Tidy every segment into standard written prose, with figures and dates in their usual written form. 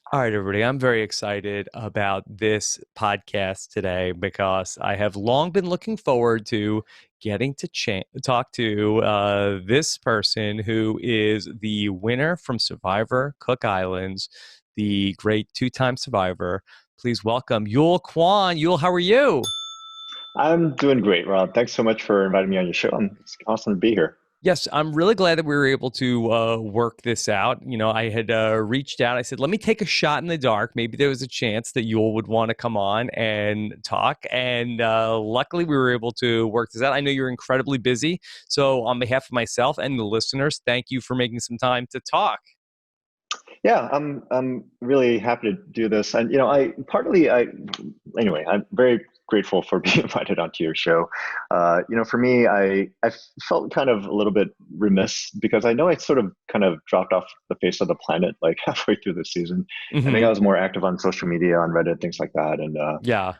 All right, everybody. I'm very excited about this podcast today because I have long been looking forward to getting to talk to this person who is the winner from Survivor Cook Islands, the great two-time survivor. Please welcome Yul Kwon. Yul, how are you? I'm doing great, Rob. Thanks so much for inviting me on your show. It's awesome to be here. Yes, I'm really glad that we were able to work this out. I had reached out. I said, let me take a shot in the dark. Maybe there was a chance that you all would want to come on and talk. And luckily, we were able to work this out. I know you're incredibly busy. So, on behalf of myself and the listeners, thank you for making some time to talk. Yeah, I'm really happy to do this. And I partly I anyway, I'm very grateful for being invited onto your show. For me, I felt kind of a little bit remiss because I know I sort of kind of dropped off the face of the planet like halfway through the season. I think I Hmm. was more active on social media, on Reddit, things like that, Yeah.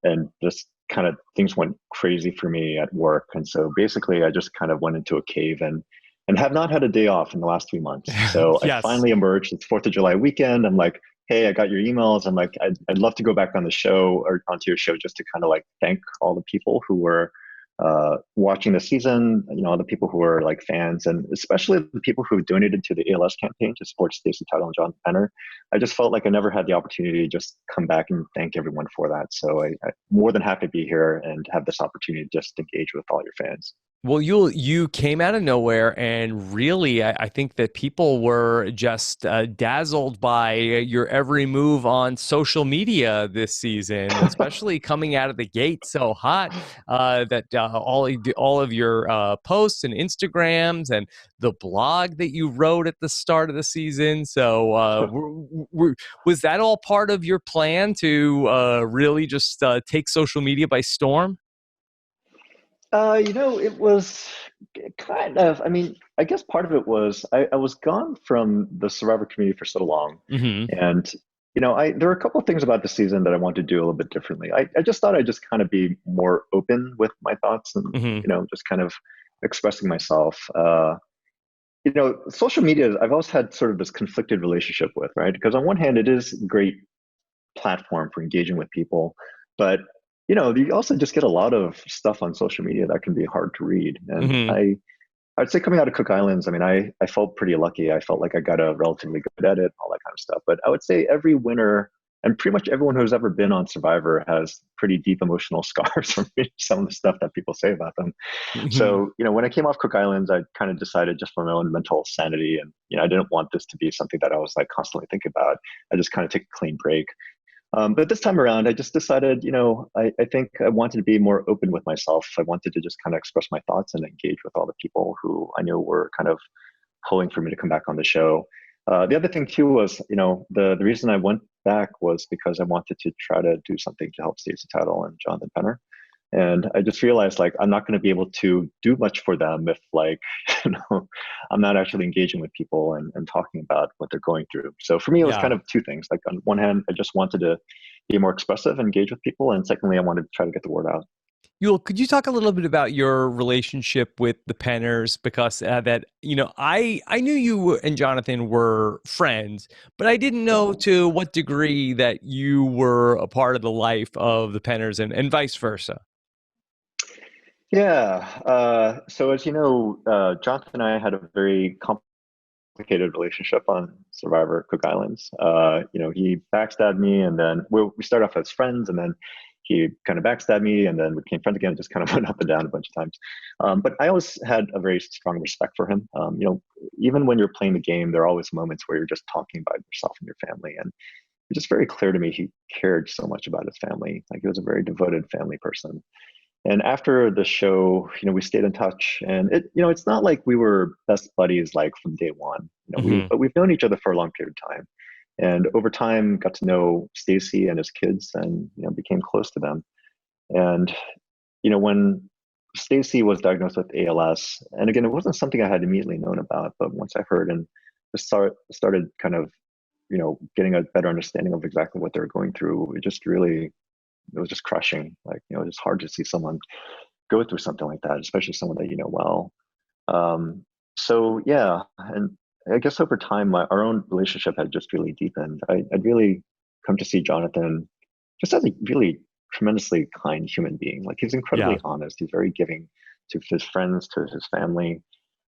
and just kind of things went crazy for me at work. And so basically, I just kind of went into a cave and have not had a day off in the last 3 months. So I Yes. finally emerged. It's Fourth of July weekend. I'm like, hey, I got your emails. I'm like, I'd love to go back on the show or onto your show just to kind of like thank all the people who were watching the season, all the people who were like fans, and especially the people who donated to the ALS campaign to support Stacey Tuttle and John Penner. I just felt like I never had the opportunity to just come back and thank everyone for that. So I'm more than happy to be here and have this opportunity to just engage with all your fans. Well, you came out of nowhere, and really, I think that people were just dazzled by your every move on social media this season, especially coming out of the gate so hot. That all of your posts and Instagrams and the blog that you wrote at the start of the season. So, was that all part of your plan to really just take social media by storm? It was kind of, I mean, I guess part of it was I was gone from the Survivor community for so long. Hmm. And, there were a couple of things about the season that I wanted to do a little bit differently. I just thought I'd just kind of be more open with my thoughts and, Hmm. just kind of expressing myself. Social media, I've always had sort of this conflicted relationship with, right? Because on one hand, it is a great platform for engaging with people, but you also just get a lot of stuff on social media that can be hard to read. And Hmm. I'd say coming out of Cook Islands, I mean, I felt pretty lucky. I felt like I got a relatively good edit, all that kind of stuff. But I would say every winner and pretty much everyone who's ever been on Survivor has pretty deep emotional scars from some of the stuff that people say about them. Hmm. So, when I came off Cook Islands, I kind of decided just for my own mental sanity, and I didn't want this to be something that I was like constantly thinking about. I just kind of took a clean break. But this time around, I just decided, I think I wanted to be more open with myself. I wanted to just kind of express my thoughts and engage with all the people who I knew were kind of pulling for me to come back on the show. The other thing too was, the reason I went back was because I wanted to try to do something to help Stacey Tuttle and Jonathan Penner. And I just realized like I'm not going to be able to do much for them if like I'm not actually engaging with people and talking about what they're going through. So for me, it was Yeah. kind of two things. Like on one hand, I just wanted to be more expressive, engage with people, and secondly, I wanted to try to get the word out. Yul, could you talk a little bit about your relationship with the Penners? Because I knew you and Jonathan were friends, but I didn't know to what degree that you were a part of the life of the Penners and vice versa. Yeah. So as you know, Jonathan and I had a very complicated relationship on Survivor Cook Islands. He backstabbed me, and then we started off as friends, and then he kind of backstabbed me, and then we became friends again. Just kind of went up and down a bunch of times. But I always had a very strong respect for him. Even when you're playing the game, there are always moments where you're just talking about yourself and your family, and it's just very clear to me he cared so much about his family. Like he was a very devoted family person. And after the show, we stayed in touch, and it's not like we were best buddies like from day one. Hmm. But we've known each other for a long period of time, and over time got to know Stacy and his kids, and became close to them. And when Stacy was diagnosed with ALS, and again, it wasn't something I had immediately known about, but once I heard and started kind of getting a better understanding of exactly what they were going through, it was just crushing. Like, it's hard to see someone go through something like that, especially someone that you know well. So yeah, I guess over time, our own relationship had just really deepened. I'd really come to see Jonathan just as a really tremendously kind human being. Like he's incredibly Yeah. honest. He's very giving to his friends, to his family.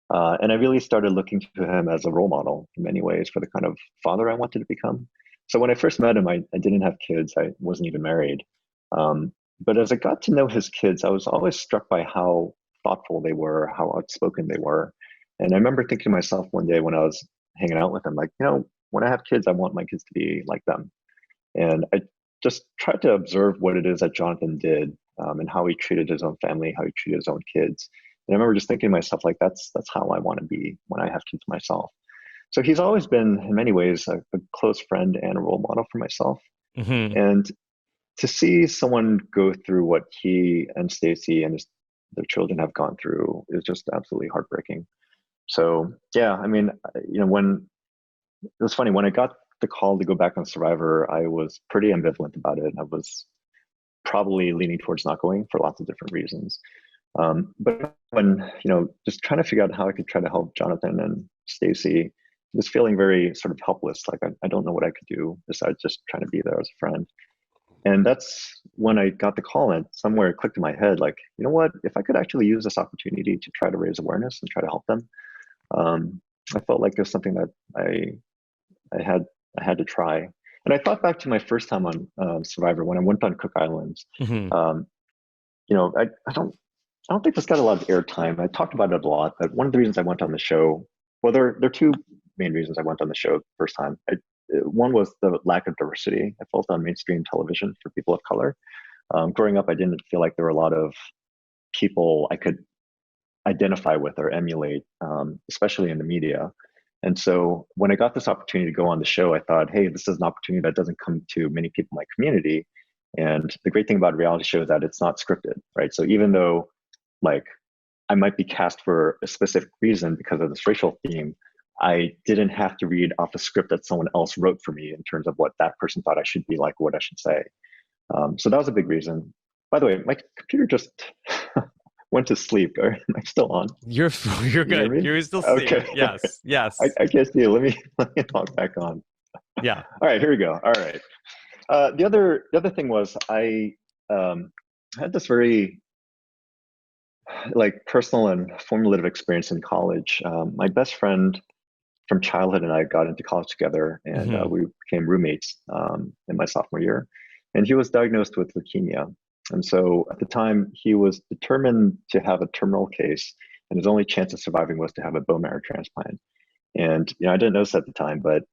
And I really started looking to him as a role model in many ways for the kind of father I wanted to become. So when I first met him, I didn't have kids. I wasn't even married. But as I got to know his kids, I was always struck by how thoughtful they were, how outspoken they were. And I remember thinking to myself one day when I was hanging out with him, like, when I have kids, I want my kids to be like them. And I just tried to observe what it is that Jonathan did, and how he treated his own family, how he treated his own kids. And I remember just thinking to myself, like, that's how I want to be when I have kids myself. So he's always been, in many ways, a close friend and a role model for myself. Hmm. And to see someone go through what he and Stacy and their children have gone through is just absolutely heartbreaking. So yeah, I mean, when it was funny when I got the call to go back on Survivor, I was pretty ambivalent about it. I was probably leaning towards not going for lots of different reasons. But when just trying to figure out how I could try to help Jonathan and Stacy, was feeling very sort of helpless. Like I don't know what I could do besides just trying to be there as a friend. And that's when I got the call, and somewhere it clicked in my head, like, you know what? If I could actually use this opportunity to try to raise awareness and try to help them, um, I felt like there's something that I had I had to try. And I thought back to my first time on Survivor when I went on Cook Islands. Hmm. Um, I don't think this got a lot of airtime. I talked about it a lot, but one of the reasons I went on the show, well, there are two main reasons I went on the show the first time. One was the lack of diversity. I felt on mainstream television for people of color. Growing up, I didn't feel like there were a lot of people I could identify with or emulate, especially in the media. And so when I got this opportunity to go on the show, I thought, hey, this is an opportunity that doesn't come to many people in my community. And the great thing about a reality show is that it's not scripted, right? So even though like I might be cast for a specific reason because of this racial theme, I didn't have to read off a script that someone else wrote for me in terms of what that person thought I should be like, what I should say. So that was a big reason. By the way, my computer just went to sleep. Am I still on? You're you're Can you hear good. me? You're still Okay. seeing. Yes. Yes. I can't see it. Let me log back on. Yeah. All right, here we go. All right. The other thing was I had this very like personal and formative experience in college. My best friend from childhood and I got into college together, and Hmm. we became roommates in my sophomore year. And he was diagnosed with leukemia, and so at the time he was determined to have a terminal case, and his only chance of surviving was to have a bone marrow transplant. And I didn't know this at the time, but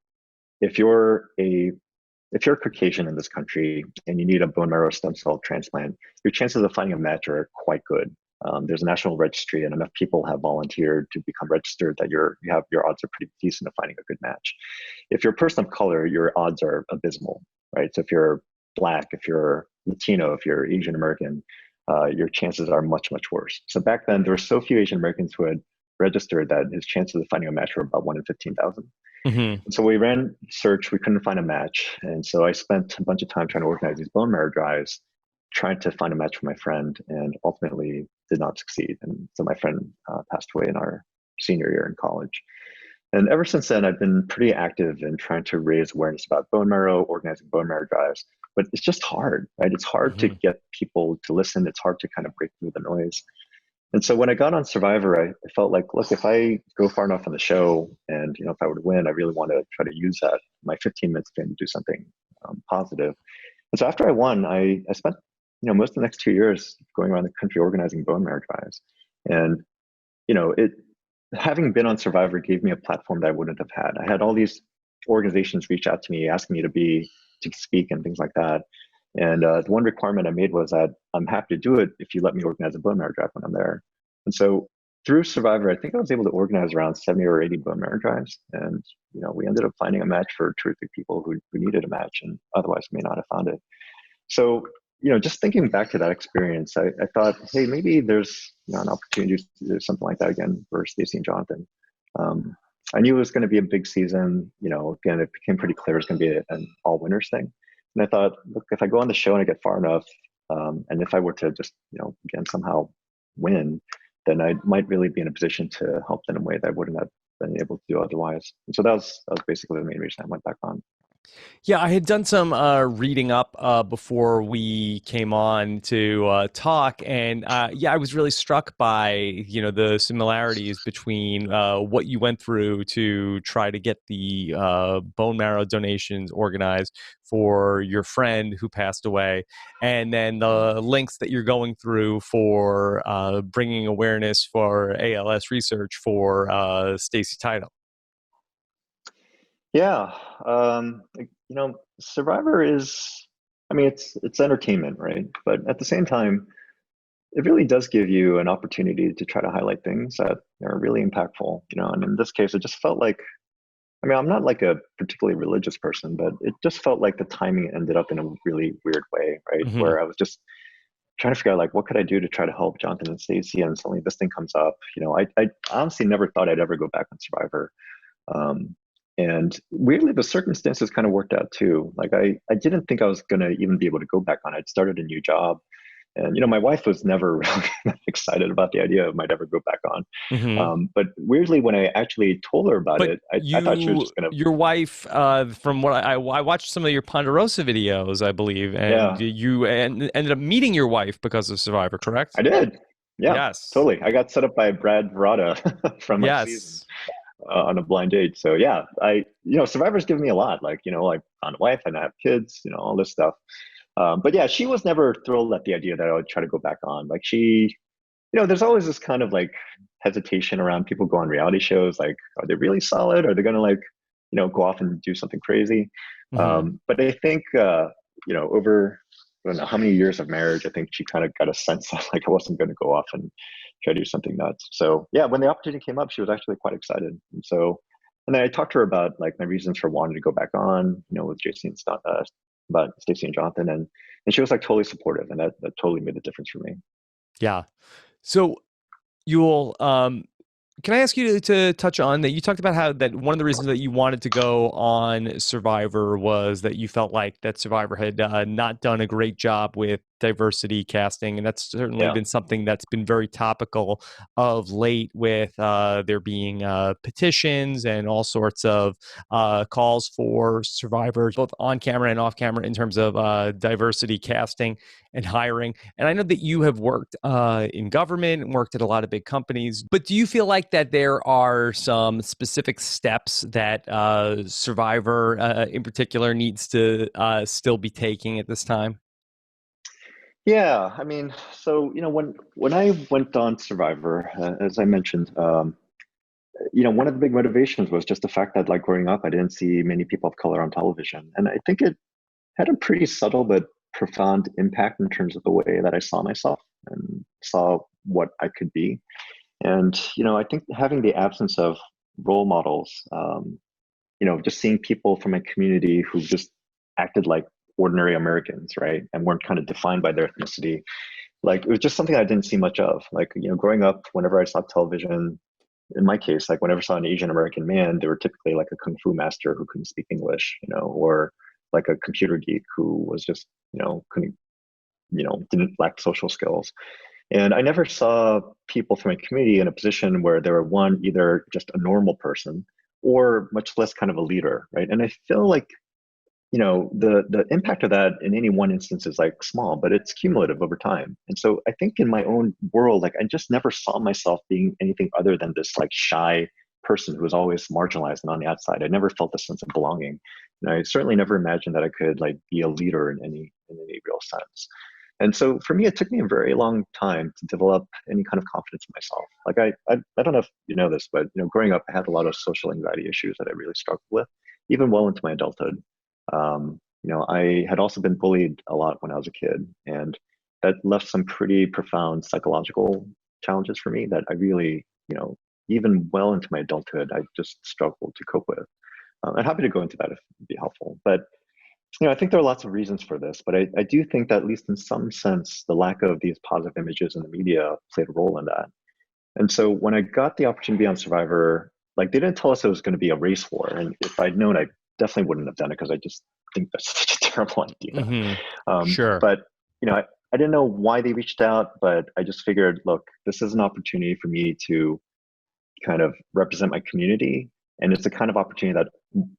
if you're a if you're Caucasian in this country and you need a bone marrow stem cell transplant, your chances of finding a match are quite good. There's a national registry, and enough people have volunteered to become registered that your odds are pretty decent of finding a good match. If you're a person of color, your odds are abysmal, right? So if you're Black, if you're Latino, if you're Asian American, your chances are much, much worse. So back then, there were so few Asian Americans who had registered that his chances of finding a match were about 1 in 15,000. Hmm. And so we ran search, we couldn't find a match. And so I spent a bunch of time trying to organize these bone marrow drives, trying to find a match for my friend, and ultimately did not succeed. And so my friend passed away in our senior year in college. And ever since then, I've been pretty active in trying to raise awareness about bone marrow, organizing bone marrow drives. But it's just hard, right? It's hard to Hmm. get people to listen. It's hard to kind of break through the noise. And so when I got on Survivor, I felt like, look, if I go far enough on the show, and if I were to win, I really want to try to use that my 15 minutes fame to do something positive. And so after I won, I spent most of the next 2 years going around the country organizing bone marrow drives, and it having been on Survivor gave me a platform that I wouldn't have had. I had all these organizations reach out to me asking me to speak and things like that. And the one requirement I made was that I'm happy to do it if you let me organize a bone marrow drive when I'm there. And so through Survivor, I think I was able to organize around 70 or 80 bone marrow drives. And we ended up finding a match for two or three people who needed a match and otherwise may not have found it. So just thinking back to that experience, I thought, hey, maybe there's an opportunity to do something like that again for Stacey and Jonathan. Um, I knew it was going to be a big season. Again, it became pretty clear it was going to be an all winners thing. And I thought, look, if I go on the show and I get far enough, and if I were to just, again, somehow win, then I might really be in a position to help them in a way that I wouldn't have been able to do otherwise. And so that was basically the main reason I went back on. Yeah, I had done some reading up before we came on to talk, and yeah, I was really struck by the similarities between what you went through to try to get the bone marrow donations organized for your friend who passed away, and then the links that you're going through for bringing awareness for ALS research for Stacy Title. Yeah, Survivor is, I mean, it's entertainment, right? But at the same time, it really does give you an opportunity to try to highlight things that are really impactful, And in this case, it just felt like, I mean, I'm not like a particularly religious person, but it just felt like the timing ended up in a really weird way, right? Hmm. Where I was just trying to figure out like what could I do to try to help Jonathan and Stacey, and suddenly this thing comes up. I honestly never thought I'd ever go back on Survivor. Um, and weirdly, the circumstances kind of worked out too. Like I didn't think I was gonna even be able to go back on. I'd started a new job, and my wife was never really excited about the idea of might ever go back on. Hmm. But weirdly, when I actually told her about But it, I thought she was just gonna, your wife, from what I watched some of your Ponderosa videos, I believe, and yeah, you ended up meeting your wife because of Survivor, correct? I did. Yeah, Yes. totally. I got set up by Brad Verada from my season Yes. on a blind date. So yeah, Survivor's given me a lot. Like, I found a wife and I have kids, all this stuff. But yeah, she was never thrilled at the idea that I would try to go back on. Like there's always this kind of like hesitation around people go on reality shows. Like, are they really solid? Are they going to like, go off and do something crazy? Hmm. But I think, over I don't know how many years of marriage, I think she kind of got a sense that like I wasn't going to go off and try to do something nuts. So yeah, when the opportunity came up, she was actually quite excited. And then I talked to her about like my reasons for wanting to go back on, with JC and about Stacey and Jonathan, and she was like totally supportive, and that totally made a difference for me. Yeah. So you'll can I ask you to touch on that? You talked about how that one of the reasons that you wanted to go on Survivor was that you felt like that Survivor had not done a great job with diversity casting, and that's certainly Yeah. been something that's been very topical of late, with there being petitions and all sorts of calls for survivors, both on camera and off camera, in terms of diversity casting and hiring. And I know that you have worked in government and worked at a lot of big companies, but do you feel like that there are some specific steps that Survivor in particular needs to still be taking at this time? Yeah, I mean, so when I went on Survivor, as I mentioned, one of the big motivations was just the fact that, like, growing up, I didn't see many people of color on television, and I think it had a pretty subtle but profound impact in terms of the way that I saw myself and saw what I could be. And I think having the absence of role models, just seeing people from a community who just acted like ordinary Americans, right, and weren't kind of defined by their ethnicity, like it was just something I didn't see much of. Like, growing up, whenever I saw television, in my case, like whenever I saw an Asian American man, they were typically like a kung fu master who couldn't speak English, or like a computer geek who was just, couldn't, didn't lack social skills. And I never saw people from a community in a position where they were, one, either just a normal person or much less kind of a leader, right? And I feel like the impact of that in any one instance is like small, but it's cumulative over time. And so I think in my own world, like I just never saw myself being anything other than this like shy person who was always marginalized and on the outside. I never felt a sense of belonging. And I certainly never imagined that I could like be a leader in any real sense. And so for me, it took me a very long time to develop any kind of confidence in myself. Like I don't know if you know this, but growing up, I had a lot of social anxiety issues that I really struggled with, even well into my adulthood. I had also been bullied a lot when I was a kid, and that left some pretty profound psychological challenges for me that I really, even well into my adulthood, I just struggled to cope with. I'm happy to go into that if it'd be helpful. But I think there are lots of reasons for this, but I do think that at least in some sense, the lack of these positive images in the media played a role in that. And so when I got the opportunity to be on Survivor, like they didn't tell us it was going to be a race war. And if I'd known, I definitely wouldn't have done it because I just think that's such a terrible idea. Hmm. Sure. But I didn't know why they reached out, but I just figured, look, this is an opportunity for me to kind of represent my community. And it's the kind of opportunity that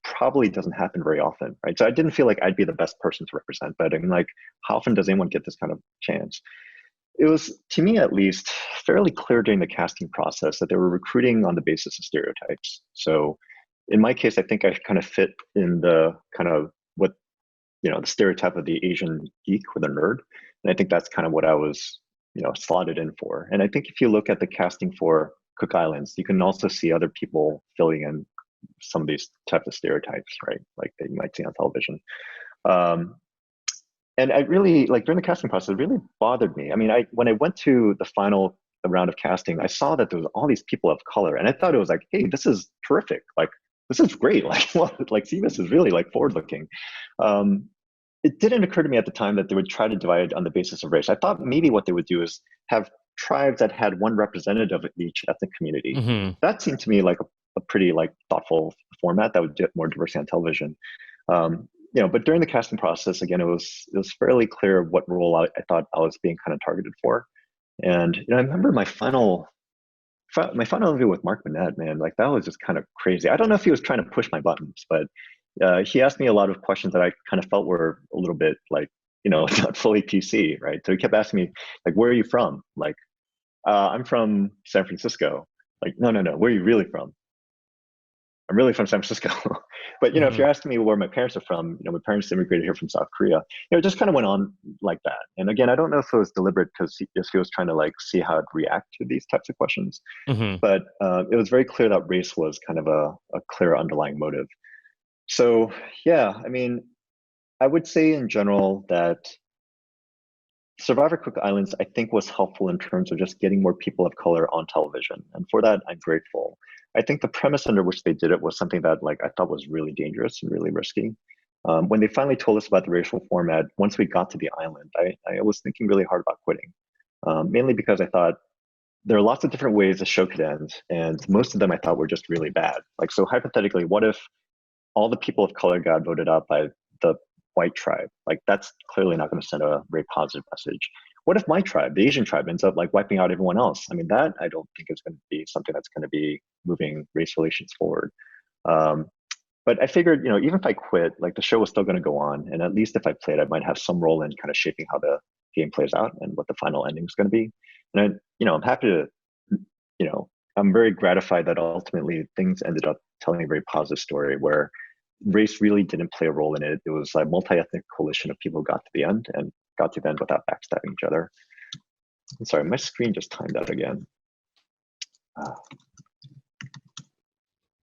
probably doesn't happen very often, right? So I didn't feel like I'd be the best person to represent, but I'm like, how often does anyone get this kind of chance? It was, to me at least, fairly clear during the casting process that they were recruiting on the basis of stereotypes. So in my case, I think I kind of fit in the kind of what, the stereotype of the Asian geek or the nerd. And I think that's kind of what I was, slotted in for. And I think if you look at the casting for Cook Islands, you can also see other people filling in some of these types of stereotypes, right? Like that you might see on television. Um, and I really like during the casting process, it really bothered me. I mean, when I went to the final round of casting, I saw that there was all these people of color, and I thought it was like, hey, this is terrific. Like, this is great. Like, what? Like, CBS is really like forward looking. Um, it didn't occur to me at the time that they would try to divide on the basis of race. I thought maybe what they would do is have tribes that had one representative of each ethnic community. Hmm. That seemed to me like a pretty like thoughtful format that would get more diversity on television. But during the casting process, again, it was fairly clear what role I thought I was being kind of targeted for. And I remember my final interview with Mark Burnett, man, like that was just kind of crazy. I don't know if he was trying to push my buttons, but he asked me a lot of questions that I kind of felt were a little bit like, not fully PC, right? So he kept asking me, like, where are you from? Like, I'm from San Francisco. Like, no, no, no. Where are you really from? I'm really from San Francisco. But, if Hmm. you're asking me where my parents are from, my parents immigrated here from South Korea. It just kind of went on like that. And again, I don't know if it was deliberate because he was trying to like see how I'd react to these types of questions. Hmm. But it was very clear that race was kind of a clear underlying motive. So, yeah, I mean, I would say in general that Survivor Cook Islands, I think, was helpful in terms of just getting more people of color on television. And for that, I'm grateful. I think the premise under which they did it was something that like I thought was really dangerous and really risky. When they finally told us about the racial format, once we got to the island, I was thinking really hard about quitting, mainly because I thought there are lots of different ways the show could end, and most of them I thought were just really bad. Like, so hypothetically, what if all the people of color got voted out by the white tribe? Like, that's clearly not going to send a very positive message. What if my tribe, the Asian tribe, ends up like wiping out everyone else? I mean, that I don't think is going to be something that's going to be moving race relations forward. Um, but I figured, even if I quit, like the show was still going to go on, and at least if I played, I might have some role in kind of shaping how the game plays out and what the final ending is going to be. And I'm happy to, I'm very gratified that ultimately things ended up telling a very positive story where race really didn't play a role in it. It was a multi-ethnic coalition of people who got to the end and got to the end without backstabbing each other. I'm sorry, my screen just timed out again. Uh,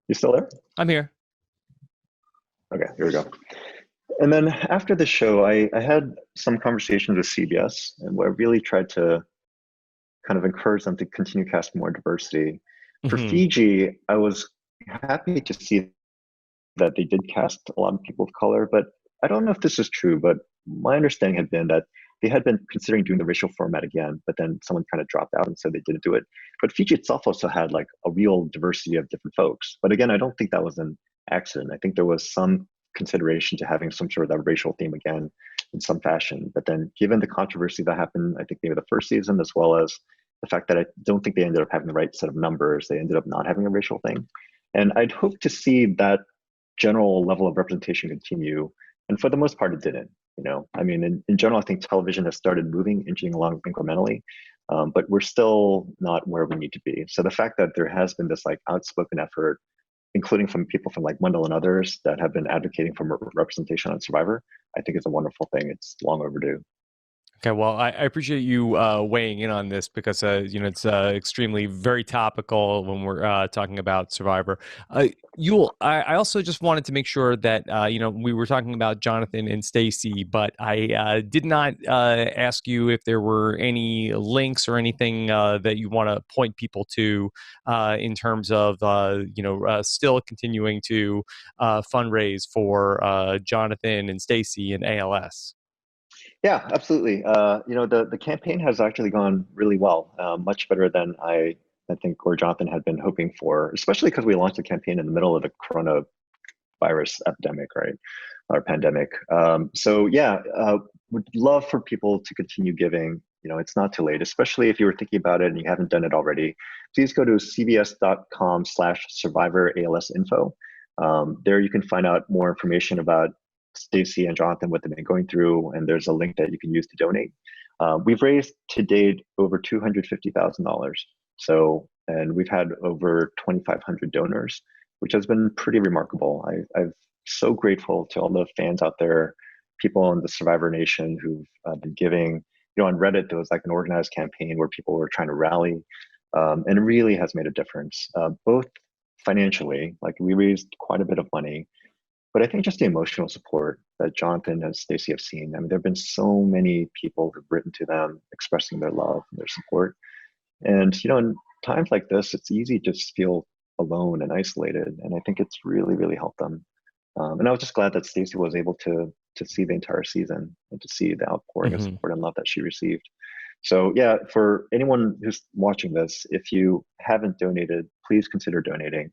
you still there? I'm here. Okay, here we go. And then after the show, I had some conversations with CBS, and where I really tried to kind of encourage them to continue casting more diversity. For Hmm. Fiji, I was happy to see that they did cast a lot of people of color, but I don't know if this is true, but my understanding had been that they had been considering doing the racial format again, but then someone kind of dropped out and said they didn't do it. But Fiji itself also had like a real diversity of different folks. But again, I don't think that was an accident. I think there was some consideration to having some sort of that racial theme again in some fashion. But then given the controversy that happened, I think maybe the first season, as well as the fact that I don't think they ended up having the right set of numbers, they ended up not having a racial thing. And I'd hope to see that general level of representation continue. And for the most part, it didn't. I mean, in general, I think television has started moving, inching along incrementally, but we're still not where we need to be. So the fact that there has been this like outspoken effort, including from people from like Wendell and others that have been advocating for representation on Survivor, I think is a wonderful thing. It's long overdue. Okay, well, I appreciate you weighing in on this because it's extremely very topical when we're talking about Survivor. I also just wanted to make sure that we were talking about Jonathan and Stacy, but I did not ask you if there were any links or anything that you want to point people to in terms of still continuing to fundraise for Jonathan and Stacy and ALS. Yeah, absolutely. The campaign has actually gone really well, much better than I think or Jonathan had been hoping for, especially because we launched the campaign in the middle of the coronavirus epidemic, right, or pandemic. So yeah, would love for people to continue giving. it's not too late, especially if you were thinking about it and you haven't done it already. Please go to cbs.com/survivor ALS info. There you can find out more information about Stacy and Jonathan, what they've been going through, and there's a link that you can use to donate. We've raised to date over $250,000. So, and we've had over 2,500 donors, which has been pretty remarkable. I'm so grateful to all the fans out there, people in the Survivor Nation who've been giving. On Reddit, there was like an organized campaign where people were trying to rally, and it really has made a difference, both financially, like we raised quite a bit of money, but I think just the emotional support that Jonathan and Stacey have seen. I mean, there have been so many people who've written to them expressing their love and their support. And, in times like this, it's easy to just feel alone and isolated. And I think it's really, really helped them. And I was just glad that Stacey was able to see the entire season and to see the outpouring of Hmm. support and love that she received. So yeah, for anyone who's watching this, if you haven't donated, please consider donating.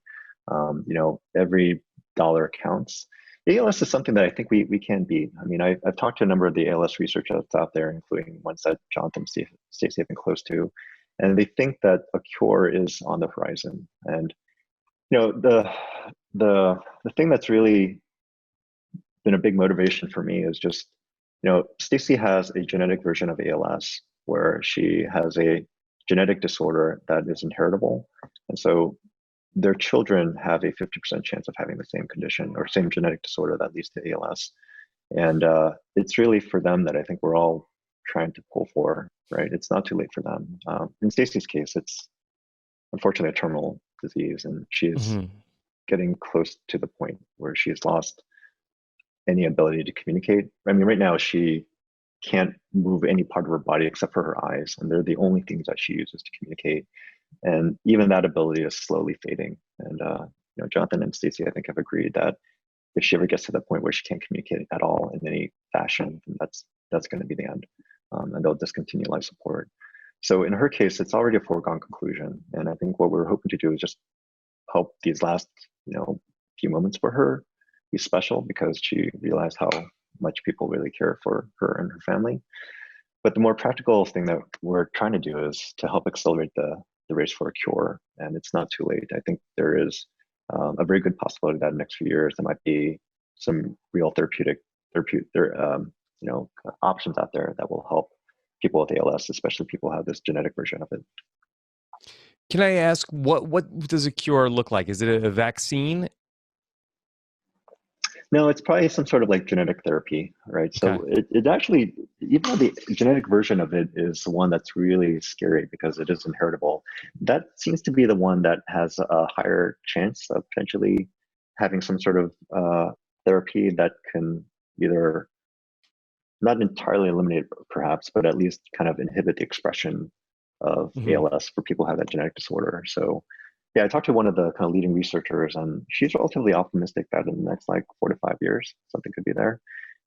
Every dollar counts. ALS is something that I think we can beat. I mean, I've talked to a number of the ALS researchers out there, including ones that Jonathan and Stacey have been close to, and they think that a cure is on the horizon. And the thing that's really been a big motivation for me is just, Stacey has a genetic version of ALS where she has a genetic disorder that is inheritable. And so their children have a 50% chance of having the same condition or same genetic disorder that leads to ALS. And it's really for them that I think we're all trying to pull for, right? It's not too late for them. In Stacey's case, it's unfortunately a terminal disease, and she's Hmm. getting close to the point where she has lost any ability to communicate. I mean, right now she can't move any part of her body except for her eyes, and they're the only things that she uses to communicate. And even that ability is slowly fading. And Jonathan and Stacey, I think, have agreed that if she ever gets to the point where she can't communicate at all in any fashion, then that's going to be the end, and they'll discontinue life support. So in her case, it's already a foregone conclusion. And I think what we're hoping to do is just help these last, few moments for her be special, because she realized how much people really care for her and her family. But the more practical thing that we're trying to do is to help accelerate the race for a cure. And it's not too late. I think there is a very good possibility that in the next few years there might be some real options out there that will help people with ALS, especially people who have this genetic version of it. Can I ask what does a cure look like? Is it a vaccine? No, it's probably some sort of like genetic therapy, right? Okay. So it actually, even though the genetic version of it is the one that's really scary because it is inheritable, that seems to be the one that has a higher chance of potentially having some sort of therapy that can either not entirely eliminate, perhaps, but at least kind of inhibit the expression of Hmm. ALS for people who have that genetic disorder. So yeah, I talked to one of the kind of leading researchers, and she's relatively optimistic that in the next like 4 to 5 years, something could be there.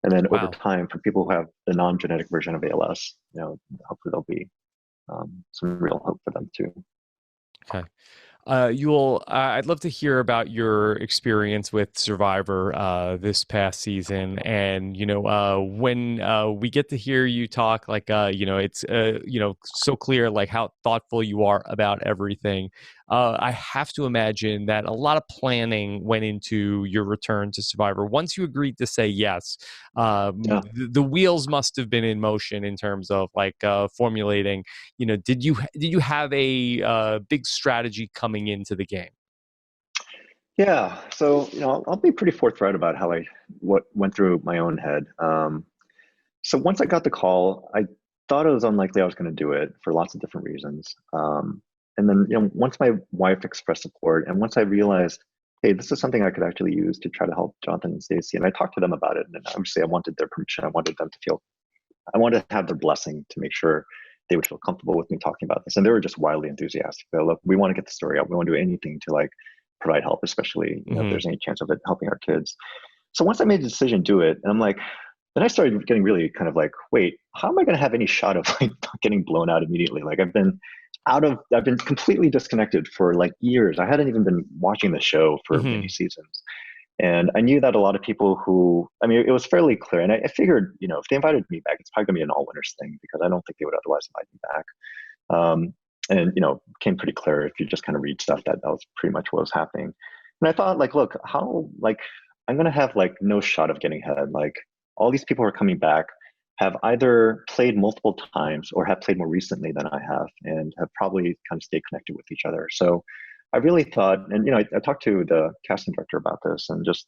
And then over Wow. time, for people who have the non-genetic version of ALS, hopefully there'll be some real hope for them too. Okay. I'd love to hear about your experience with Survivor this past season, and when we get to hear you talk, like it's so clear, like how thoughtful you are about everything. I have to imagine that a lot of planning went into your return to Survivor. Once you agreed to say yes, Yeah. the wheels must have been in motion in terms of like formulating. Did you have a big strategy coming into the game? Yeah. So, I'll be pretty forthright about how what went through my own head. So once I got the call, I thought it was unlikely I was going to do it for lots of different reasons. And then, once my wife expressed support, and once I realized, hey, this is something I could actually use to try to help Jonathan and Stacey, and I talked to them about it, and obviously I wanted their permission. I wanted to have their blessing to make sure they would feel comfortable with me talking about this. And they were just wildly enthusiastic. They're, look, we want to get the story out. We want to do anything to like provide help, especially, if Hmm. there's any chance of it helping our kids. So once I made the decision to do it, and I'm like, then I started getting really kind of like, wait, how am I going to have any shot of like getting blown out immediately? Like I've been completely disconnected for like years. I hadn't even been watching the show for Hmm. many seasons. And I knew that a lot of people who, I mean, it was fairly clear. And I figured, if they invited me back, it's probably going to be an all winners thing because I don't think they would otherwise invite me back. And, became pretty clear if you just kind of read stuff that was pretty much what was happening. And I thought, like, look, how, like, I'm going to have like no shot of getting ahead. Like, all these people who are coming back have either played multiple times or have played more recently than I have and have probably kind of stayed connected with each other. So I really thought, and I talked to the casting director about this, and just,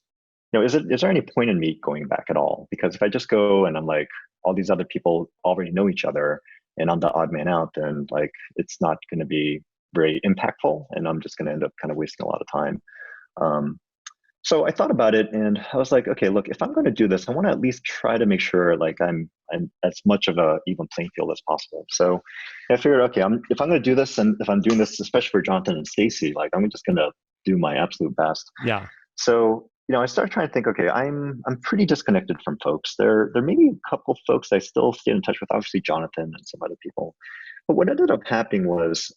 is there any point in me going back at all? Because if I just go and I'm like, all these other people already know each other, and I'm the odd man out, then like it's not going to be very impactful, and I'm just going to end up kind of wasting a lot of time. Um, so I thought about it, and I was like, okay, look, if I'm going to do this, I want to at least try to make sure like I'm as much of a even playing field as possible. So I figured, okay, if I'm going to do this, and if I'm doing this, especially for Jonathan and Stacy, like I'm just going to do my absolute best. Yeah. So I started trying to think, okay, I'm pretty disconnected from folks. There may be a couple folks I still stay in touch with, obviously Jonathan and some other people. But what ended up happening was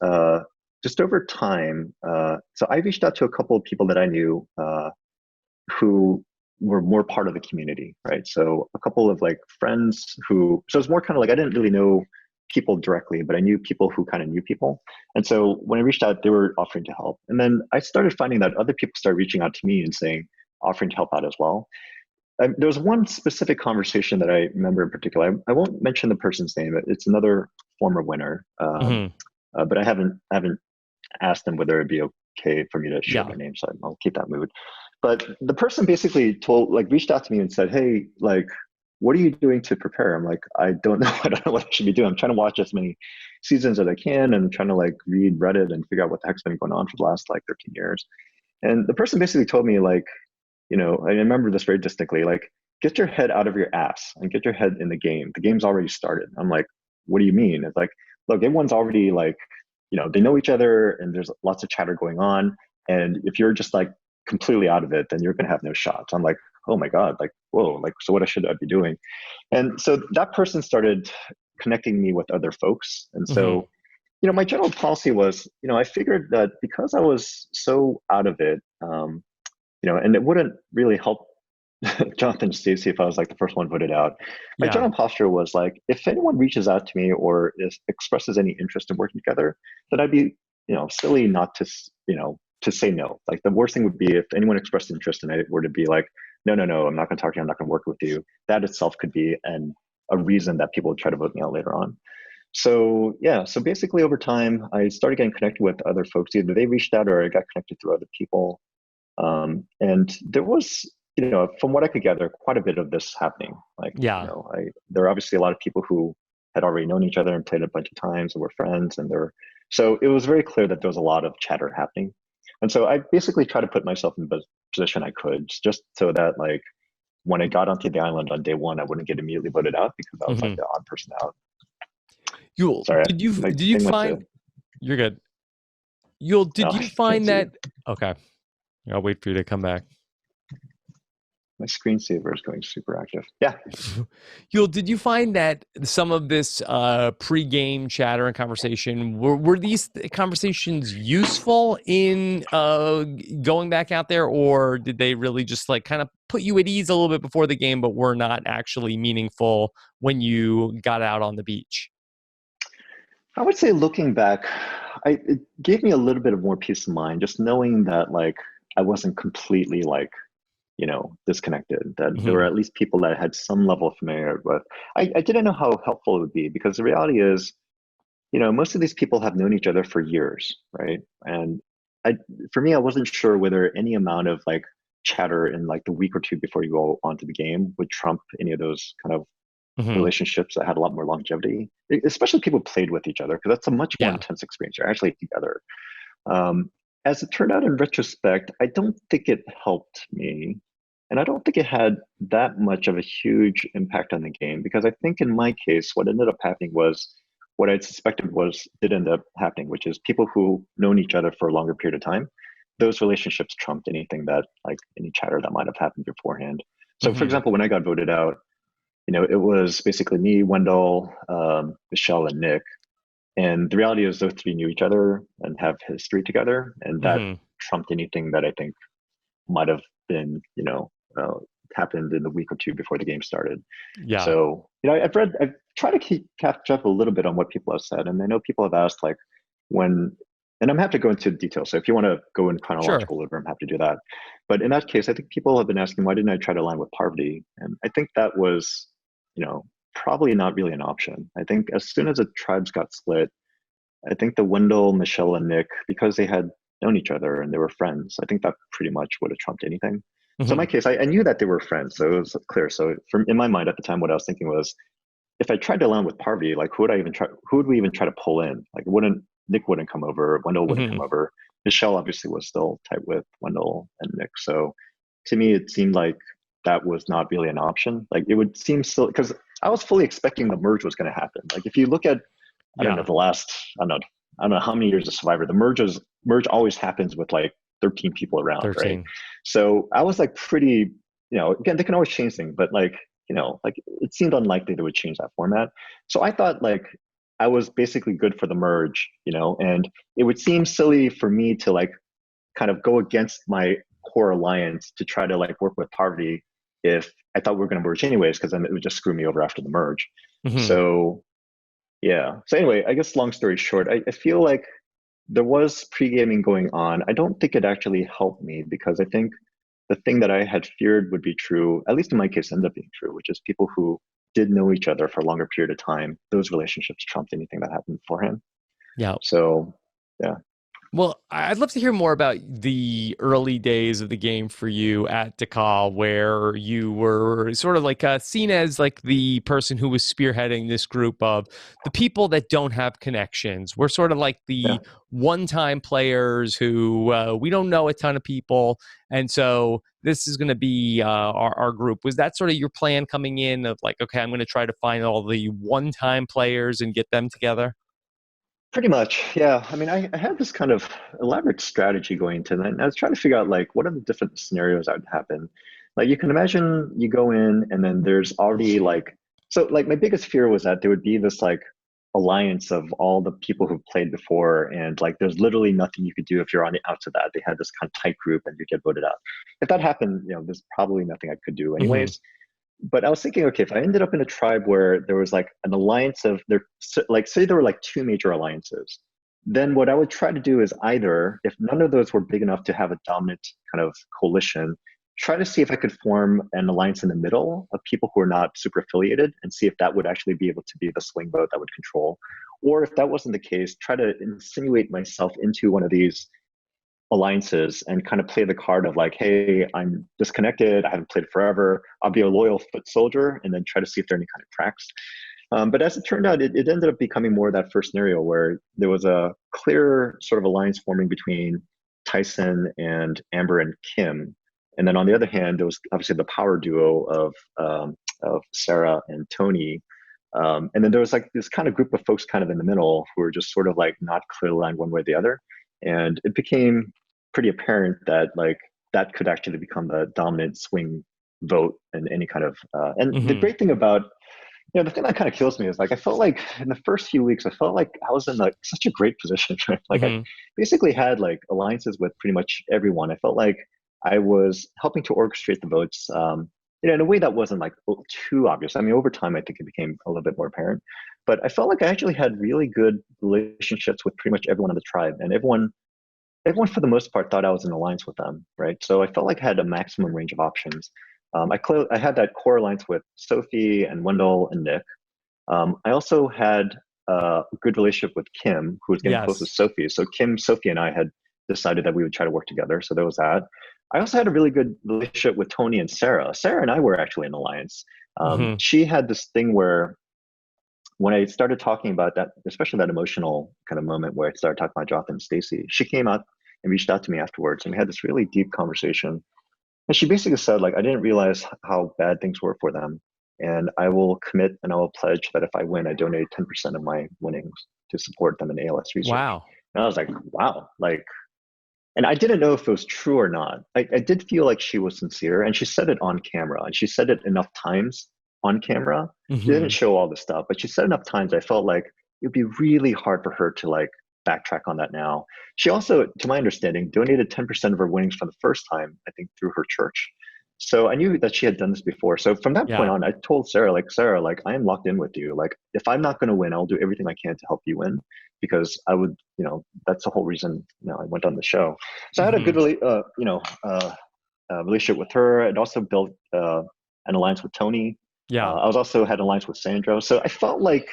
just over time. So I reached out to a couple of people that I knew who were more part of the community, right? So a couple of like friends who, so it's more kind of like I didn't really know people directly, but I knew people who kind of knew people. And so when I reached out, they were offering to help. And then I started finding that other people started reaching out to me and saying, offering to help out as well. There was one specific conversation that I remember in particular. I won't mention the person's name. It's another former winner, Hmm. but I haven't asked them whether it'd be okay for me to share Yeah. their name, so I'll keep that mood. But the person basically reached out to me and said, "Hey, like, what are you doing to prepare?" I'm like, "I don't know. I don't know what I should be doing. I'm trying to watch as many seasons as I can, and trying to like read Reddit and figure out what the heck's been going on for the last like 13 years." And the person basically told me like, I remember this very distinctly, like, get your head out of your ass and get your head in the game. The game's already started. I'm like, what do you mean? It's like, look, everyone's already like, they know each other and there's lots of chatter going on. And if you're just like completely out of it, then you're going to have no shots. I'm like, oh my God, like, whoa, like, so what should I be doing? And so that person started connecting me with other folks. And Hmm. so, my general policy was, I figured that because I was so out of it, and it wouldn't really help Jonathan and Stacey if I was like the first one voted out. My Yeah. general posture was like, if anyone reaches out to me or expresses any interest in working together, then I'd be, silly not to, to say no. Like the worst thing would be if anyone expressed interest and I were to be like, no, no, no, I'm not going to talk to you. I'm not going to work with you. That itself could be a reason that people would try to vote me out later on. So yeah, so basically over time, I started getting connected with other folks. Either they reached out or I got connected through other people. And there was, from what I could gather, quite a bit of this happening. Like, Yeah. there are obviously a lot of people who had already known each other and played a bunch of times and were friends, and so it was very clear that there was a lot of chatter happening. And so I basically tried to put myself in the best position I could, just so that like when I got onto the island on day one, I wouldn't get immediately voted out because I was like Hmm. the odd person out. Yul, Sorry, my did you thing went to find you're good? Yul, no, did you I can't find see. that okay? I'll wait for you to come back. My screensaver is going super active. Yeah. Yul, did you find that some of this pre-game chatter and conversation were these conversations useful in going back out there, or did they really just like kind of put you at ease a little bit before the game, but were not actually meaningful when you got out on the beach? I would say looking back, it gave me a little bit of more peace of mind, just knowing that like I wasn't completely like, disconnected, that there were Hmm. at least people that I had some level of familiarity with. I didn't know how helpful it would be because the reality is, most of these people have known each other for years, right? And I, for me, I wasn't sure whether any amount of like chatter in like the week or two before you go onto the game would trump any of those kind of Hmm. relationships that had a lot more longevity, especially people played with each other, because that's a much more Yeah. intense experience. You're actually together. Um, as it turned out in retrospect, I don't think it helped me. And I don't think it had that much of a huge impact on the game because I think in my case, what ended up happening was what I suspected did end up happening, which is people who known each other for a longer period of time, those relationships trumped anything that like any chatter that might have happened beforehand. So for Hmm. example, when I got voted out, it was basically me, Wendell, Michelle, and Nick. And the reality is those three knew each other and have history together, and that Hmm. trumped anything that I think might have been, happened in the week or two before the game started. Yeah. So, I've tried to catch up a little bit on what people have said, and I know people have asked like when, and I'm happy to go into detail. So if you want to go in Sure. chronological order, I'm happy to do that. But in that case, I think people have been asking, why didn't I try to align with Parvati? And I think that was, you know, probably not really an option. I think as soon as the tribes got split, I think the Wendell, Michelle, and Nick, because they had known each other and they were friends, I think that pretty much would have trumped anything. So in my Hmm. case, I knew that they were friends, so it was clear. So from in my mind at the time, what I was thinking was, if I tried to align with Parvati, like who would I even try? Who would we even try to pull in? Like, wouldn't Nick wouldn't come over? Wendell wouldn't come Hmm. over. Michelle obviously was still tight with Wendell and Nick. So to me, it seemed like that was not really an option. Like it would seem so because I was fully expecting the merge was going to happen. Like if you look at, I don't know, Yeah. the last, I don't know how many years of Survivor, the merge always happens with like 13 people around, right? 13. So I was like pretty, again, they can always change things, but like, like it seemed unlikely they would change that format. So I thought like I was basically good for the merge, and it would seem silly for me to like kind of go against my core alliance to try to like work with Parvati if I thought we were going to merge anyways, because then it would just screw me over after the merge. Hmm. So yeah. So anyway, I guess long story short, I feel like there was pre-gaming going on. I don't think it actually helped me because I think the thing that I had feared would be true, at least in my case, ended up being true, which is people who did know each other for a longer period of time, those relationships trumped anything that happened beforehand. Yeah. So yeah. Well, I'd love to hear more about the early days of the game for you at Dakar, where you were sort of like seen as like the person who was spearheading this group of the people that don't have connections. We're sort of like Yeah. the one-time players who we don't know a ton of people, and so this is going to be our group. Was that sort of your plan coming in of like, okay, I'm going to try to find all the one-time players and get them together? Pretty much, yeah. I mean, I had this kind of elaborate strategy going into that. And I was trying to figure out like what are the different scenarios that would happen. Like you can imagine you go in and then there's already like so like my biggest fear was that there would be this like alliance of all the people who played before and like there's literally nothing you could do if you're on the outs of that. They had this kind of tight group and you get voted out. If that happened, there's probably nothing I could do Hmm. anyways. But I was thinking, okay, if I ended up in a tribe where there was like an alliance of there, like say there were like two major alliances, then what I would try to do is either, if none of those were big enough to have a dominant kind of coalition, try to see if I could form an alliance in the middle of people who are not super affiliated and see if that would actually be able to be the swing vote that would control. Or if that wasn't the case, try to insinuate myself into one of these alliances and kind of play the card of like, hey, I'm disconnected. I haven't played forever. I'll be a loyal foot soldier and then try to see if there are any kind of cracks. But as it turned out, it ended up becoming more of that first scenario where there was a clear sort of alliance forming between Tyson and Amber and Kim. And then on the other hand, there was obviously the power duo of Sarah and Tony. And then there was like this kind of group of folks kind of in the middle who were just sort of like not clear aligned one way or the other. And it became pretty apparent that like that could actually become the dominant swing vote in any kind of and the Hmm. great thing about the thing that kind of kills me is like I felt like in the first few weeks I felt like I was in like such a great position. Right? Like I Hmm. basically had like alliances with pretty much everyone. I felt like I was helping to orchestrate the votes in a way that wasn't like too obvious. I mean, over time I think it became a little bit more apparent, but I felt like I actually had really good relationships with pretty much everyone in the tribe, and everyone for the most part thought I was in alliance with them, right? So I felt like I had a maximum range of options. I had that core alliance with Sophie and Wendell and Nick. I also had a good relationship with Kim, who was getting close to Yes. Sophie. So Kim, Sophie, and I had decided that we would try to work together. So there was that. I also had a really good relationship with Tony and Sarah. Sarah and I were actually in alliance. Hmm. She had this thing where when I started talking about that, especially that emotional kind of moment where I started talking about Jonathan and Stacy, she came out and reached out to me afterwards, and we had this really deep conversation. And she basically said, like, I didn't realize how bad things were for them, and I will commit and I will pledge that if I win, I donate 10% of my winnings to support them in ALS research. Wow. And I was like, wow, like, and I didn't know if it was true or not. I did feel like she was sincere, and she said it on camera, and she said it enough times on camera. She didn't Hmm. show all the stuff, but she said enough times. I felt like it'd be really hard for her to like backtrack on that now. She also, to my understanding, donated 10% of her winnings for the first time, I think, through her church. So I knew that she had done this before. So from that point Yeah. on, I told Sarah, like, Sarah, like, I am locked in with you. Like, if I'm not going to win, I'll do everything I can to help you win, because I would, that's the whole reason, I went on the show. So I had a good, Hmm. relationship with her, and also built an alliance with Tony. Yeah. I was also had an alliance with Sandra. So I felt like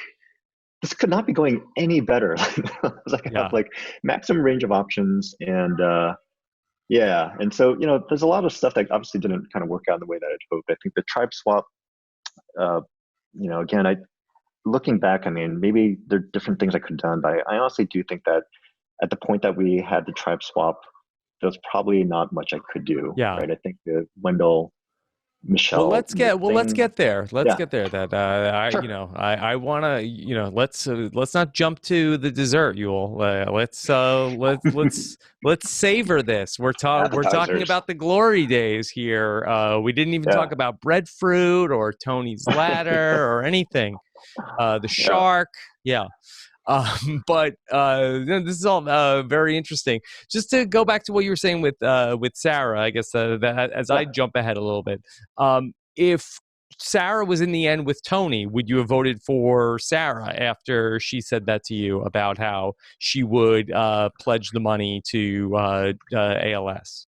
this could not be going any better. I was like, I have Yeah. like maximum range of options, and yeah, and so there's a lot of stuff that obviously didn't kind of work out in the way that I'd hoped. I think the tribe swap, uh, again, I looking back, I mean, maybe there are different things I could have done, but I honestly do think that at the point that we had the tribe swap, there's probably not much I could do, Yeah. right? I think the Wendell, Well, Michelle, let's the get well. Let's thing, get there. Let's yeah, get there. That sure. I want to let's not jump to the dessert, Yule. Let's savor this. We're talking Appetizers. about the glory days here. We didn't even talk Yeah, about breadfruit or Tony's ladder or anything. The yeah, shark. Yeah. But this is all very interesting. Just to go back to what you were saying with Sarah, I guess that as I yeah. jump ahead a little bit, if Sarah was in the end with Tony, would you have voted for Sarah after she said that to you about how she would pledge the money to ALS?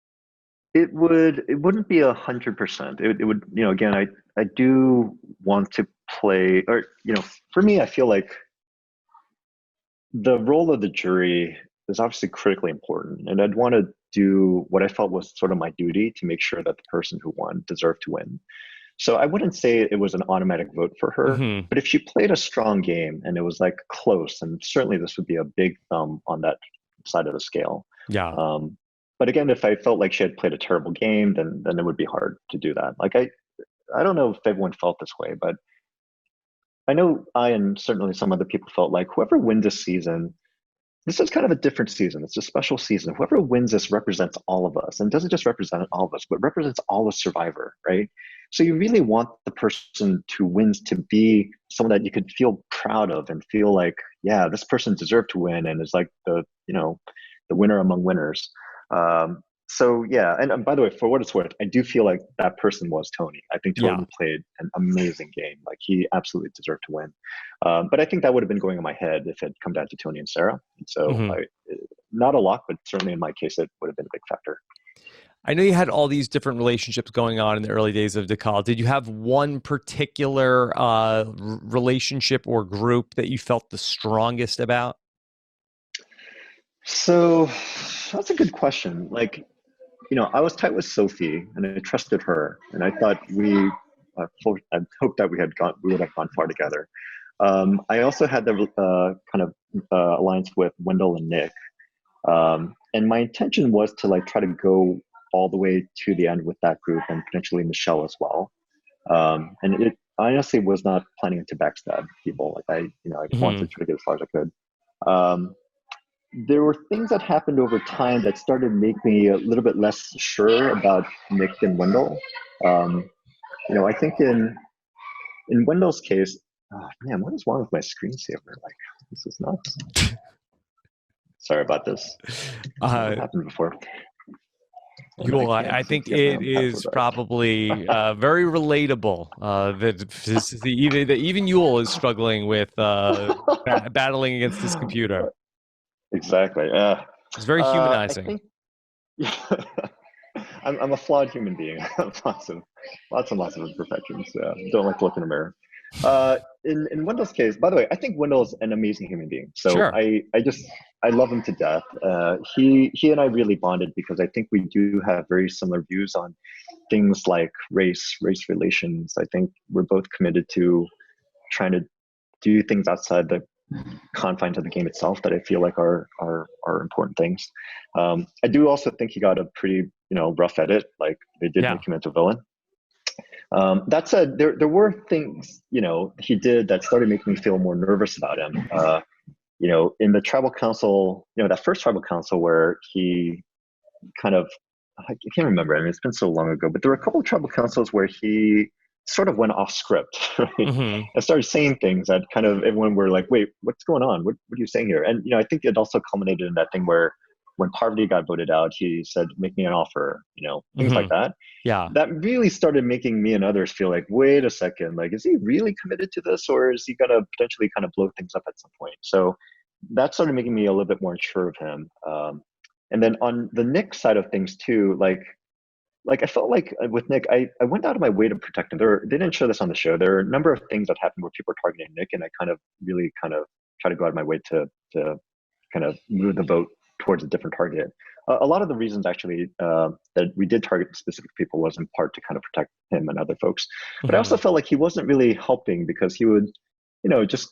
It wouldn't be 100%. It would, again, I do want to play, or for me, I feel like the role of the jury is obviously critically important, and I'd want to do what I felt was sort of my duty to make sure that the person who won deserved to win. So I wouldn't say it was an automatic vote for her, Hmm. but if she played a strong game and it was like close, and certainly this would be a big thumb on that side of the scale. Yeah. Um, but again, if I felt like she had played a terrible game, then it would be hard to do that. Like I don't know if everyone felt this way, but I know I and certainly some other people felt like whoever wins this season, this is kind of a different season. It's a special season. Whoever wins this represents all of us, and doesn't just represent all of us, but represents all of Survivor, right? So you really want the person who wins to be someone that you could feel proud of and feel like, yeah, this person deserved to win and is like the winner among winners. So yeah, and by the way, for what it's worth, I do feel like that person was Tony. I think Yeah. Tony played an amazing game. Like he absolutely deserved to win. But I think that would have been going in my head if it had come down to Tony and Sarah. And so Hmm. not a lot, but certainly in my case, it would have been a big factor. I know you had all these different relationships going on in the early days of Dekal. Did you have one particular relationship or group that you felt the strongest about? So that's a good question. Like, I was tight with Sophie and I trusted her, and I thought I hoped that we would have gone far together. I also had the kind of alliance with Wendell and Nick, and my intention was to like try to go all the way to the end with that group and potentially Michelle as well. And it I honestly was not planning to backstab people. Like I wanted Hmm. to try to get as far as I could. Um, there were things that happened over time that started to make me a little bit less sure about Nick and Wendell. Um, I think in Wendell's case, oh man, what is wrong with my screensaver? Like, this is nuts. Sorry about this. Never Uh, happened before. And I Yul, can't I seem think to get my it own password is probably right. very relatable that even Yule is struggling with battling against this computer. Exactly. It's very I humanizing. think I'm a flawed human being. I have lots and lots of imperfections. Don't like to look in the mirror. In Wendell's case, by the way, I think Wendell's an amazing human being. So Sure. I love him to death. He and I really bonded because I think we do have very similar views on things like race relations. I think we're both committed to trying to do things outside the confines of the game itself that I feel like are important things. I do also think he got a pretty rough edit. Like they did Yeah. make him into a villain. That said, there were things he did that started making me feel more nervous about him. In the tribal council, that first tribal council where he kind of I can't remember. I mean, it's been so long ago, but there were a couple of tribal councils where he sort of went off script, right? Hmm. I started saying things that kind of everyone were like, wait, what's going on? What are you saying here? And, I think it also culminated in that thing where when Parvati got voted out, he said, make me an offer, things Hmm. like that. Yeah. That really started making me and others feel like, wait a second, like, is he really committed to this, or is he going to potentially kind of blow things up at some point? So that started making me a little bit more unsure of him. And then on the Nick side of things too, like I felt like with Nick, I went out of my way to protect him. They didn't show this on the show. There are a number of things that happened where people were targeting Nick, and I kind of really kind of try to go out of my way to kind of move the vote towards a different target. A lot of the reasons actually that we did target specific people was in part to kind of protect him and other folks. But I also Hmm. felt like he wasn't really helping because he would, just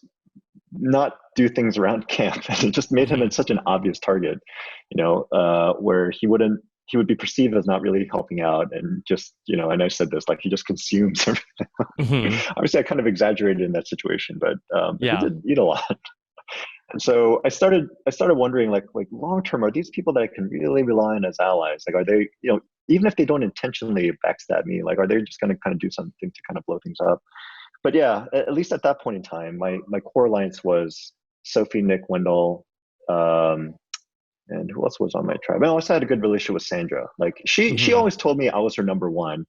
not do things around camp. And it just made him Hmm. such an obvious target, where he would be perceived as not really helping out and just, and I said this, like he just consumes everything. Hmm. Obviously I kind of exaggerated in that situation, but he Yeah. did eat a lot. And so I started wondering like long term, are these people that I can really rely on as allies? Like, are they, even if they don't intentionally backstab me, like, are they just going to kind of do something to kind of blow things up? But yeah, at least at that point in time, my core alliance was Sophie, Nick, Wendell, um, and who else was on my tribe? I also had a good relationship with Sandra. Like she Hmm. always told me I was her number one.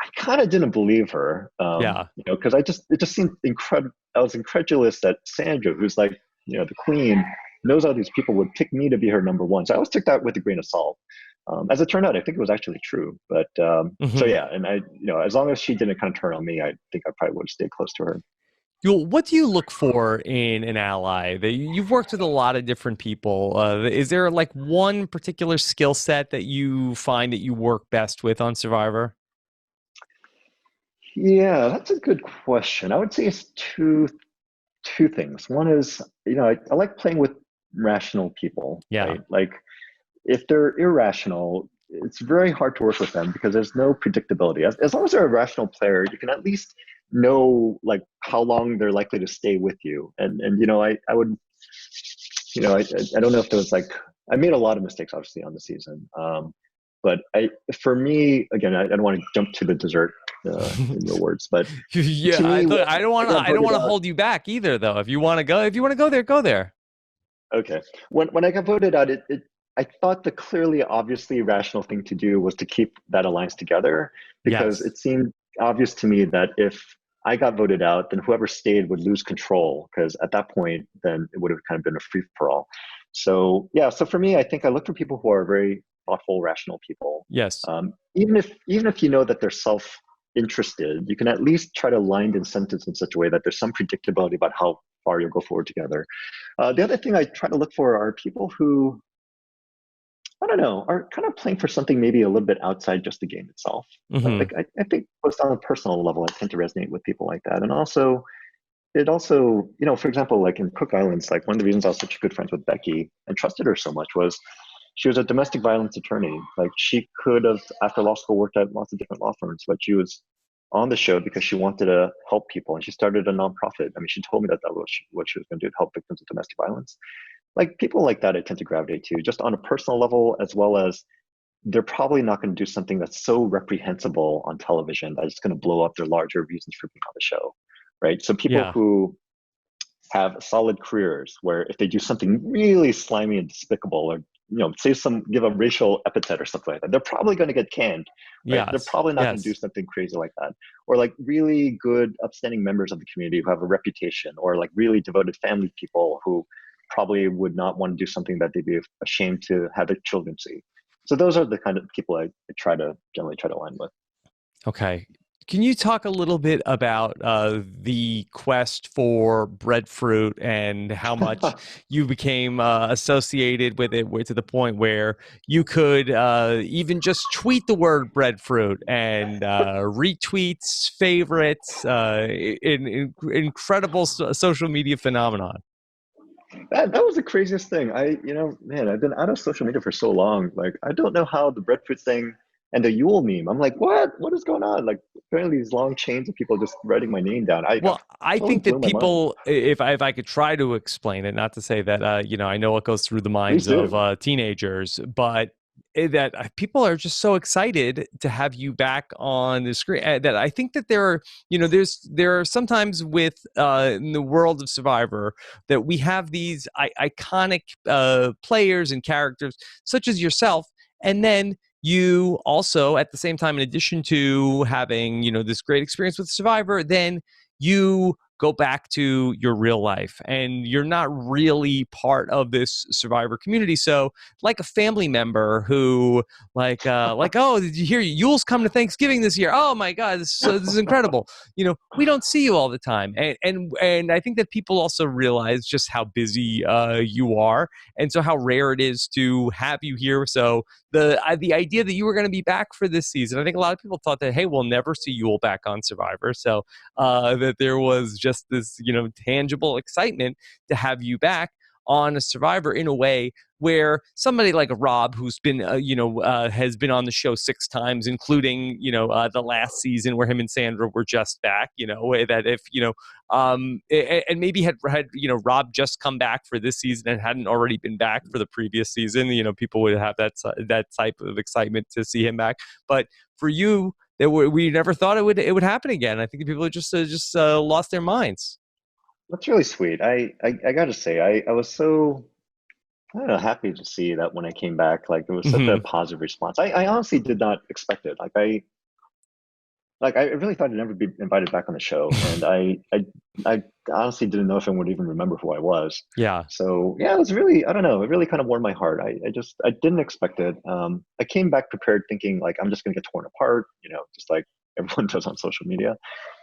I kind of didn't believe her, Yeah. because it just seemed incredible. I was incredulous that Sandra, who's like, the queen, knows all these people would pick me to be her number one. So I always took that with a grain of salt. As it turned out, I think it was actually true. But so Hmm. yeah, and as long as she didn't kind of turn on me, I think I probably would have stayed close to her. What do you look for in an ally? You've worked with a lot of different people. Is there like one particular skill set that you find that you work best with on Survivor? Yeah, that's a good question. I would say it's two things. One is, I like playing with rational people, Yeah. right? Like if they're irrational, it's very hard to work with them because there's no predictability. As long as they're a rational player, you can at least know like how long they're likely to stay with you. And I would, I don't know if there was like I made a lot of mistakes obviously on the season. But for me, again, I don't want to jump to the dessert in your words, but Yeah, to me, look, when I got I don't voted want to out, hold you back either, though. If you want to go there, go there. okay, when I got voted out, I thought the clearly, obviously rational thing to do was to keep that alliance together because Yes. it seemed obvious to me that if I got voted out, then whoever stayed would lose control because at that point, then it would have kind of been a free for all. So yeah, so for me, I think I look for people who are very thoughtful, rational people. Yes. Even if you know that they're self-interested, you can at least try to align incentives in such a way that there's some predictability about how far you'll go forward together. The other thing I try to look for are people who, I don't know, are kind of playing for something maybe a little bit outside just the game itself. Hmm. Like I think just on a personal level, I tend to resonate with people like that. And also, it also, for example, like in Cook Islands, like one of the reasons I was such good friends with Becky and trusted her so much was she was a domestic violence attorney. Like she could have, after law school, worked at lots of different law firms, but she was on the show because she wanted to help people and she started a nonprofit. I mean, she told me that that was what she was going to do to help victims of domestic violence. Like people like that, I tend to gravitate to just on a personal level, as well as they're probably not going to do something that's so reprehensible on television that it's going to blow up their larger reasons for being on the show. Right. So people Yeah. who have solid careers where if they do something really slimy and despicable or say some give a racial epithet or something like that, they're probably going to get canned, right? They're Yes. probably not going to do Yes. something crazy like that. Or like really good upstanding members of the community who have a reputation, or like really devoted family people who probably would not want to do something that they'd be ashamed to have their children see. So those are the kind of people I generally try to align with. Okay. Can you talk a little bit about the quest for breadfruit and how much you became associated with it to the point where you could even just tweet the word breadfruit and retweets, favorites, incredible social media phenomenon? That was the craziest thing. Man, I've been out of social media for so long. Like, I don't know how the breadfruit thing and the Yule meme. I'm like, what? What is going on? Like, apparently these long chains of people just writing my name down. I Well, I totally think blew that my mind. people, if I could try to explain it, not to say that, I know what goes through the Please minds of do. teenagers, but that people are just so excited to have you back on the screen, that I think that there are, there are sometimes with in the world of Survivor that we have these iconic players and characters such as yourself, and then you also at the same time, in addition to having this great experience with Survivor, then you go back to your real life and you're not really part of this Survivor community. So like a family member who like, oh, did you hear Yule's coming to Thanksgiving this year? Oh my God, this is incredible. We don't see you all the time. And I think that people also realize just how busy you are. And so how rare it is to have you here. So the idea that you were going to be back for this season, I think a lot of people thought that, hey, we'll never see Yule back on Survivor. So that there was just this, tangible excitement to have you back on a Survivor in a way where somebody like Rob, who's been, has been on the show 6 times, including, the last season where him and Sandra were just back, that if, and maybe had, Rob just come back for this season and hadn't already been back for the previous season, people would have that type of excitement to see him back. But for you, we never thought it would happen again. I think people just lost their minds. That's really sweet. I gotta say, I was so, I don't know, happy to see that when I came back. Like, it was such a Hmm. positive response. I honestly did not expect it. I really thought I'd never be invited back on the show, and I honestly didn't know if I would even remember who I was. Yeah. So yeah, it was really, I don't know, it really kind of warmed my heart. I didn't expect it. I came back prepared, thinking like I'm just gonna get torn apart, just like everyone does on social media.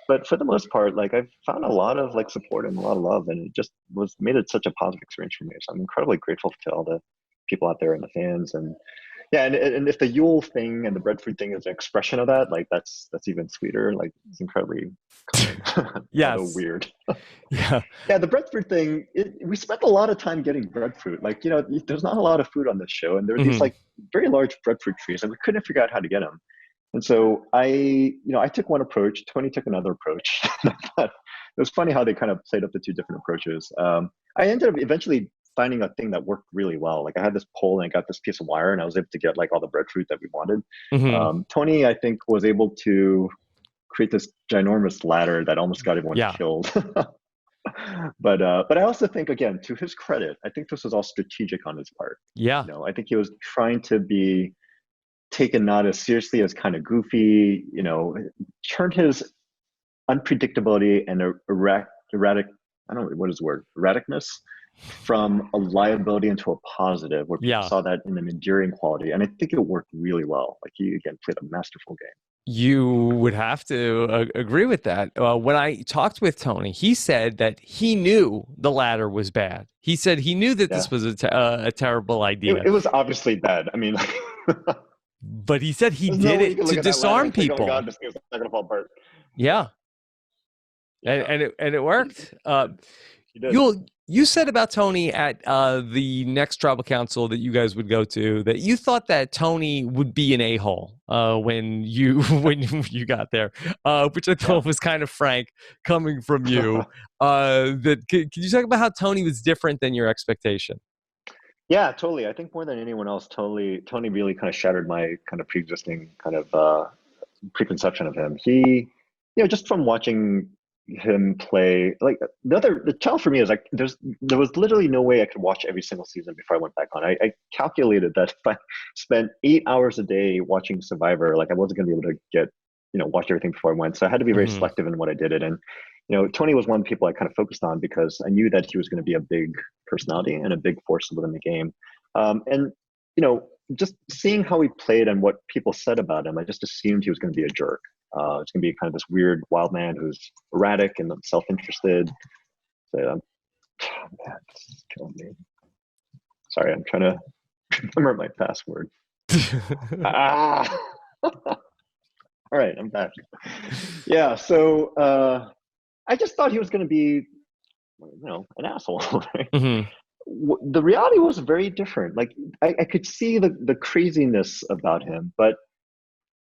But for the most part, like, I've found a lot of like support and a lot of love, and it just was made it such a positive experience for me. So I'm incredibly grateful to all the people out there and the fans. And yeah, and if the Yule thing and the breadfruit thing is an expression of that, like, that's even sweeter. Like, it's incredibly kind, although Yes. weird. Yeah. Yeah, the breadfruit thing, we spent a lot of time getting breadfruit. Like, there's not a lot of food on this show, and there were these Hmm. like very large breadfruit trees, and we couldn't figure out how to get them. And so I took one approach, Tony took another approach. It was funny how they kind of played up the two different approaches. I ended up eventually finding a thing that worked really well. Like, I had this pole and I got this piece of wire, and I was able to get like all the breadfruit that we wanted. Hmm. Tony, I think, was able to create this ginormous ladder that almost got everyone Yeah. killed. But I also think, again, to his credit, I think this was all strategic on his part. Yeah. I think he was trying to be taken not as seriously as kind of goofy, turned his unpredictability and erratic, I don't know what is the word, erraticness, from a liability into a positive, where people Yeah. saw that in an enduring quality. And I think it worked really well. Like, he, again, played a masterful game. You would have to agree with that. When I talked with Tony, he said that he knew the ladder was bad. He said he knew that Yeah. this was a terrible idea, It was obviously bad. I mean, but he said he there's no did way you it can to look at that ladder disarm and think, oh my God, people. this thing's not going to fall apart. Yeah, and Yeah, and it he, worked. he did. You said about Tony at the next tribal council that you guys would go to that you thought that Tony would be an a-hole when you when you got there, which I Yeah. thought was kind of frank coming from you. Can you talk about how Tony was different than your expectation? Yeah, totally. I think more than anyone else, Tony really kind of shattered my kind of pre-existing kind of preconception of him. He, just from watching him play, like, the challenge for me is like, there was literally no way I could watch every single season before I went back on. I calculated that if I spent 8 hours a day watching Survivor, like, I wasn't going to be able to get, watch everything before I went. So I had to be very Hmm. selective in what I did it. And Tony was one of the people I kind of focused on because I knew that he was going to be a big personality and a big force within the game. And just seeing how he played and what people said about him, I just assumed he was going to be a jerk. It's going to be kind of this weird wild man who's erratic and self-interested. So, oh man, this is killing me. Sorry, I'm trying to remember my password. Ah, all right, I'm back. Yeah, so I just thought he was going to be, an asshole. Right? Hmm. The reality was very different. Like, I could see the craziness about him, but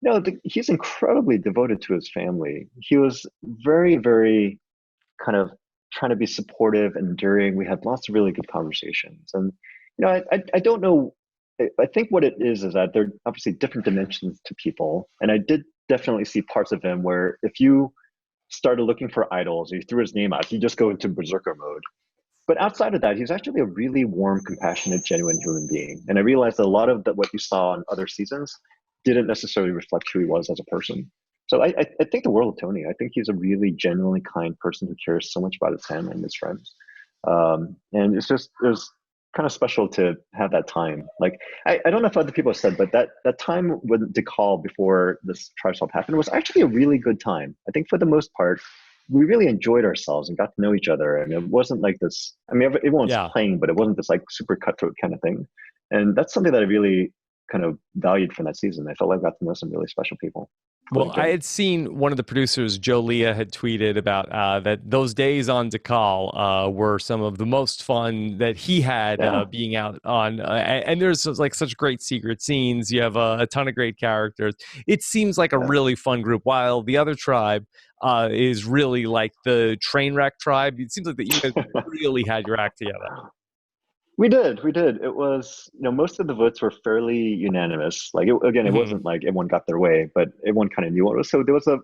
no, he's incredibly devoted to his family. He was very, very kind of trying to be supportive and enduring. We had lots of really good conversations, and I don't know I think what it is that there are obviously different dimensions to people, and I did definitely see parts of him where if you started looking for idols, or you threw his name out, he just go into berserker mode. But outside of that, he's actually a really warm, compassionate, genuine human being. And I realized that a lot of what you saw in other seasons didn't necessarily reflect who he was as a person. So I think the world of Tony. I think he's a really genuinely kind person who cares so much about his family and his friends. And it was kind of special to have that time. Like I don't know if other people have said, but that time when the call before this trial swap happened was actually a really good time. I think for the most part, we really enjoyed ourselves and got to know each other. And it wasn't like this. I mean, everyone was Yeah. playing, but it wasn't this like super cutthroat kind of thing. And that's something that I really kind of valued from that season. I felt like I got to know some really special people, Well, including I Tony. had seen one of the producers, Joe Leah, had tweeted about that those days on Dekal were some of the most fun that he had Yeah. being out on. And there's like such great secret scenes. You have a ton of great characters. It seems like a Yeah. really fun group. While the other tribe is really like the train wreck tribe. It seems like that you guys really had your act together. We did. We did. It was, most of the votes were fairly unanimous. Like, again, it Hmm. wasn't like everyone got their way, but everyone kind of knew what it was. So there was a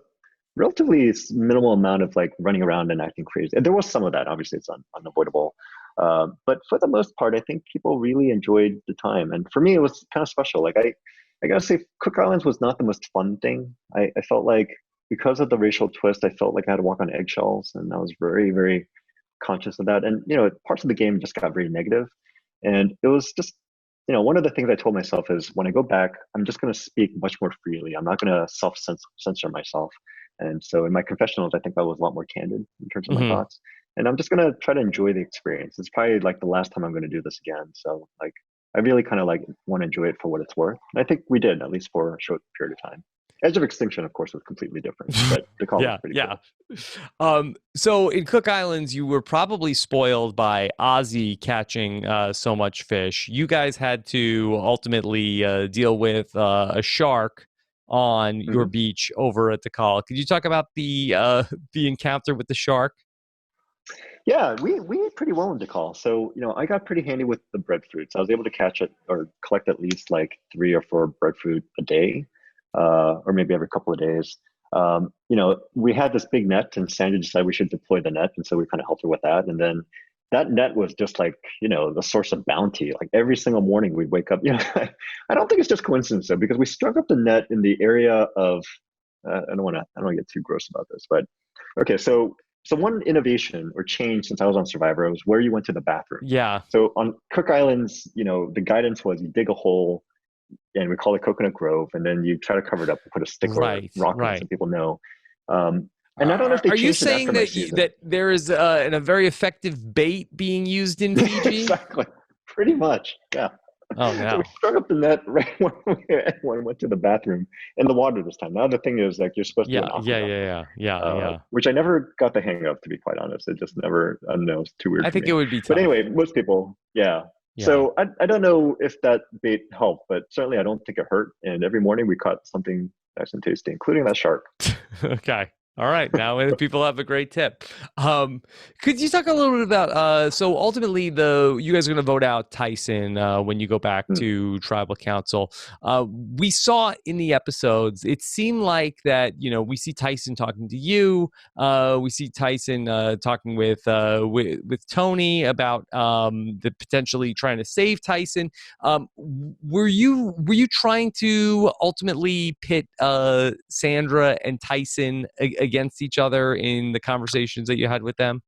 relatively minimal amount of like running around and acting crazy. And there was some of that. Obviously, it's unavoidable. But for the most part, I think people really enjoyed the time. And for me, it was kind of special. Like, I gotta say, Cook Islands was not the most fun thing. I felt like because of the racial twist, I felt like I had to walk on eggshells, and I was very, very conscious of that. And parts of the game just got very negative, and it was just one of the things I told myself is when I go back, I'm just going to speak much more freely. I'm not going to self censor myself. And so in my confessionals, I think I was a lot more candid in terms of my Hmm. thoughts. And I'm just going to try to enjoy the experience. It's probably like the last time I'm going to do this again. So like, I really kind of like want to enjoy it for what it's worth. And I think we did, at least for a short period of time. Edge of Extinction, of course, was completely different, but the call was Yeah, pretty yeah. cool. So in Cook Islands, you were probably spoiled by Ozzy catching so much fish. You guys had to ultimately deal with a shark on your Mhm. beach over at the call. Could you talk about the encounter with the shark? Yeah, we ate pretty well in Decal. So, I got pretty handy with the breadfruits. I was able to catch it or collect at least like 3 or 4 breadfruit a day, or maybe every couple of days. We had this big net, and Sandra decided we should deploy the net, and so we kind of helped her with that. And then that net was just like, the source of bounty. Like every single morning we'd wake up. I don't think it's just coincidence though, because we struck up the net in the area of. I don't want to get too gross about this, but okay, so one innovation or change since I was on Survivor was where you went to the bathroom. Yeah, So on Cook Islands, the guidance was you dig a hole, and we call it Coconut Grove, and then you try to cover it up and put a stick or right, rock in it so right. people know. And I don't know if they Are you changed it after saying my that season. there is a very effective bait being used in Fiji? Exactly, pretty much, yeah. Oh So we no. struck up the net right when we went to the bathroom in the water this time. Now the thing is, like, you're supposed to do Yeah, an aqua yeah, dump, yeah, yeah, yeah, yeah. which I never got the hang of, to be quite honest. It just never, I don't know, it's too weird I for think me. it would be But tough. anyway, most people, yeah. Yeah. So I don't know if that bait helped, but certainly I don't think it hurt. And every morning we caught something nice and tasty, including that shark. Okay. All right. Now people have a great tip. Um, could you talk a little bit about so ultimately the you guys are going to vote out Tyson when you go back Hmm. to tribal council. We saw in the episodes, it seemed like that, we see Tyson talking to you. We see Tyson talking with Tony about the potentially trying to save Tyson. Were you trying to ultimately pit Sandra and Tyson against each other in the conversations that you had with them?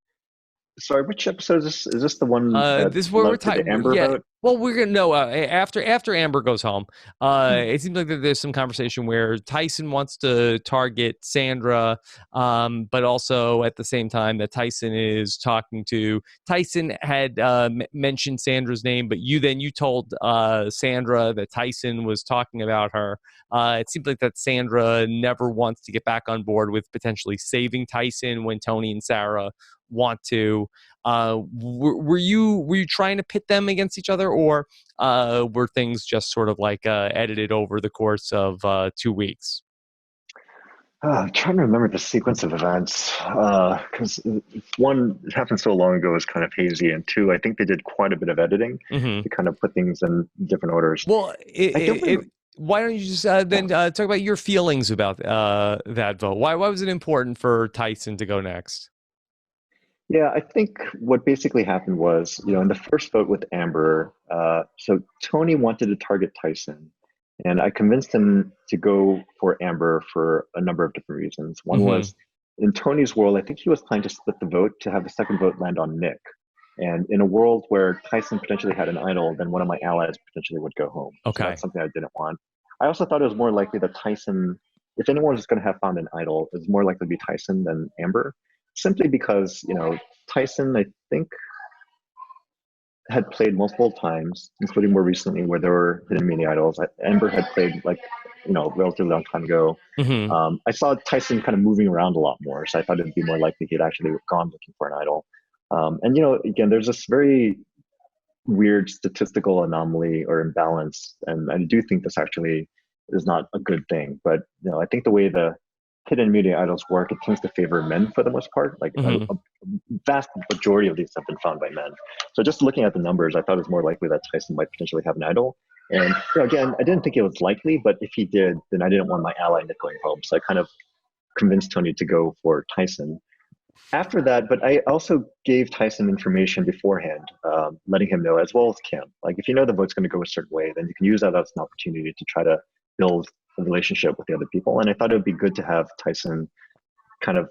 Sorry, which episode is this? Is this the one that This where we're led to the talking. Amber Yeah. vote? Well, we're gonna know after Amber goes home. Hmm. It seems like that there's some conversation where Tyson wants to target Sandra, but also at the same time that Tyson is talking to Tyson had mentioned Sandra's name, but you told Sandra that Tyson was talking about her. It seems like that Sandra never wants to get back on board with potentially saving Tyson when Tony and Sarah want to. Were you trying to pit them against each other, or were things just sort of like edited over the course of 2 weeks? I'm trying to remember the sequence of events because one, it happened so long ago, is kind of hazy, and two, I think they did quite a bit of editing Hmm. to kind of put things in different orders. Well, I don't remember. why don't you just Yeah. then talk about your feelings about that vote? Why was it important for Tyson to go next? Yeah, I think what basically happened was, in the first vote with Amber, so Tony wanted to target Tyson, and I convinced him to go for Amber for a number of different reasons. One Hmm. was in Tony's world, I think he was planning to split the vote to have the second vote land on Nick. And in a world where Tyson potentially had an idol, then one of my allies potentially would go home. So that's Okay. something I didn't want. I also thought it was more likely that Tyson, if anyone was going to have found an idol, it was more likely to be Tyson than Amber, simply because, Tyson, I think, had played multiple times, including more recently where there were hidden mini idols. Amber had played like, a relatively long time ago. Hmm. I saw Tyson kind of moving around a lot more, so I thought it'd be more likely he'd actually gone looking for an idol. And again, there's this very weird statistical anomaly or imbalance, and I do think this actually is not a good thing. But I think the way the hidden media idols work, it tends to favor men for the most part. Like Hmm. a vast majority of these have been found by men. So just looking at the numbers, I thought it was more likely that Tyson might potentially have an idol. And again, I didn't think it was likely, but if he did, then I didn't want my ally Nick going home. So I kind of convinced Tony to go for Tyson. After that, but I also gave Tyson information beforehand, letting him know, as well as Kim. Like, if you know the vote's going to go a certain way, then you can use that as an opportunity to try to build a relationship with the other people. And I thought it would be good to have Tyson kind of,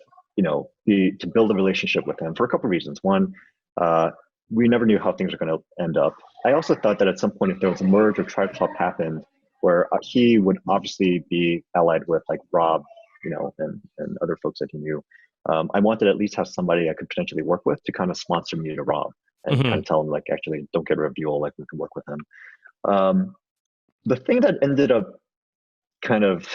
be to build a relationship with him for a couple of reasons. One, uh, we never knew how things were going to end up. I also thought that at some point, if there was a merge or tribe swap happened, where he would obviously be allied with like Rob, and other folks that he knew. I wanted to at least have somebody I could potentially work with to kind of sponsor me to Rob and kind Hmm. of tell him like, actually, don't get rid of Buell, like we can work with him. Um, the thing that kind of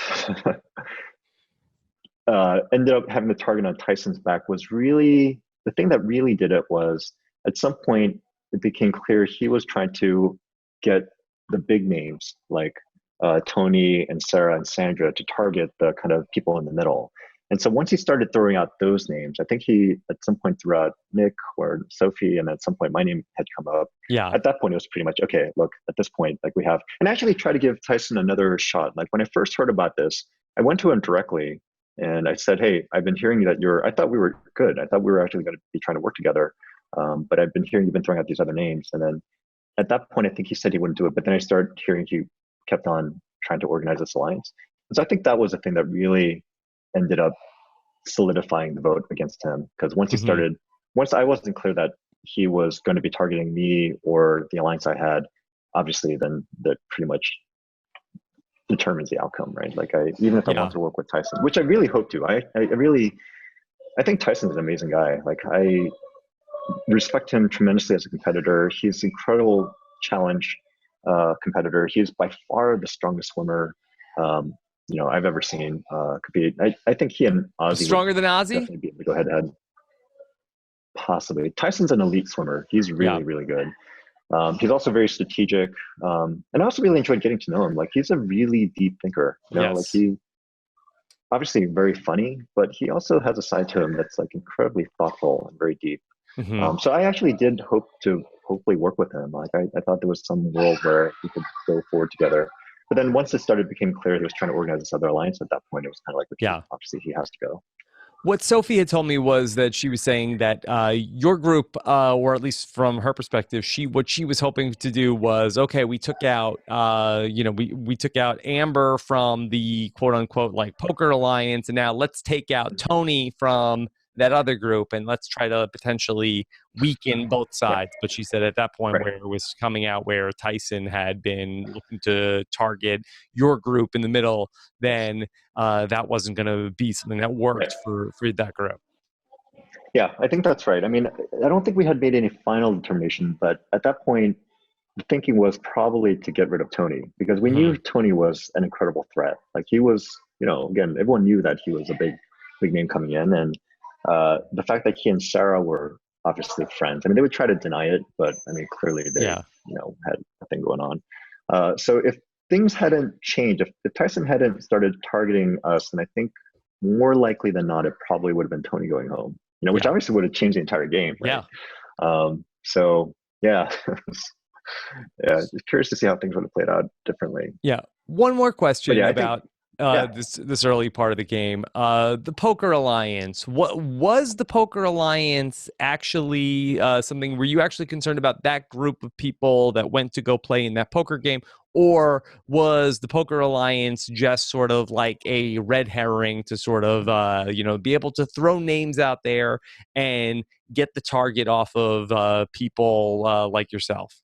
ended up having the target on Tyson's back was really the thing that really did it was at some point it became clear he was trying to get the big names like Tony and Sarah and Sandra to target the kind of people in the middle. And so once he started throwing out those names, I think he at some point threw out Nick or Sophie, and at some point my name had come up. Yeah. At that point, it was pretty much okay. Look, at this point, like we have, and I actually tried to give Tyson another shot. Like when I first heard about this, I went to him directly and I said, "Hey, I've been hearing that I thought we were good. I thought we were actually going to be trying to work together. But I've been hearing you've been throwing out these other names." And then at that point, I think he said he wouldn't do it. But then I started hearing he kept on trying to organize this alliance. And so I think that was the thing that really ended up solidifying the vote against him. Because Hmm. once I wasn't clear that he was going to be targeting me or the alliance I had, obviously, then that pretty much determines the outcome, right? Like even if I want Yeah. to work with Tyson, which I really hope to, I think Tyson's an amazing guy. Like I respect him tremendously as a competitor. He's an incredible challenge competitor. He's by far the strongest swimmer I've ever seen compete. I think he and Ozzy would Stronger than Ozzy? definitely be able to go head to head. Possibly. Tyson's an elite swimmer. He's Yeah. really, really good. He's also very strategic. And I also really enjoyed getting to know him. Like he's a really deep thinker, like Yes. he obviously very funny, but he also has a side to him that's like incredibly thoughtful and very deep. Hmm. So I actually did hope to hopefully work with him. Like I thought there was some world where we could go forward together. But then once it started became clear he was trying to organize this other alliance, at that point it was kind of like, okay, Yeah. obviously he has to go. What Sophie had told me was that she was saying that your group, or at least from her perspective, what she was hoping to do was okay. We took out, we took out Amber from the quote unquote like poker alliance, and now let's take out Tony from that other group, and let's try to potentially weaken both Yeah, sides. But she said at that point right. where it was coming out where Tyson had been looking to target your group in the middle, Yes. then that wasn't going to be something that Right. worked for that group. Yeah, I think that's right. I mean, I don't think we had made any final determination, but at that point, the thinking was probably to get rid of Tony because we knew Hmm. Tony was an incredible threat. Like he was, again, everyone knew that he was a big name coming in, and the fact that he and Sarah were obviously friends. I mean, they would try to deny it, but I mean, clearly they, Yeah. had a thing going on. So if things hadn't changed, if Tyson hadn't started targeting us, then I think more likely than not, it probably would have been Tony going home. Which Yeah. obviously would have changed the entire game, right? Yeah. So yeah, yeah, just curious to see how things would have played out differently. Yeah. One more But question yeah, I think about yeah. this early part of the game. The Poker Alliance. What was the Poker Alliance actually something? Were you actually concerned about that group of people that went to go play in that poker game, or was the Poker Alliance just sort of like a red herring to sort of be able to throw names out there and get the target off of people like yourself?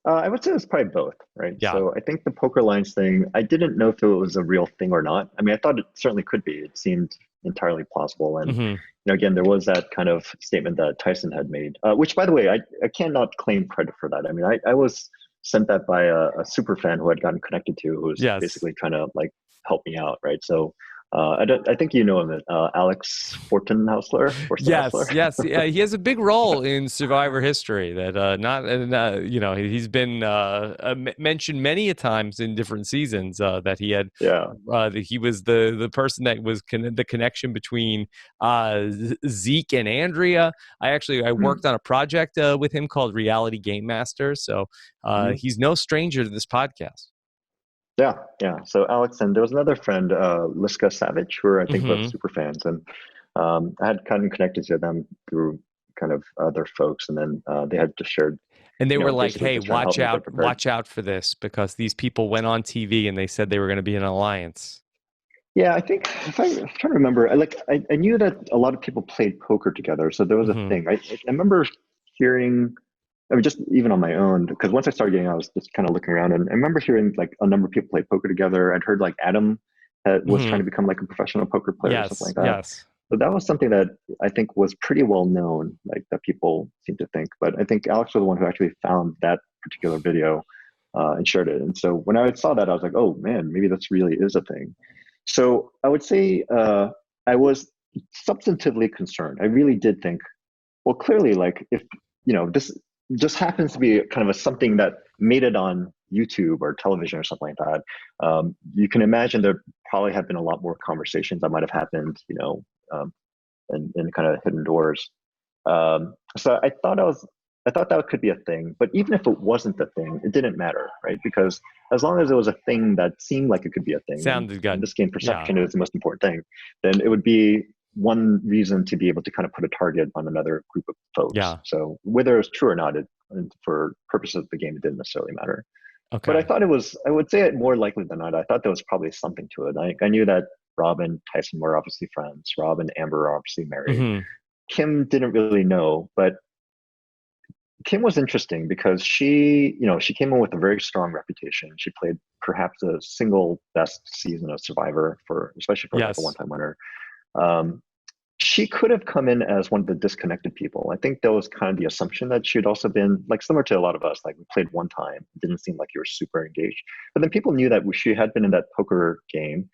I would say it's probably both, right? Yeah. So I think the poker lines thing, I didn't know if it was a real thing or not. I mean, I thought it certainly could be. It seemed entirely plausible. And, Hmm. again, there was that kind of statement that Tyson had made, which, by the way, I cannot claim credit for that. I mean, I was sent that by a super fan who had gotten connected to, who was Yes. basically trying to like help me out, right? So I think you know him, Alex Yes, Forstenhausler. yes, yeah. He has a big role in Survivor history. That not, he's been mentioned many a times in different seasons. That he had, Yeah. that he was the person that was the connection between Zeke and Andrea. I Mhm. worked on a project with him called Reality Game Master, so Mhm. he's no stranger to this podcast. Yeah, yeah. So Alex and there was another friend, Liska Savage, who are I think both Hmm. super fans, and I had kind of connected to them through kind of other folks, and then they had just shared, And they were like, basically "Hey, just trying to help me get prepared. watch out for this because these people went on TV and they said they were going to be an alliance." Yeah, I think I'm trying to remember, I knew that a lot of people played poker together, so there was a Hmm. thing. I remember hearing. I mean, just even on my own, because once I started getting, I was just kind of looking around, and I remember hearing like a number of people play poker together. I'd heard like Adam was trying Hmm. to become like a professional poker player or something Yes, like that. yes. So that was something that I think was pretty well known, like that people seem to think. But I think Alex was the one who actually found that particular video and shared it. And so when I saw that, I was like, oh man, maybe this really is a thing. So I would say I was substantively concerned. I really did think, well, clearly, like if this just happens to be kind of a something that made it on YouTube or television or something like that, you can imagine there probably have been a lot more conversations that might have happened, um, in kind of hidden doors. So I thought that could be a thing, but even if it wasn't the thing, it didn't matter, right? Because as long as it was a thing that seemed like it could be a thing, and Sounded in good. this game, Yeah, perception is the most important thing, then it would be one reason to be able to kind of put a target on another group of folks. yeah. So whether it's true or not, for purposes of the game, it didn't necessarily matter. But I Okay. thought it was, I would say it more likely than not, I thought there was probably something to it. I knew that Rob and Tyson were obviously friends. Rob and Amber are obviously married. Hmm. Kim didn't really know, but Kim was interesting because she came in with a very strong reputation. She played perhaps the single best season of Survivor especially for like a Yes. one-time winner. Um, she could have come in as one of the disconnected people. I think that was kind of the assumption that she'd also been like similar to a lot of us, like we played one time, it didn't seem like you were super engaged. But then people knew that she had been in that poker game.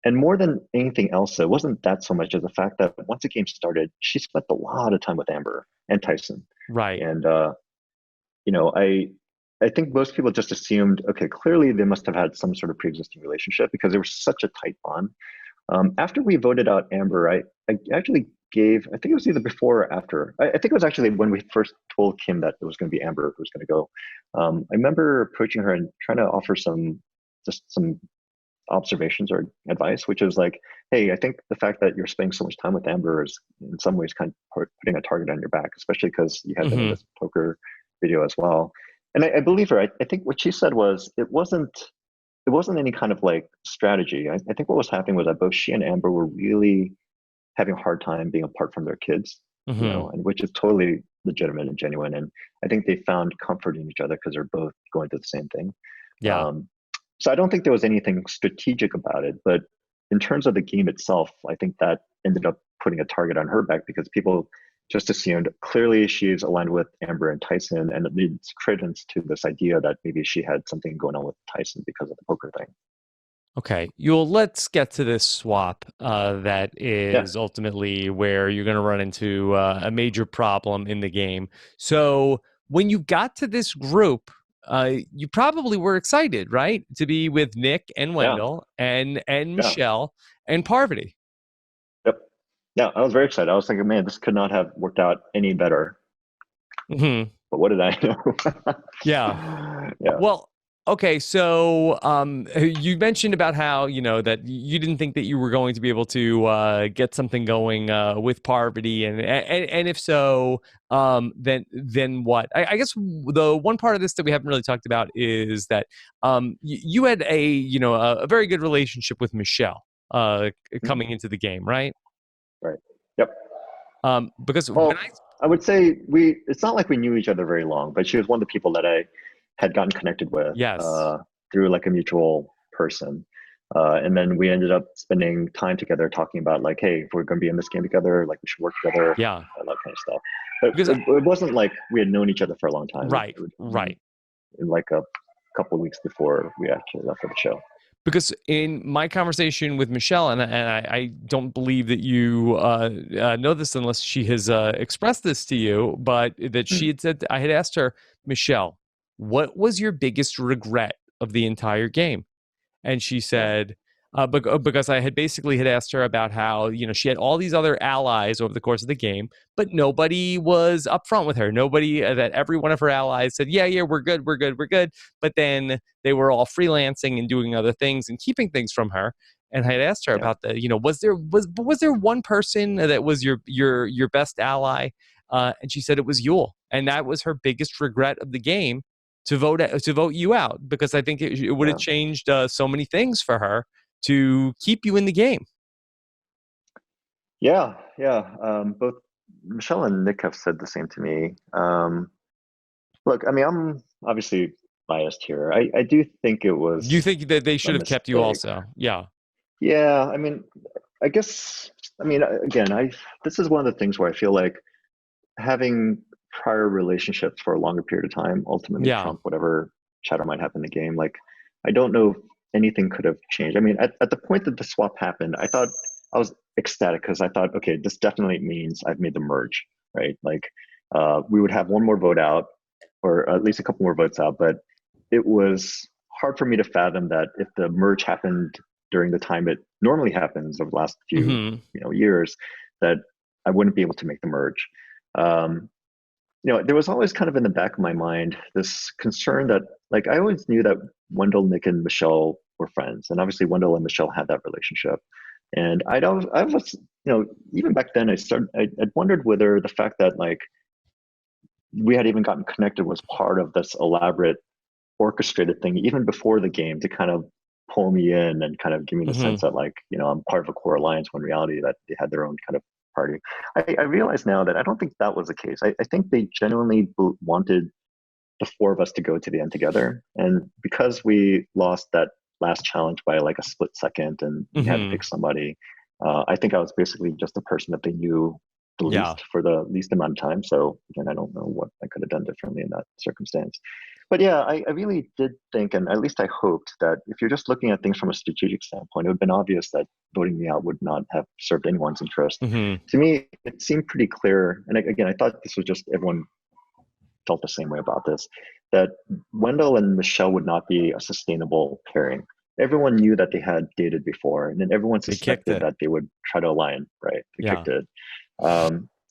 And more than anything else, it wasn't that so much as the fact that once the game started, she spent a lot of time with Amber and Tyson. Right. And you know, I think most people just assumed, okay, clearly they must have had some sort of pre-existing relationship because they were such a tight bond. After we voted out Amber, I actually gave, I think it was either before or after. I think it was actually when we first told Kim that it was going to be Amber who was going to go. I remember approaching her and trying to offer just some observations or advice, which is like, hey, I think the fact that you're spending so much time with Amber is in some ways kind of putting a target on your back, especially because you had been in Hmm. this poker video as well. And I believe her. I think what she said was it wasn't any kind of like strategy. I think what was happening was that both she and Amber were really having a hard time being apart from their kids, Hmm. and which is totally legitimate and genuine. And I think they found comfort in each other because they're both going through the same thing. Yeah. Um, so I don't think there was anything strategic about it, but in terms of the game itself, I think that ended up putting a target on her back because people just assumed clearly she's aligned with Amber and Tyson, and it leads credence to this idea that maybe she had something going on with Tyson because of the poker thing. Okay. Let's get to this swap that Yeah. is ultimately where you're going to run into a major problem in the game. So when you got to this group, you probably were excited, right, to be with Nick and Yeah, Wendell and yeah, Michelle and Parvati. yep. Yeah, I was very excited. I was thinking, man, this could not have worked out any better. Hmm. But what did I Yeah. know? Yeah. Well, okay, so you mentioned about how that you didn't think that you were going to be able to get something going with Parvati, and if so, then what? I guess the one part of this that we haven't really talked about is that you had a very good relationship with Michelle Mhm. coming into the game, right? Right. Yep. Because when I Well, I would say it's not like we knew each other very long, but she was one of the people that I had gotten connected with yes, through like a mutual person. And then we ended up spending time together talking about like, hey, if we're going to be in this game together, like we should work together, yeah, all that kind of stuff. But because it wasn't like we had known each other for a long time. right, It was right. in like a couple of weeks before we actually left for the show. Because in my conversation with Michelle, and I don't believe that you know this unless she has expressed this to you, but that she Hmm. had said, I had asked her, Michelle, what was your biggest regret of the entire game? And she Yeah. said, because I had basically had asked her about how she had all these other allies over the course of the game, but nobody was upfront with her. Nobody that every one of her allies said, yeah, yeah, we're good, we're good, we're good. But then they were all freelancing and doing other things and keeping things from her. And I had asked her Yeah. about the, was there one person that was your best ally? And she said it was Yule, and that was her biggest regret of the game to vote you out because I think it would have Yeah. changed so many things for her to keep you in the game. Yeah. Yeah. Both Michelle and Nick have said the same to me. Look, I mean, I'm obviously biased here. I do think it Do you was think that they a should have kept you mistake. also? Yeah. Yeah, I mean, I guess, I mean, again, this is one of the things where I feel like having prior relationships for a longer period of time ultimately Yeah. trump whatever chatter might happen in the game. Like, I don't know if anything could have changed. I mean, at the point that the swap happened, I was ecstatic because I thought, okay, this definitely means I've made the merge, right? Like, we would have one more vote out, or at least a couple more votes out, but it was hard for me to fathom that if the merge happened during the time it normally happens over the last few Hmm. years, that I wouldn't be able to make the merge. Um, there was always kind of in the back of my mind this concern that, like, I always knew that Wendell, Nick, and Michelle were friends, and obviously Wendell and Michelle had that relationship. And I was, even back then, I'd wondered whether the fact that like we had even gotten connected was part of this elaborate orchestrated thing, even before the game, to kind of pull me in and kind of give me the sense Hmm. that like I'm part of a core alliance, when in reality that they had their own kind of party. I realize now that I don't think that was the case. I think they genuinely wanted the four of us to go to the end together, and because we lost that last challenge by like a split second and we had to Hmm. pick somebody, I think I was basically just the person that they knew the Yeah. least for the least amount of time. So again, I don't know what I could have done differently in that circumstance. But yeah, I really did think, and at least I hoped, that if you're just looking at things from a strategic standpoint, it would have been obvious that voting me out would not have served anyone's interest. Hmm. To me, it seemed pretty clear. And again, I thought this was just everyone felt the same way about this, that Wendell and Michelle would not be a sustainable pairing. Everyone knew that they had dated before, and then everyone They kicked suspected it. that they would try to align, right? They Yeah. kicked it.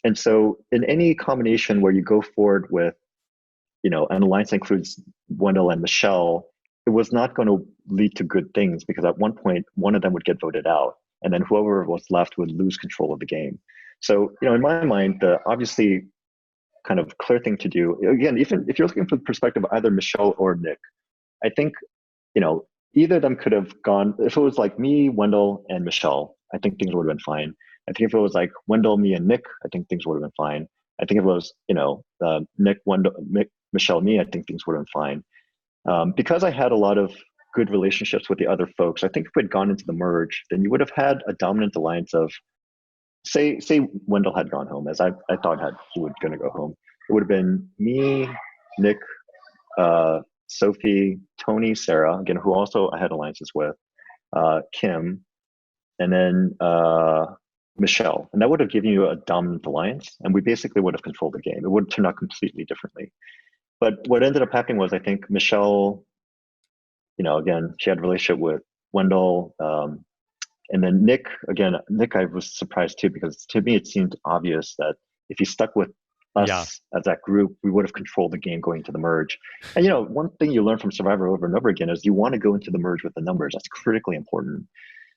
And so, in any combination where you go forward with, an alliance that includes Wendell and Michelle, it was not going to lead to good things, because at one point, one of them would get voted out, and then whoever was left would lose control of the game. So, in my mind, the obviously kind of clear thing to do, again, even if you're looking from the perspective of either Michelle or Nick, I think, you know, either of them could have gone. If it was like me, Wendell, and Michelle, I think things would have been fine. I think if it was like Wendell, me, and Nick, I think things would have been fine. I think if it was, Nick, Wendell, Nick, Michelle, me, I think things would have been fine. Because I had a lot of good relationships with the other folks, I think if we'd gone into the merge, then you would have had a dominant alliance of, say Wendell had gone home, as I thought he would going to go home. It would have been me, Nick, Sophie, Tony, Sarah, again, who also I had alliances with, Kim, and then Michelle. And that would have given you a dominant alliance, and we basically would have controlled the game. It would have turned out completely differently. But what ended up happening was I think Michelle, again, she had a relationship with Wendell. And then Nick, again, Nick, I was surprised too, because to me, it seemed obvious that if he stuck with Yeah. us as that group, we would have controlled the game going to the merge. And, one thing you learn from Survivor over and over again is you want to go into the merge with the numbers. That's critically important.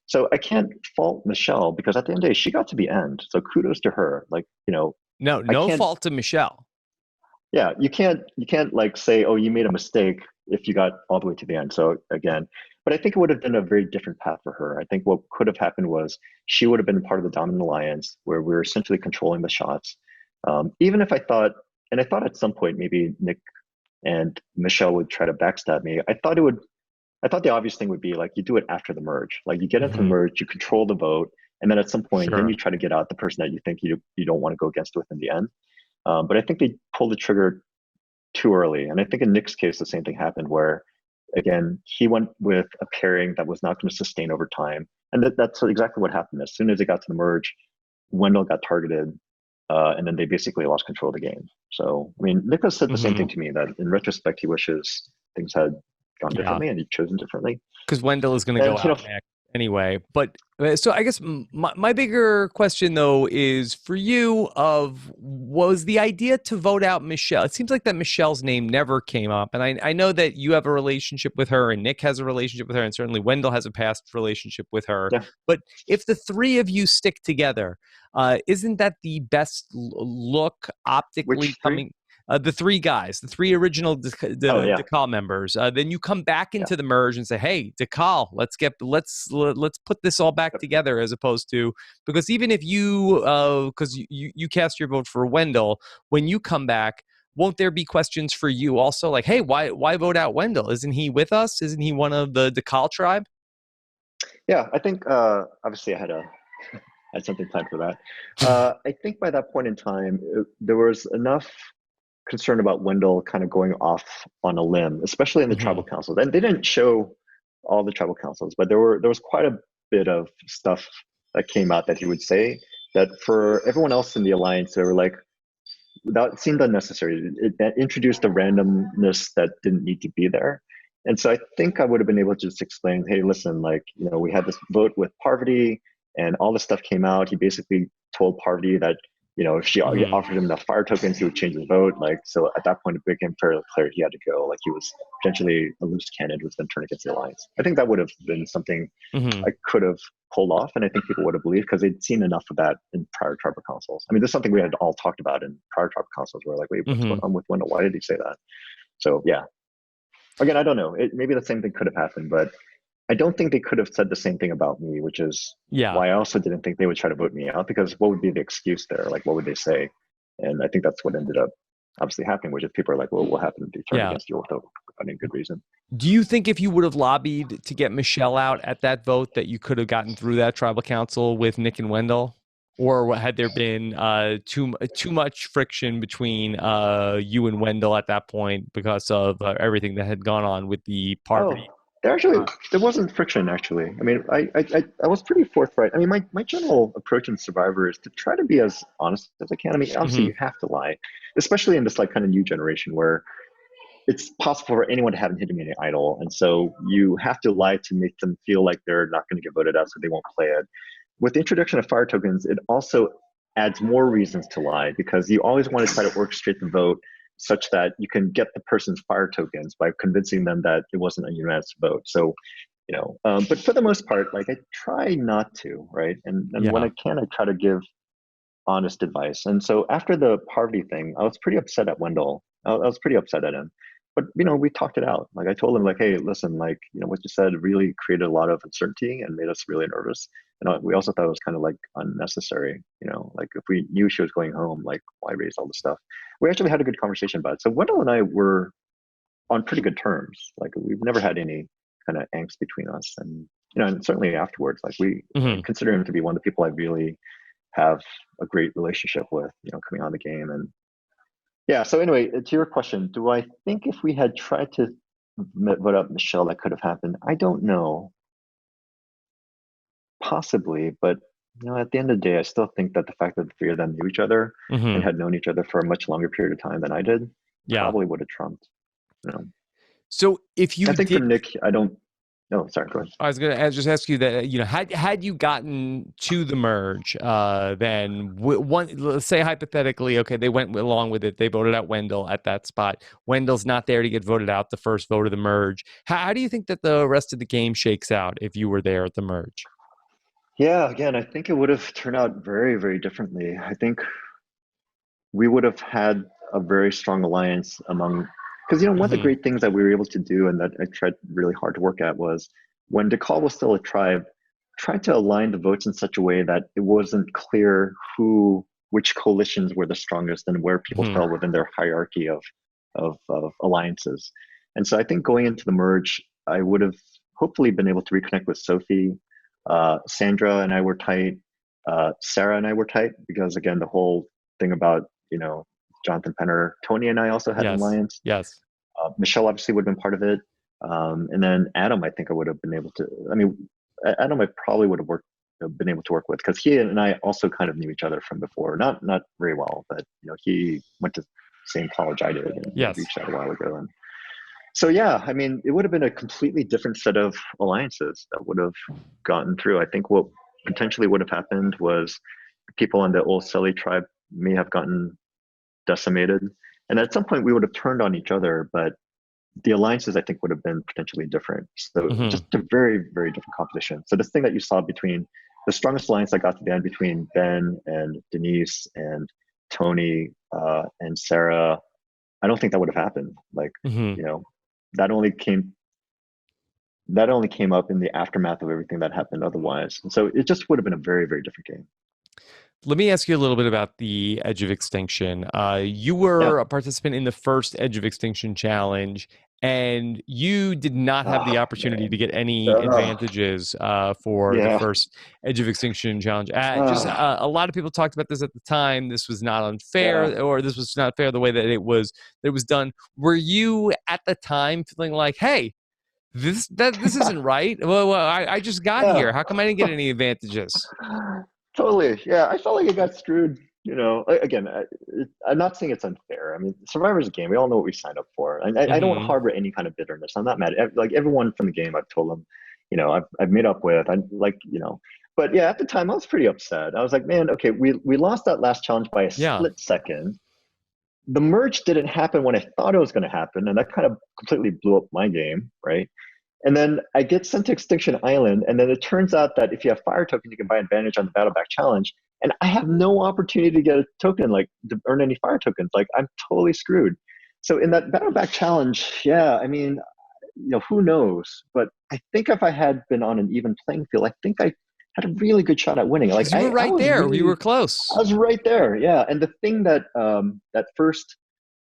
So I can't fault Michelle because at the end of the day, she got to the end. So kudos to her. Like, No, I no can't, fault to Michelle. yeah, you can't like say, oh, you made a mistake if you got all the way to the end. So again, but I think it would have been a very different path for her. I think what could have happened was she would have been part of the dominant alliance where we were essentially controlling the shots. Even if I thought, and I thought at some point maybe Nick and Michelle would try to backstab me. I thought the obvious thing would be like you do it after the merge. Like you get into the Hmm. merge, you control the vote, and then at some point, then Sure. you try to get out the person that you think you don't want to go against with in the end. But I think they pulled the trigger too early. And I think in Nick's case, the same thing happened where, again, he went with a pairing that was not going to sustain over time. And that's exactly what happened. As soon as they got to the merge, Wendell got targeted, and then they basically lost control of the game. So, I mean, Nick has said the same thing Hmm. to me that in retrospect, he wishes things had gone Yeah. differently and he'd chosen differently. Because Wendell is going to go And, out next anyway. But so I guess my bigger question though is for you of was the idea to vote out Michelle? It seems like that Michelle's name never came up. And I know that you have a relationship with her and Nick has a relationship with her and certainly Wendell has a past relationship with her. yeah, But if the three of you stick together, isn't that the best look optically which three? coming? The three guys, the three original Oh, yeah. Decal members. Then you come back Yeah. into the merge and say, "Hey, Decal, let's put this all back together." As opposed to because even if you because you cast your vote for Wendell, when you come back, won't there be questions for you also? Like, hey, why vote out Wendell? Isn't he with us? Isn't he one of the Decal tribe? Yeah. I think, obviously I had something planned for that. I think by that point in time, there was enough concerned about Wendell kind of going off on a limb, especially in the Hmm. tribal councils. And they didn't show all the tribal councils, but there was quite a bit of stuff that came out that he would say that for everyone else in the alliance, they were like, that seemed unnecessary. It introduced a randomness that didn't need to be there. And so I think I would have been able to just explain, hey, listen, like, we had this vote with Parvati and all this stuff came out. He basically told Parvati that, if she Hmm. offered him enough fire tokens, he would change his vote. Like, so at that point, it became fairly clear he had to go. Like, he was potentially a loose cannon who was going to turn against the alliance. I think that would have been something Hmm. I could have pulled off, and I think people would have believed because they'd seen enough of that in prior tribal councils. I mean, there's something we had all talked about in prior tribal councils. Where like, wait, what's Hmm. going on with Wendell? Why did he say that? So yeah, again, I don't know. Maybe the same thing could have happened, but I don't think they could have said the same thing about me, which is Yeah. why I also didn't think they would try to vote me out because what would be the excuse there? Like, what would they say? And I think that's what ended up obviously happening, which is people are like, well, what happened if they turned Yeah. against you without any good reason? Do you think if you would have lobbied to get Michelle out at that vote, that you could have gotten through that tribal council with Nick and Wendell, or had there been too much friction between you and Wendell at that point because of everything that had gone on with the Oh, Parvati? there wasn't friction actually. I mean, I was pretty forthright. I mean, my general approach in Survivor is to try to be as honest as I can. I mean, obviously Hmm. you have to lie, especially in this like kind of new generation where it's possible for anyone to have an hidden media idol, and so you have to lie to make them feel like they're not going to get voted out, so they won't play it. With the introduction of fire tokens, it also adds more reasons to lie because you always want to try to orchestrate the vote such that you can get the person's fire tokens by convincing them that it wasn't a unanimous vote. So, but for the most part, like I try not to, right? And when Yeah. I can, I try to give honest advice. And so after the Parvati thing, I was pretty upset at Wendell. I was pretty upset at him. But we talked it out. Like I told him, like, hey, listen, like what you said really created a lot of uncertainty and made us really nervous. And we also thought it was kind of like unnecessary. Like if we knew she was going home, like why raise all this stuff? We actually had a good conversation about it. So Wendell and I were on pretty good terms. Like we've never had any kind of angst between us. And and certainly afterwards, like I Hmm. consider him to be one of the people I really have a great relationship with, coming on the game. And yeah, so anyway, to your question, do I think if we had tried to vote up Michelle, that could have happened? I don't know. Possibly, but at the end of the day, I still think that the fact that the three of them knew each other and Hmm. had known each other for a much longer period of time than I did, Yeah. probably would have trumped. You know, So if I you think for did, Nick, I don't. No, sorry, go ahead. I was going to just ask you that, had you gotten to the merge, then one, let's say hypothetically, okay, they went along with it. They voted out Wendell at that spot. Wendell's not there to get voted out the first vote of the merge. How do you think that the rest of the game shakes out if you were there at the merge? Yeah, again, I think it would have turned out very, very differently. I think we would have had a very strong alliance among, because one of the Hmm. great things that we were able to do and that I tried really hard to work at was when DeKalb was still a tribe, tried to align the votes in such a way that it wasn't clear which coalitions were the strongest and where people Hmm. fell within their hierarchy of alliances. And so I think going into the merge, I would have hopefully been able to reconnect with Sophie. Sandra and I were tight. Sarah and I were tight because again, the whole thing about Jonathan Penner, Tony and I also had an Yes. alliance. Yes. Michelle obviously would have been part of it. And then Adam, I think I would have been able to. I mean, Adam, I probably would have been able to work with because he and I also kind of knew each other from before. Not very well, but he went to the same college I did and Yes. reached out a while ago. And so yeah, I mean, it would have been a completely different set of alliances that would have gotten through. I think what potentially would have happened was people on the old Sully tribe may have gotten decimated. And at some point, we would have turned on each other, but the alliances, I think, would have been potentially different. So Hmm. just a very, very different composition. So this thing that you saw between the strongest alliance that got to the end between Ben and Denise and Tony and Sarah, I don't think that would have happened. Like, Hmm. you know, that only came that only came up in the aftermath of everything that happened otherwise. And so it just would have been a very, very different game. Let me ask you a little bit about the Edge of Extinction. You Yeah. were a participant in the first Edge of Extinction challenge, and you did not have the Oh opportunity to man. get any Uh, advantages for the yeah. first Edge of Extinction challenge. Uh, A lot of people talked about this at the time. This was not yeah. unfair, or this was not fair the way that it was done. Were you at the time feeling like, hey? This isn't right. I just got Yeah. here. How come I didn't get any advantages? Totally. Yeah. I felt like I got screwed. Again, I'm not saying it's unfair. I mean, Survivor's a game. We all know what we signed up for. And I don't Hmm. harbor any kind of bitterness. I'm not mad. Like everyone from the game, I've told them, I've made up with. I like, but yeah, at the time I was pretty upset. I was like, man, okay, we lost that last challenge by a Yeah. split second. The merge didn't happen when I thought it was going to happen. And that kind of completely blew up my game. Right. And then I get sent to Extinction Island, and then it turns out that if you have fire token, you can buy advantage on the battle back challenge. And I have no opportunity to get a token, like to earn any fire tokens. Like I'm totally screwed. So in that battle back challenge, yeah, I mean, who knows? But I think if I had been on an even playing field, I think I had a really good shot at winning. Like Because you were I right was there. You were really, I close. was right there. Yeah. And the thing that that first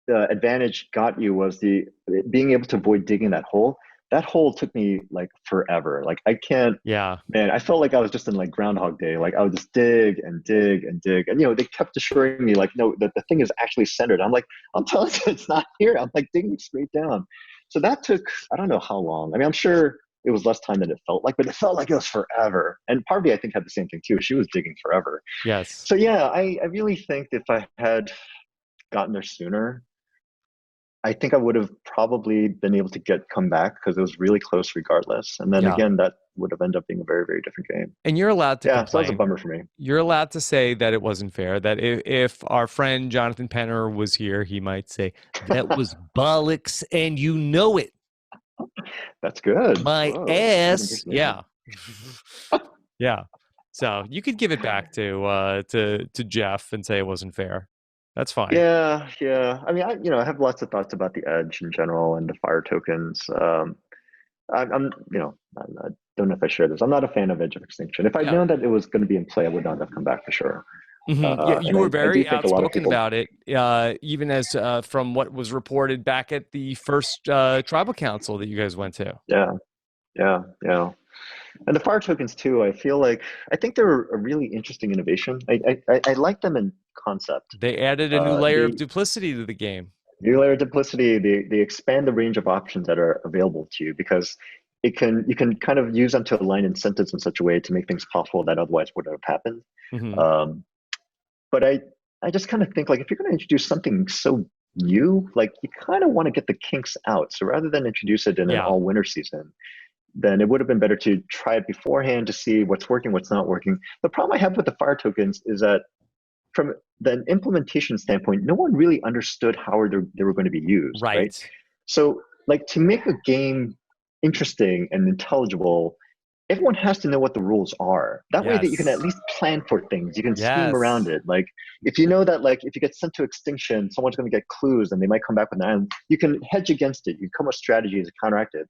advantage got you was the being able to avoid digging that hole. That hole took me like forever. Like I can't, Yeah. man. I felt like I was just in like Groundhog Day. Like I would just dig and dig and dig, and they kept assuring me like, no, that the thing is actually centered. I'm like, I'm telling you, it's not here. I'm like digging straight down. So that took, I don't know how long. I mean, I'm sure it was less time than it felt like, but it felt like it was forever. And Parvati, I think, had the same thing too. She was digging forever. Yes. So yeah, I really think if I had gotten there sooner, I think I would have probably been able to come back because it was really close regardless. And then Yeah. again, that would have ended up being a very, very different game. And you're allowed to Yeah, so that was a complain. bummer for me. You're allowed to say that it wasn't fair. That if our friend Jonathan Penner was here, he might say, that was bollocks and you know it. That's good. My Whoa, good ass. impersonation. Yeah. Yeah. So you could give it back to Jeff and say it wasn't fair. That's fine. Yeah, yeah. I mean, I have lots of thoughts about the edge in general and the fire tokens. I'm I don't know if I share this. I'm not a fan of Edge of Extinction. If I'd Yeah. known that it was going to be in play, I would not have come back for sure. Yeah, And you were I do very think a lot of outspoken people. about it, even as from what was reported back at the first tribal council that you guys went to. Yeah, yeah, yeah. And the fire tokens too. I think they're a really interesting innovation. I like them in concept. They added a new layer of The duplicity to the game. new layer of duplicity. They expand the range of options that are available to you because you can kind of use them to align incentives in such a way to make things possible that otherwise wouldn't have happened. Hmm. Um, but I just kind of think like if you're going to introduce something so like you kind of want to get the kinks out. So rather than introduce it in an Yeah. all winter season, then it would have been better to try it beforehand to see what's working, what's not working. The problem I have with the fire tokens is that from the implementation standpoint, no one really understood how they were going to be used, right? Right. So, like to make a game interesting and intelligible, everyone has to know what the rules are. That way that you can at Yes. least plan for things. You can scheme around Yes. it. Like if you know that like if you get sent to extinction, someone's going to get clues and they might come back with an island, you can hedge against it. You come up with strategies to counteract it.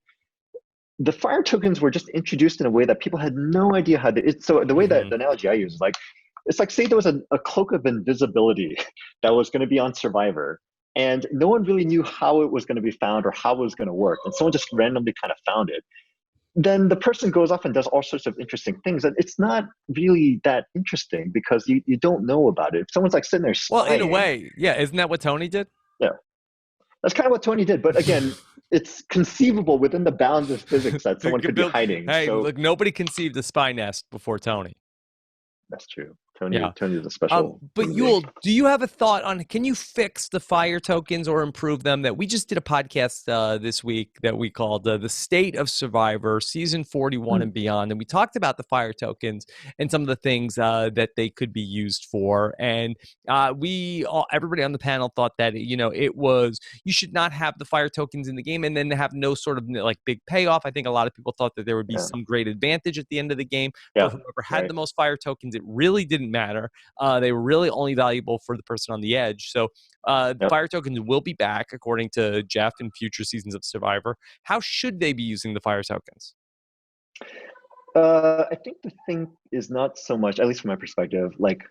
The fire tokens were just introduced in a way that people had no idea how to. So the way that Hmm. the analogy I use is like it's like say there was a cloak of invisibility that was going to be on Survivor, and no one really knew how it was going to be found or how it was going to work, and someone just randomly kind of found it. Then the person goes off and does all sorts of interesting things, and it's not really that interesting because you don't know about it. If someone's like sitting there Well, in a spying, way, yeah. Isn't that what Tony did? yeah, that's kind of what Tony did. But again, it's conceivable within the bounds of physics that someone could be hiding. Hey, So look, nobody conceived a spy nest before Tony. that's true. Yeah. Tony is a special But human being. Yul, do you have a thought on can you fix the fire tokens or improve them? That we just did a podcast this week that we called "The State of Survivor" season 41 Hmm. and beyond, and we talked about the fire tokens and some of the things that they could be used for. And everybody on the panel thought that it was you should not have the fire tokens in the game and then have no sort of like big payoff. I think a lot of people thought that there would be Yeah. some great advantage at the end of the game for Yeah. whoever had Right. the most fire tokens. It really didn't matter. They were really only valuable for the person on the edge. So the Yep. fire tokens will be back, according to Jeff, in future seasons of Survivor. How should they be using the fire tokens? I think the thing is not so much, at least from my perspective, like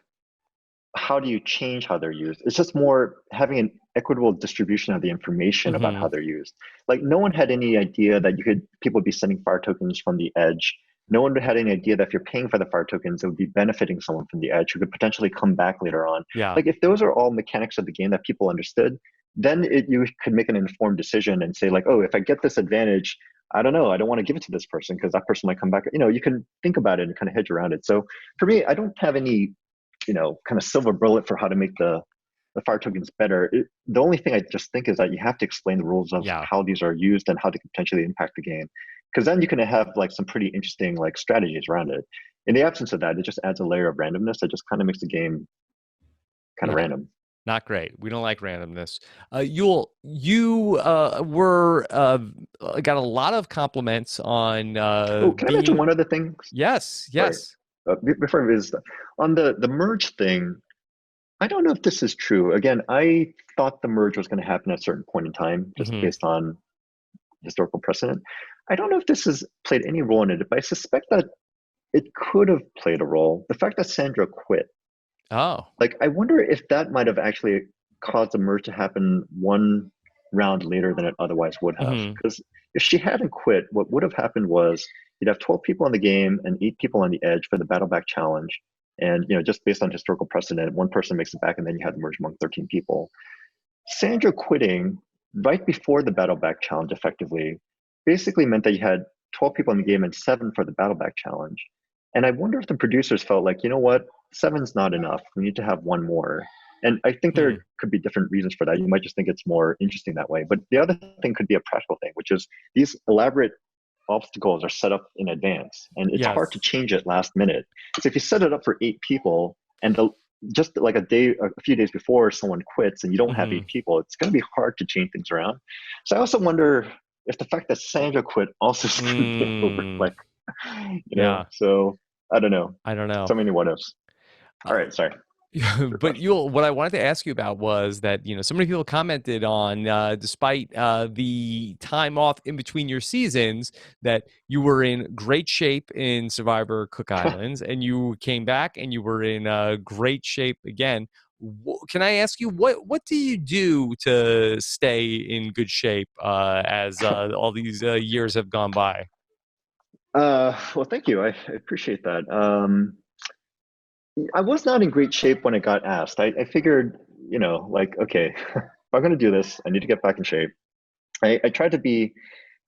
how do you change how they're used? It's just more having an equitable distribution of the information about Mm-hmm. how they're used. Like no one had any idea that people would be sending fire tokens from the edge. No one had any idea that if you're paying for the fire tokens, it would be benefiting someone from the edge who could potentially come back later on. Yeah. Like if those are all mechanics of the game that people understood, then you could make an informed decision and say like, oh, if I get this advantage, I don't know, I don't want to give it to this person because that person might come back. You can think about it and kind of hedge around it. So for me, I don't have any kind of silver bullet for how to make the fire tokens better. The only thing I just think is that you have to explain the rules of Yeah. how these are used and how they could potentially impact the game, because then you can have like some pretty interesting like strategies around it. In the absence of that, it just adds a layer of randomness that just kind of makes the game kind of Yeah. random. Not great. We don't like randomness. Yul, you were got a lot of compliments on Oh, can I mention being. one other thing? Yes, Sorry, yes. before we visit on the merge thing. I don't know if this is true. Again, I thought the merge was going to happen at a certain point in time, just Hmm. based on historical precedent. I don't know if this has played any role in it, but I suspect that it could have played a role. The fact that Sandra quit, Oh. like, I wonder if that might have actually caused the merge to happen one round later than it otherwise would have. Hmm. Because if she hadn't quit, what would have happened was you'd have 12 people in the game and 8 people on the edge for the battle back challenge. And just based on historical precedent, one person makes it back, and then you have the merge among 13 people. Sandra quitting right before the battle back challenge effectively basically meant that you had 12 people in the game and 7 for the battle back challenge. And I wonder if the producers felt like, you know what, 7's not enough. We need to have one more. And I think there Hmm. could be different reasons for that. You might just think it's more interesting that way. But the other thing could be a practical thing, which is these elaborate obstacles are set up in advance and it's hard to Yes. change it last minute. So if you set it up for 8 people and just like a few days before someone quits and you don't have Hmm. 8 people, it's going to be hard to change things around. So I also wonder if the fact that Sandra quit also screwed things over. Mm. Like, Yeah. so I don't know. I don't know. So many what ifs. All Uh, right. Sorry. Your but question. what I wanted to ask you about was that so many people commented on despite the time off in between your seasons that you were in great shape in Survivor Cook Islands and you came back and you were in great shape again. Can I ask you what do you do to stay in good shape as all these years have gone by? Well, thank you. I appreciate that. I was not in great shape when I got asked. I figured, like, okay, if I'm going to do this, I need to get back in shape. I tried to be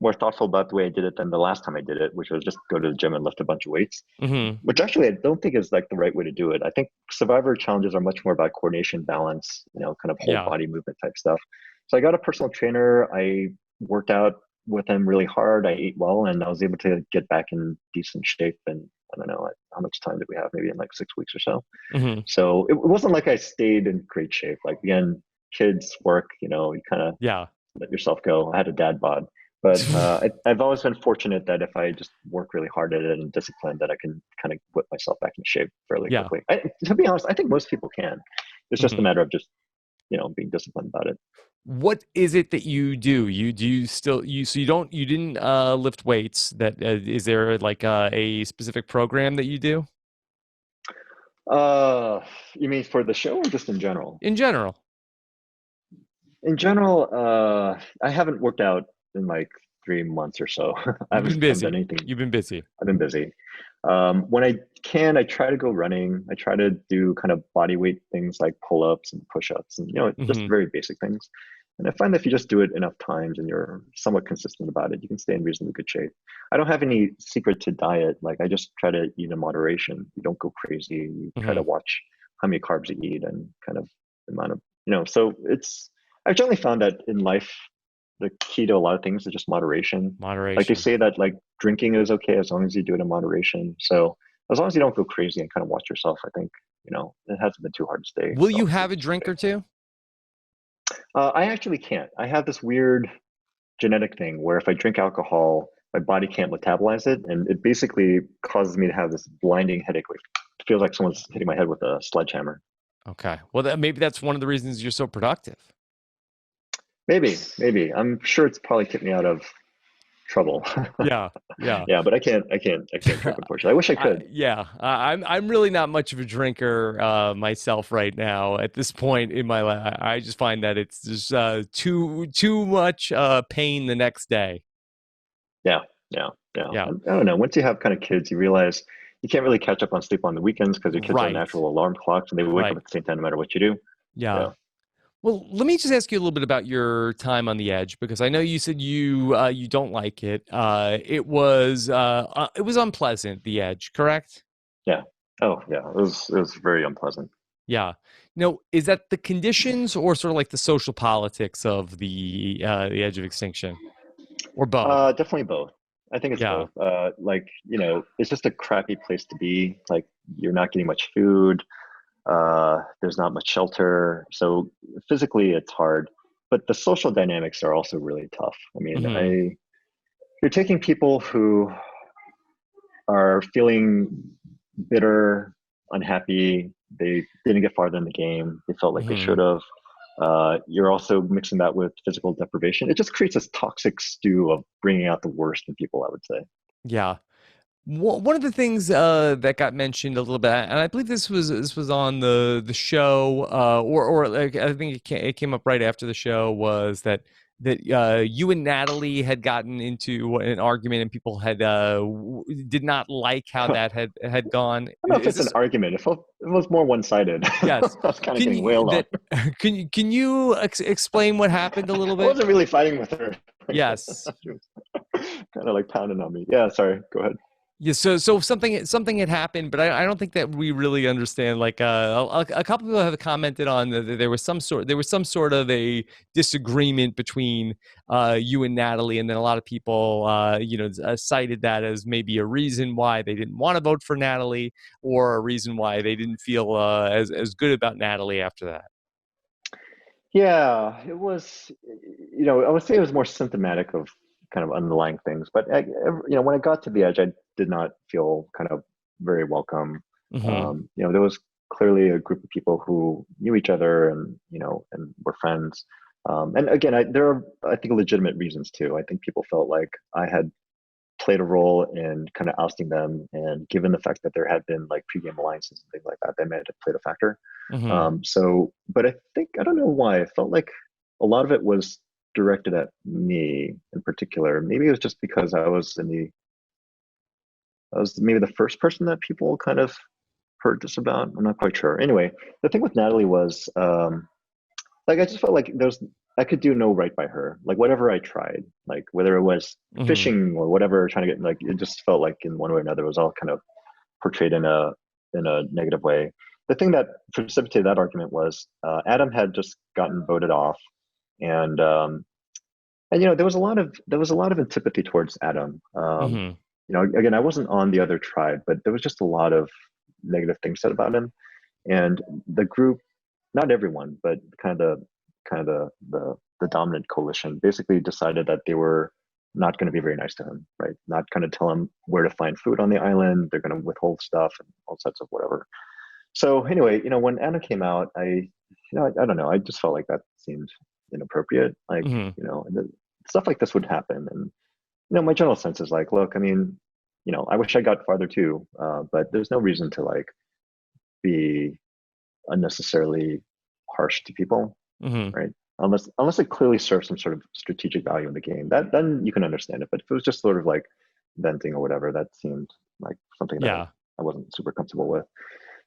more thoughtful about the way I did it than the last time I did it, which was just go to the gym and lift a bunch of weights, Hmm. which actually I don't think is like the right way to do it. I think survivor challenges are much more about coordination, balance, kind of whole Yeah. body movement type stuff. So I got a personal trainer. I worked out with him really hard. I ate well, and I was able to get back in decent shape. And I don't know, like, how much time did we have? Maybe in like 6 weeks or so. Hmm. So it wasn't like I stayed in great shape. Like, again, kids, work, you kind of Yeah. let yourself go. I had a dad bod. But I've always been fortunate that if I just work really hard at it and discipline, that I can kind of whip myself back into shape fairly Yeah. quickly. To be honest, I think most people can. It's just a Hmm. matter of just, being disciplined about it. What is it that you do? You do you still you so you didn't lift weights. That is there like a specific program that you do Uh, you mean for the show or just in general? in general? In general, I haven't worked out in like 3 months or so. I You've haven't, been haven't done busy. anything. You've been busy. I've been busy. When I can, I try to go running. I try to do kind of body weight things like pull ups and push ups and, just Hmm. very basic things. And I find that if you just do it enough times and you're somewhat consistent about it, you can stay in reasonably good shape. I don't have any secret to diet. Like, I just try to eat in moderation. You don't go crazy. You try to Hmm. watch how many carbs you eat and kind of the amount of, so I've generally found that in life, the key to a lot of things is just moderation. Like, they Moderation. say that like drinking is okay as long as you do it in moderation. So as long as you don't go crazy and kind of watch yourself, I think, it hasn't been too hard to stay Will you relatively have a decent drink shape. or two? I actually can't. I have this weird genetic thing where if I drink alcohol, my body can't metabolize it, and it basically causes me to have this blinding headache. Like, it feels like someone's hitting my head with a sledgehammer. Okay. Well, maybe that's one of the reasons you're so productive. Maybe. I'm sure it's probably kept me out of trouble. Yeah. Yeah. Yeah, but I can't drink, unfortunately. I wish I could. I'm really not much of a drinker myself right now. At this point in my life, I just find that it's just too much pain the next day. Yeah, yeah. Yeah. And I don't know. Once you have kind of kids, you realize you can't really catch up on sleep on the weekends because your kids are Right. natural alarm clocks and they wake up Right. at the same time no matter what you do. Yeah. Yeah. Well, let me just ask you a little bit about your time on the edge because I know you said you don't like it. It was unpleasant. The edge, correct? Yeah. Oh, yeah. It was very unpleasant. Yeah. No, is that the conditions or sort of like the social politics of the edge of extinction, or both? Definitely both. I think it's Yeah. both. Like, it's just a crappy place to be. Like, you're not getting much food. There's not much shelter. So physically it's hard, but the social dynamics are also really tough. I mean, Hmm. you're taking people who are feeling bitter, unhappy. They didn't get farther in the game. They felt like they should Hmm. have. You're also mixing that with physical deprivation. It just creates this toxic stew of bringing out the worst in people, I would say. Yeah. One of the things that got mentioned a little bit, and I believe this was on the show, or like I think it came up right after the show, was that you and Natalie had gotten into an argument, and people did not like how I that had gone. don't know if Is it's an this argument. It was more one-sided. I yes? was kind of Can getting you wailed on. that can you explain what happened a little I bit? wasn't really fighting with her. Yes. She was kind of like pounding on me. Yeah, sorry. Go ahead. Yeah, so something had happened, but I don't think that we really understand. Like a couple people have commented on that there was some sort of a disagreement between you and Natalie, and then a lot of people cited that as maybe a reason why they didn't want to vote for Natalie, or a reason why they didn't feel as good about Natalie after that. Yeah, it was, I would say it was more symptomatic of kind of underlying things. But when I got to the edge, I did not feel kind of very welcome. Hmm. There was clearly a group of people who knew each other and were friends. And again, there are, I think, legitimate reasons too. I think people felt like I had played a role in kind of ousting them, and given the fact that there had been like pre-game alliances and things like that, they may have played a factor. Hmm. But I don't know why I felt like a lot of it was directed at me in particular. Maybe it was just because I was maybe the first person that people kind of heard this about. I'm not quite sure. Anyway, the thing with Natalie was, like, I just felt like I could do no right by her. Like whatever I tried, like whether it was Hmm. fishing or whatever, trying to get like it just felt like in one way or another it was all kind of portrayed in a negative way. The thing that precipitated that argument was Adam had just gotten voted off, and and there was a lot of antipathy towards Adam. Hmm. You know, again, I wasn't on the other tribe, but there was just a lot of negative things said about him, and the group, not everyone, but kind of the dominant coalition basically decided that they were not going to be very nice to him, right? Not going to tell him where to find food on the island. They're going to withhold stuff and all sorts of whatever. So anyway, you know, when Anna came out, I don't know, I just felt like that seemed inappropriate. Like, Hmm. you know, stuff like this would happen, and you know, my general sense is like, look, I mean, you know, I wish I got farther too, but there's no reason to like be unnecessarily harsh to people, Hmm. right? Unless it clearly serves some sort of strategic value in the game, that then you can understand it. But if it was just sort of like venting or whatever, that seemed like something that Yeah. I wasn't super comfortable with.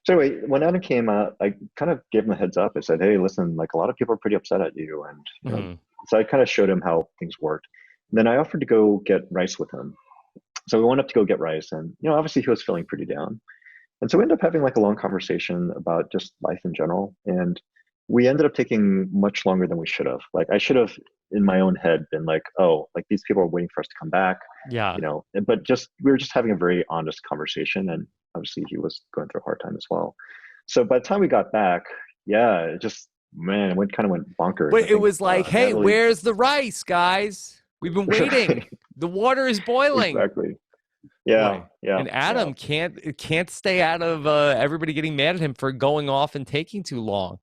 So anyway, when Adam came out, I kind of gave him a heads up. I said, "Hey, listen, like a lot of people are pretty upset at you," and you know, Hmm. so I kind of showed him how things worked. And then I offered to go get rice with him. So we went up to go get rice, and you know, obviously he was feeling pretty down. And so we ended up having like a long conversation about just life in general. And we ended up taking much longer than we should have. Like I should have in my own head been like, oh, like these people are waiting for us to come back, Yeah. you know, but just we were just having a very honest conversation. And obviously he was going through a hard time as well. So by the time we got back, yeah, it just man, it went bonkers. I But it think was like, hey, Natalie where's the rice, guys? We've been waiting. The water is boiling. exactly. Yeah, Boy. yeah, And yeah. Adam can't stay out of everybody getting mad at him for going off and taking too long.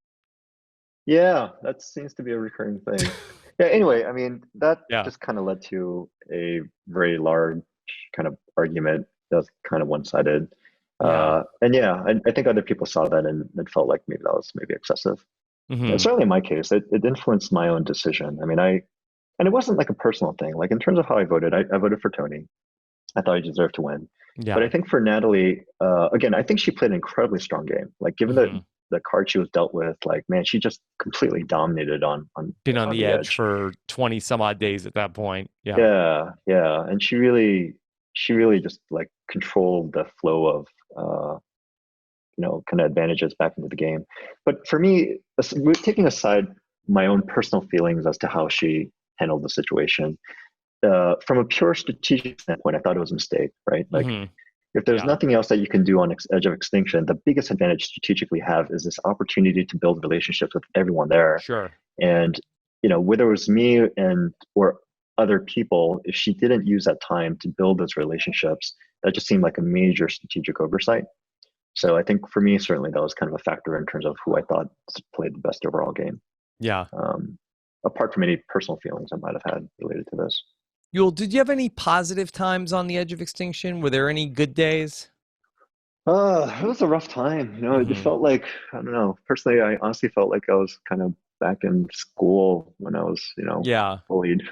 Yeah, that seems to be a recurring thing. Yeah, anyway, I mean, that Yeah. just kind of led to a very large kind of argument that's kind of one-sided. Yeah. And yeah, I think other people saw that and felt like maybe that was maybe excessive. And Hmm. certainly in my case, it influenced my own decision. I mean, and it wasn't like a personal thing. Like in terms of how I voted, I voted for Tony. I thought he deserved to win. But I Yeah. think for Natalie, again, I think she played an incredibly strong game. Like given Hmm. the card she was dealt with, like man, she just completely dominated Been on on the the edge edge. for 20 some odd days at that point. Yeah. Yeah, yeah, and she really just like controlled the flow of you know kind of advantages back into the game. But for me, we're taking aside my own personal feelings as to how she handled the situation. From a pure strategic standpoint, I thought it was a mistake, right? Like Hmm. if there's Yeah. nothing else that you can do on Edge of Extinction, the biggest advantage strategically have is this opportunity to build relationships with everyone there. Sure. And you know, whether it was me and or other people, if she didn't use that time to build those relationships, that just seemed like a major strategic oversight. So I think for me, certainly that was kind of a factor in terms of who I thought played the best overall game. Yeah. Um, Apart from any personal feelings I might have had related to this. Yul, did you have any positive times on the edge of extinction? Were there any good days? It was a rough time. You know, it Hmm. felt like, I don't know, personally, I honestly felt like I was kind of back in school when I was, you know, Yeah. bullied.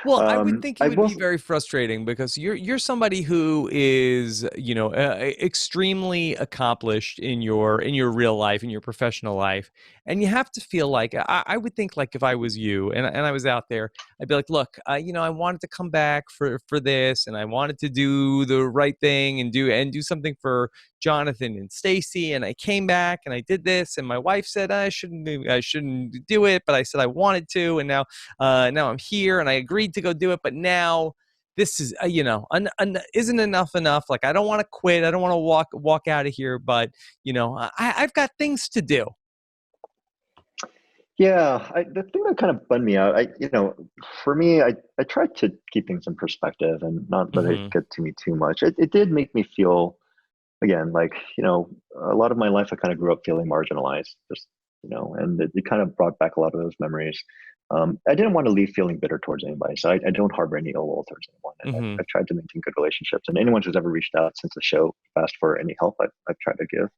Well, I would think it I would be was, very frustrating because you're somebody who is, extremely accomplished in your real life, in your professional life, and you have to feel like I would think like if I was you and I was out there, I'd be like, look, I wanted to come back for this, and I wanted to do the right thing and do something for Jonathan and Stacy, and I came back and I did this, and my wife said I shouldn't do it, but I said I wanted to, and now I'm here and I agreed to go do it, but now this is isn't enough. Like I don't want to quit. I don't want to walk out of here, but I've got things to do. yeah, the thing that kind of bummed me out, you know, for me, I tried to keep things in perspective and not let it Hmm. get to me too much. It did make me feel, again, like, you know, a lot of my life, I kind of grew up feeling marginalized, just, you know, and it kind of brought back a lot of those memories. I didn't want to leave feeling bitter towards anybody, so I don't harbor any ill will towards anyone. And Hmm. I've tried to maintain good relationships. And anyone who's ever reached out since the show asked for any help, I've tried to give,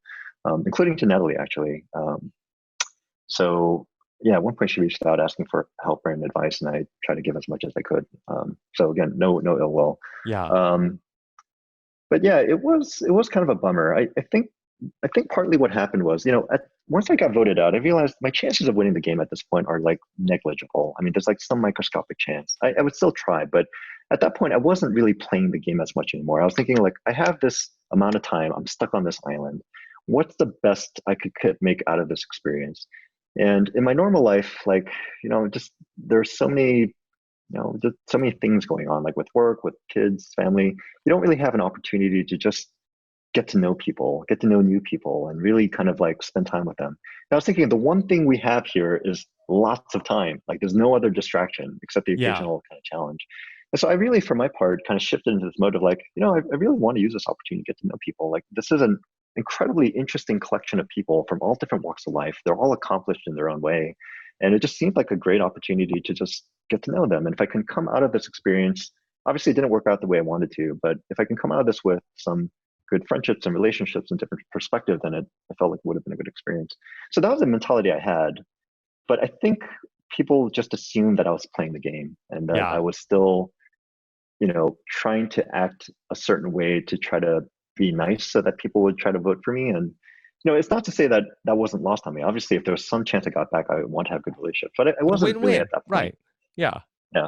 including to Natalie, actually. So, yeah, at one point she reached out asking for help and advice, and I tried to give as much as I could. So again, no ill will. Yeah. Um, but yeah, it was kind of a bummer. I think partly what happened was, you know, once I got voted out, I realized my chances of winning the game at this point are like negligible. I mean, there's like some microscopic chance. I would still try, but at that point, I wasn't really playing the game as much anymore. I was thinking like, I have this amount of time. I'm stuck on this island. What's the best I could make out of this experience? And in my normal life, like, just there's so many, just so many things going on, like with work, with kids, family. You don't really have an opportunity to just get to know people, get to know new people, and really kind of like spend time with them. And I was thinking the one thing we have here is lots of time. Like there's no other distraction except the Yeah. occasional kind of challenge. And so I really, for my part, kind of shifted into this mode of like, I really want to use this opportunity to get to know people. Like this is an incredibly interesting collection of people from all different walks of life. They're all accomplished in their own way. And it just seemed like a great opportunity to just get to know them. And if I can come out of this experience, obviously it didn't work out the way I wanted to, but if I can come out of this with some good friendships and relationships and different perspective, then I felt like it would have been a good experience. So that was the mentality I had. But I think people just assumed that I was playing the game and that I Yeah. was still, trying to act a certain way to try to be nice so that people would try to vote for me. And, it's not to say that that wasn't lost on me. Obviously, if there was some chance I got back, I would want to have good relationships. But I A wasn't really at win-win. that point. Right. Yeah. Yeah.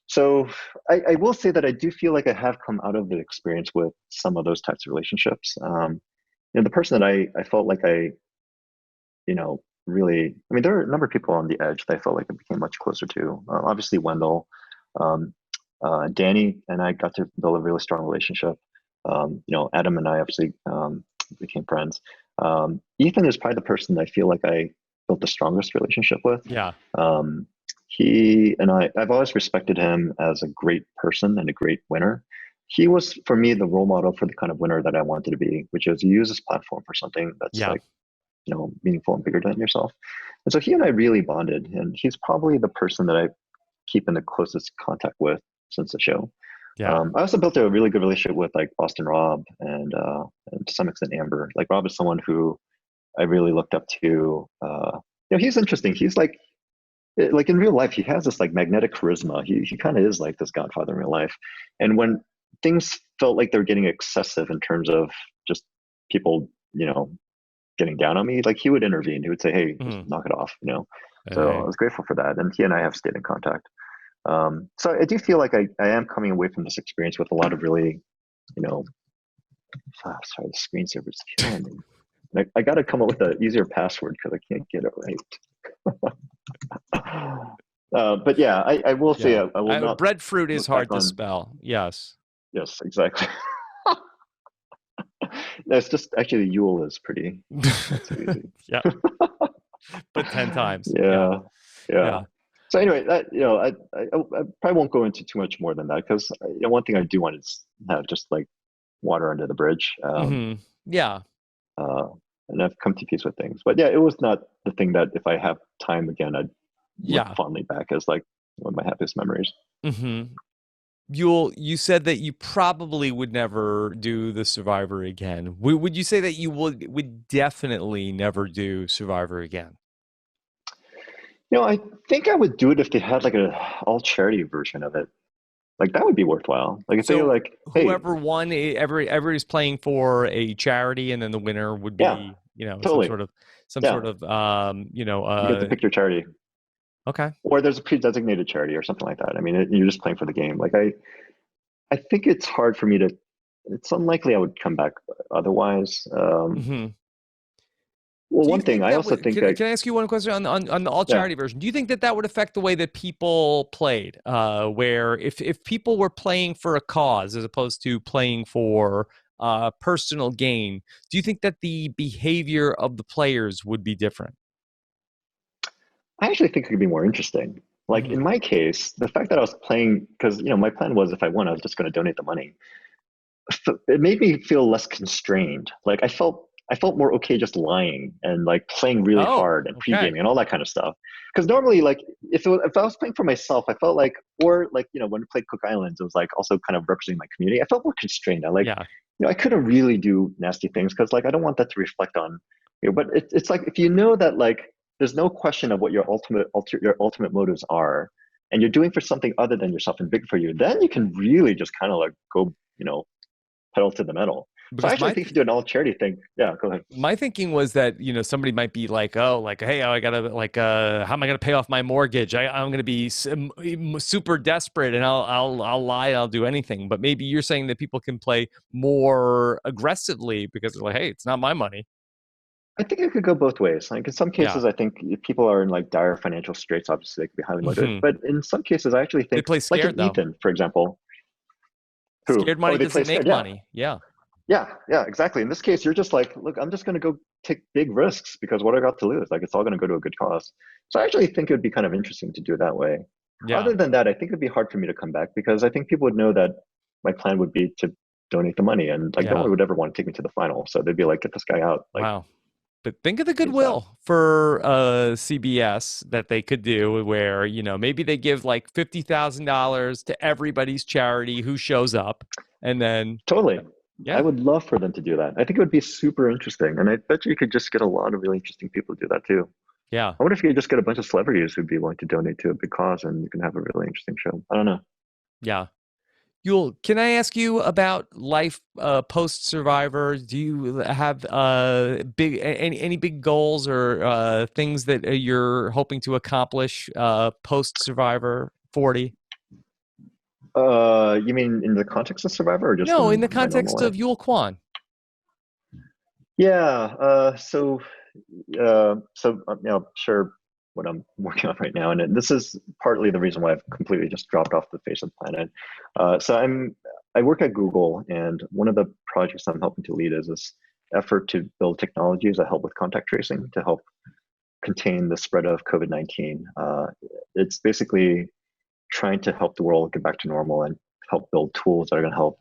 So I will say that I do feel like I have come out of the experience with some of those types of relationships. The person that I felt like really, I mean, there are a number of people on the edge that I felt like I became much closer to. Obviously, Wendell, um, Danny, and I got to build a really strong relationship. Adam and I obviously became friends. Ethan is probably the person that I feel like I built the strongest relationship with. Yeah. Um, he and I've always respected him as a great person and a great winner. He was, for me, the role model for the kind of winner that I wanted to be, which is use this platform for something that's Yeah. like, meaningful and bigger than yourself. And so he and I really bonded, and he's probably the person that I keep in the closest contact with since the show. Yeah. I also built a really good relationship with like Boston Rob and to some extent Amber. Like Rob is someone who I really looked up to. He's interesting. He's like in real life, he has this like magnetic charisma. He kind of is like this godfather in real life. And when things felt like they were getting excessive in terms of just people, getting down on me, like he would intervene. He would say, "Hey, just Mhm. knock it off." So I Hey. was grateful for that, and he and I have stayed in contact. So I do feel like I am coming away from this experience with a lot of really, you know, sorry, the screensaver's killing me. I got to come up with an easier password because I can't get it right. But yeah, I will say Yeah. I will not Breadfruit is look back hard to on. spell. Yes. Yes, exactly. That's just actually Yule is pretty. It's not so easy. Yeah. But 10 times. Yeah. Yeah, yeah. Yeah. So anyway, that I probably won't go into too much more than that because one thing I do want is have just like water under the bridge. Yeah. Uh, and I've come to peace with things. But yeah, it was not the thing that if I have time again, I'd look Yeah. fondly back as like one of my happiest memories. You said that you probably would never do the Survivor again. Would you say that you would definitely never do Survivor again? I think I would do it if they had like a all charity version of it. Like that would be worthwhile. Like if they were So like, hey, whoever won, everybody's playing for a charity, and then the winner would yeah, be, totally. some Yeah, sort of, you get to pick your charity. okay. Or there's a pre-designated charity or something like that. I mean, you're just playing for the game. Like I think it's hard for me to. It's unlikely I would come back otherwise. hmm Well, Do you one thing think I that also would, think that can I ask you one question on the all yeah, charity version? Do you think that that would affect the way that people played? Where if people were playing for a cause as opposed to playing for personal gain, do you think that the behavior of the players would be different? I actually think it could be more interesting. Like in hmm my case, the fact that I was playing because my plan was if I won, I was just going to donate the money. It made me feel less constrained. Like I felt more okay just lying and like playing really Oh, hard and okay. pre-gaming and all that kind of stuff. Because normally, like if I was playing for myself, I felt like, or like when we played Cook Islands, it was like also kind of representing my community. I felt more constrained. I like Yeah. I couldn't really do nasty things because like I don't want that to reflect on But it's like if you know that like there's no question of what your ultimate motives are, and you're doing for something other than yourself and big for you, then you can really just kind of like go pedal to the metal. So I because actually think if you do an all charity thing, yeah, go ahead. my thinking was that somebody might be like, oh, like, hey, I gotta, like, how am I gonna pay off my mortgage? I'm gonna be super desperate, and I'll lie, I'll do anything. But maybe you're saying that people can play more aggressively because they're like, hey, it's not my money. I think it could go both ways. Like in some Yeah. cases, I think if people are in like dire financial straits, obviously they can be highly motivated. Hmm. But in some cases, I actually They think, play like in scared though. Ethan, for example, who, Scared oh, money they play doesn't scared. make Yeah. money. Yeah. Yeah, exactly. In this case, you're just like, look, I'm just going to go take big risks because what I got to lose? Like, it's all going to go to a good cause. So I actually think it would be kind of interesting to do it that way. Yeah. Other than that, I think it'd be hard for me to come back because I think people would know that my plan would be to donate the money, and like no Yeah. one would ever want to take me to the final. So they'd be like, get this guy out, like Wow. But think of the ASAP. goodwill for CBS that they could do where, maybe they give like $50,000 to everybody's charity who shows up. And then, Totally. I yeah, would love for them to do that. I think it would be super interesting. And I bet you could just get a lot of really interesting people to do that too. yeah, I wonder if you could just get a bunch of celebrities who'd be willing to donate to a big cause and you can have a really interesting show. I don't know. yeah. Yul, can I ask you about life post Survivor? Do you have any big goals or things that you're hoping to accomplish post Survivor 40? You mean in the context of Survivor or just No, in in the my normal context life? of Yul Kwon. Yeah. You know, share what I'm working on right now, and this is partly the reason why I've completely just dropped off the face of the planet. I work at Google, and one of the projects I'm helping to lead is this effort to build technologies that help with contact tracing to help contain the spread of COVID-19. It's basically trying to help the world get back to normal and help build tools that are going to help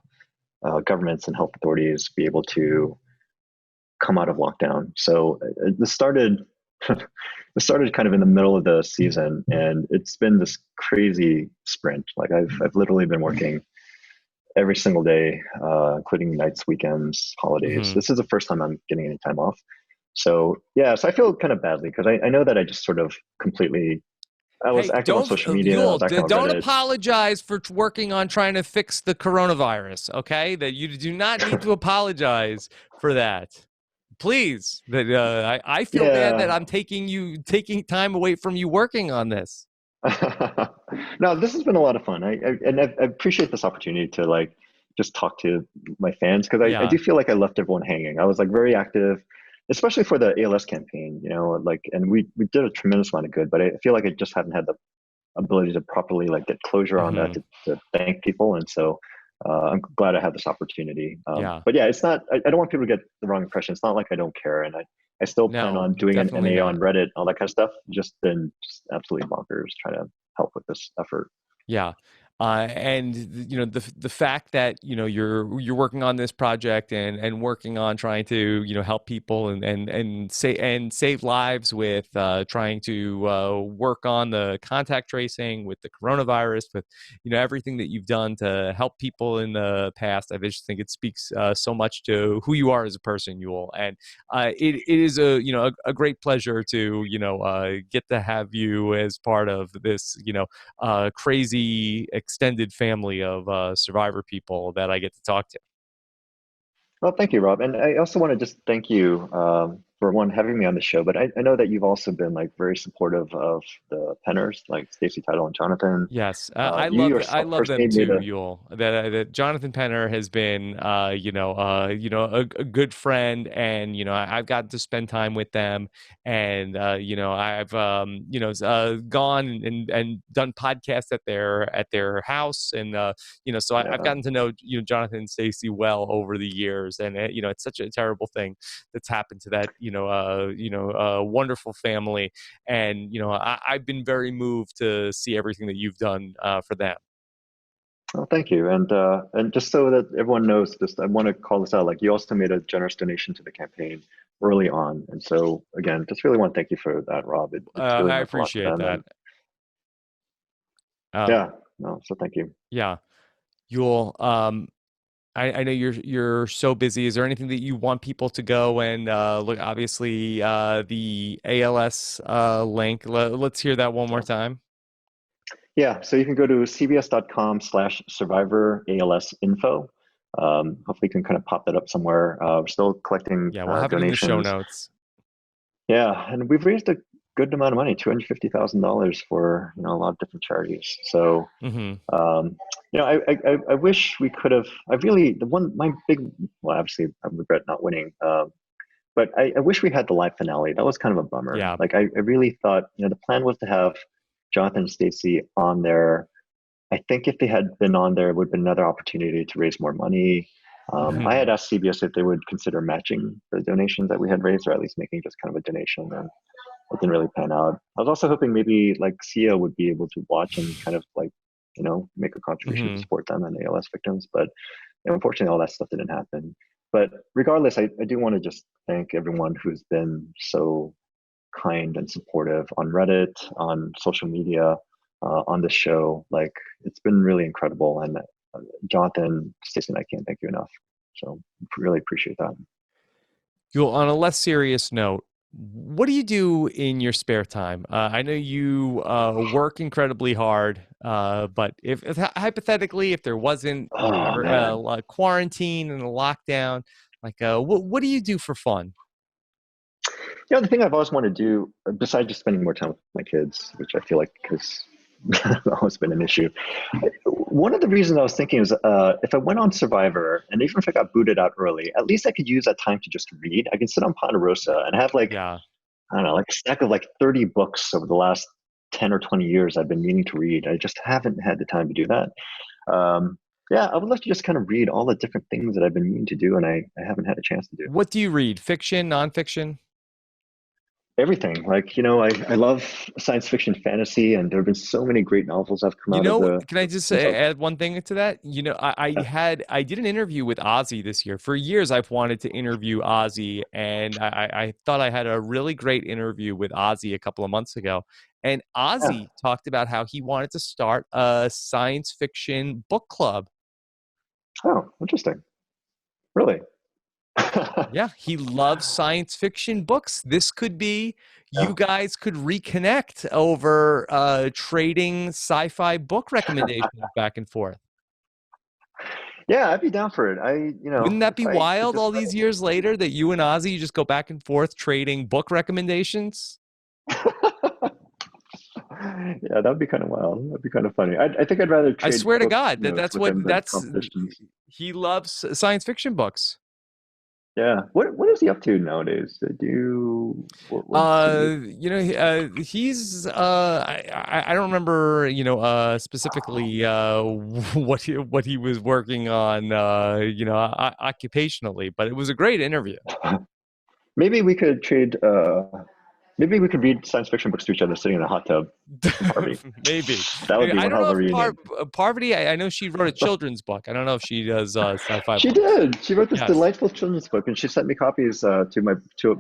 governments and health authorities be able to come out of lockdown. So this started this started kind of in the middle of the season, and it's been this crazy sprint. Like I've literally been working every single day, including nights, weekends, holidays. Hmm. This is the first time I'm getting any time off. So yeah, so I feel kind of badly because I know that I just sort of completely I was Hey, active on don't social media. I was Yul, active on don't Reddit. apologize for working on trying to fix the coronavirus. Okay, that you do not need to apologize for that. Please, that I feel bad that Yeah. I'm taking time away from you working on this. No, this has been a lot of fun. I appreciate this opportunity to like just talk to my fans because I Yeah. do feel like I left everyone hanging. I was like very active, especially for the ALS campaign, you know, like and we did a tremendous amount of good, but I feel like I just haven't had the ability to properly like get closure on that Hmm. to thank people. And so I'm glad I had this opportunity. Yeah. But yeah, it's not, I don't want people to get the wrong impression. It's not like I don't care. And I still plan No, on doing an definitely NA on not. Reddit, all that kind of stuff. Just been just absolutely bonkers trying to help with this effort. Yeah. And the fact that you're working on this project and working on trying to help people and save lives with trying to work on the contact tracing with the coronavirus with everything that you've done to help people in the past. I just think it speaks so much to who you are as a person, Yul. And it is a great pleasure to get to have you as part of this crazy extended family of survivor people that I get to talk to. Well, thank you, Rob. And I also want to just thank you for one having me on the show. But I know that you've also been like very supportive of the Penners, like Stacey Title and Jonathan. Yes, You I yourself love first them made me too, the Yul. That Jonathan Penner has been, a good friend, and I've got to spend time with them, and I've gone and done podcasts at their house, and so I've yeah. gotten to know Jonathan and Stacey well over the years, and it's such a terrible thing that's happened to that wonderful family, and I've been very moved to see everything that you've done for them. Well, thank you. And just so that everyone knows, just I want to call this out. Like you also made a generous donation to the campaign early on, and so again, just really want to thank you for that, Rob. It's really I meant a lot to appreciate them, that. and Uh, yeah, no, so thank you. yeah, Yul. I know you're so busy. Is there anything that you want people to go and look? Obviously, the ALS link. Let's hear that one more Yeah. time. Yeah, so you can go to cbs.com/survivor ALS info. Hopefully, can kind of pop that up somewhere. We're still collecting Yeah, we'll have it in the show donations. notes. Yeah, and we've raised a good amount of money, $250,000 for a lot of different charities. So Hmm. um, I wish we could have. I really the one my big well, obviously I regret not winning. But I wish we had the live finale. That was kind of a bummer. Yeah. Like I really thought, the plan was to have Jonathan and Stacy on there. I think if they had been on there, it would have been another opportunity to raise more money. I Hmm. had asked CBS if they would consider matching the donations that we had raised, or at least making just kind of a donation, and it didn't really pan out. I was also hoping maybe like Sia would be able to watch and kind of like, make a contribution to Hmm. support them and ALS victims, but unfortunately, all that stuff didn't happen. But regardless, I do want to just thank everyone who's been so kind and supportive on Reddit, on social media, on the show. Like, it's been really incredible. And Jonathan, Stacey, and I can't thank you enough. So really appreciate that. You'll, on a less serious note, what do you do in your spare time? I know you work incredibly hard, but if hypothetically, if there wasn't, Oh ever man. a quarantine and a lockdown, like, what do you do for fun? The thing I've always wanted to do, besides just spending more time with my kids, which I feel like has always been an issue. One of the reasons I was thinking is if I went on Survivor, and even if I got booted out early, at least I could use that time to just read. I can sit on Ponderosa and have like, Yeah. I don't know, like a stack of like 30 books over the last 10 or 20 years I've been meaning to read. I just haven't had the time to do that. Yeah, I would like to just kind of read all the different things that I've been meaning to do, and I haven't had a chance to do. What do you read? Fiction, nonfiction? Everything. Like, I love science fiction fantasy, and there have been so many great novels that have come You out of know, the can I just since I was, add one thing to that? I did an interview with Ozzy this year. For years, I've wanted to interview Ozzy, and I thought I had a really great interview with Ozzy a couple of months ago. And yeah. Ozzy talked about how he wanted to start a science fiction book club. Oh, interesting. Really? Yeah, he loves science fiction books. This could be, Yeah. you guys could reconnect over trading sci-fi book recommendations back and forth. Yeah, I'd be down for it. Wouldn't that If be I could wild just all these years later that you and Ozzy just go back and forth trading book recommendations? Yeah, that'd be kind of wild. That'd be kind of funny. I think I'd rather I trade swear to book God, notes with him than competitions. he loves science fiction books. Yeah. What is he up to nowadays? What's he do? He's I don't remember, specifically what he was working on, occupationally, but it was a great interview. Maybe we could trade maybe we could read science fiction books to each other sitting in a hot tub in Parvati. Maybe. That would be I one don't hell know of a if reunion. Parvati. I know she wrote a children's book. I don't know if she does sci-fi She books. did. She wrote this Yes. delightful children's book, and she sent me copies to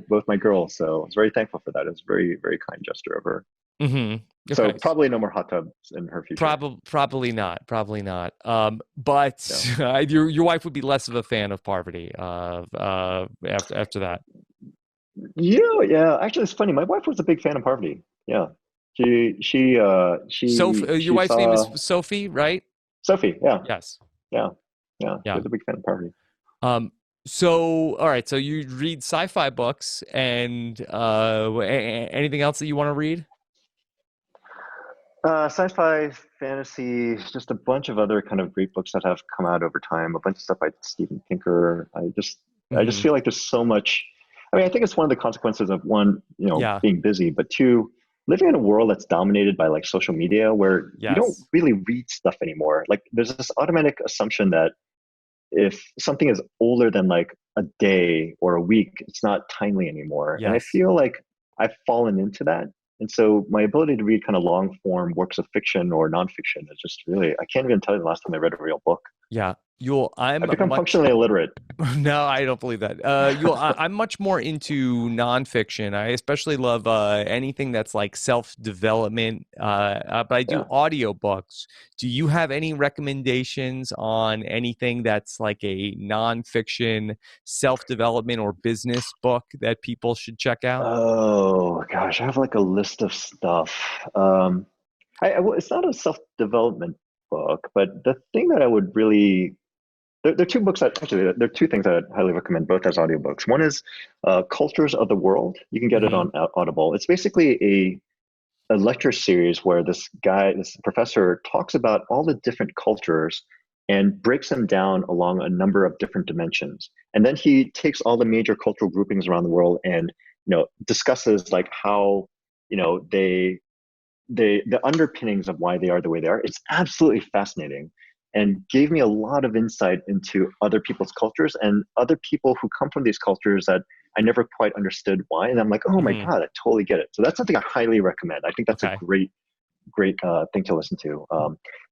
both my girls. So I was very thankful for that. It was a very very kind gesture of her. Hmm. So Okay. probably no more hot tubs in her future. Probably not. Probably not. But Yeah. your wife would be less of a fan of Parvati. After that. Yeah. Actually, it's funny. My wife was a big fan of Parvati. Yeah. Sophie, your She wife's name is saw Sophie, right? Sophie. Yeah. Yes. Yeah. Yeah. She Yeah. was a big fan of Parvati. Um. So, all right. So you read sci-fi books, and anything else that you want to read? Sci-fi, fantasy, just a bunch of other kind of great books that have come out over time. A bunch of stuff by Steven Pinker. I just Hmm. feel like there's so much. I mean, I think it's one of the consequences of one, Yeah. being busy, but two, living in a world that's dominated by like social media, where you don't Yes. really read stuff anymore. Like, there's this automatic assumption that if something is older than like a day or a week, it's not timely anymore. And I Yes. feel like I've fallen into that. And so my ability to read kind of long form works of fiction or nonfiction is just really, I can't even tell you the last time I read a real book. Yeah. You'll. I'm I've become much. functionally illiterate. No, I don't believe that. I'm much more into nonfiction. I especially love anything that's like self-development. But I do Yeah. audiobooks. Do you have any recommendations on anything that's like a nonfiction self-development or business book that people should check out? Oh gosh, I have like a list of stuff. It's not a self development book, but the thing that I would really there are two books that actually there are two things that I'd highly recommend, both as audiobooks. One is Cultures of the World. You can get it Hmm. on Audible. It's basically a lecture series where this professor talks about all the different cultures and breaks them down along a number of different dimensions. And then he takes all the major cultural groupings around the world and discusses like how the underpinnings of why they are the way they are. It's absolutely fascinating and gave me a lot of insight into other people's cultures and other people who come from these cultures that I never quite understood why. And I'm like, oh my Hmm. God, I totally get it. So that's something I highly recommend. I think that's a Okay. great thing to listen to.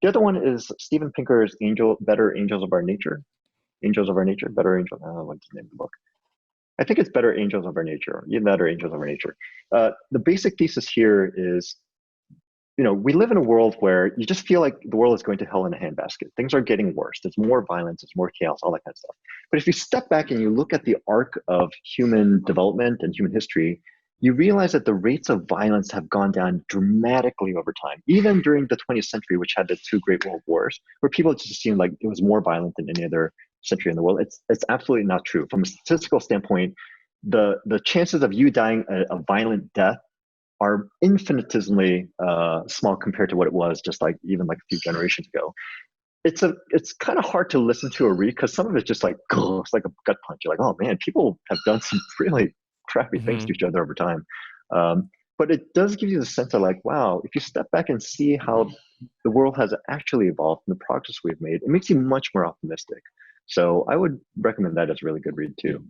The other one is Steven Pinker's Better Angels of Our Nature. Angels of Our Nature, Better Angels. What's the name of the book? I think it's Better Angels of Our Nature. Either that or Angels of Our Nature. The basic thesis here is we live in a world where you just feel like the world is going to hell in a handbasket. Things are getting worse. There's more violence, there's more chaos, all that kind of stuff. But if you step back and you look at the arc of human development and human history, you realize that the rates of violence have gone down dramatically over time. Even during the 20th century, which had the two great world wars, where people just seemed like it was more violent than any other century in the world. It's absolutely not true. From a statistical standpoint, the chances of you dying a violent death are infinitesimally small compared to what it was just like even like a few generations ago. It's kind of hard to listen to or read because some of it's just like it's like a gut punch. You're like, oh man, people have done some really crappy things Hmm. to each other over time. But it does give you the sense of like, wow, if you step back and see how the world has actually evolved and the progress we've made, it makes you much more optimistic. So I would recommend that as a really good read too.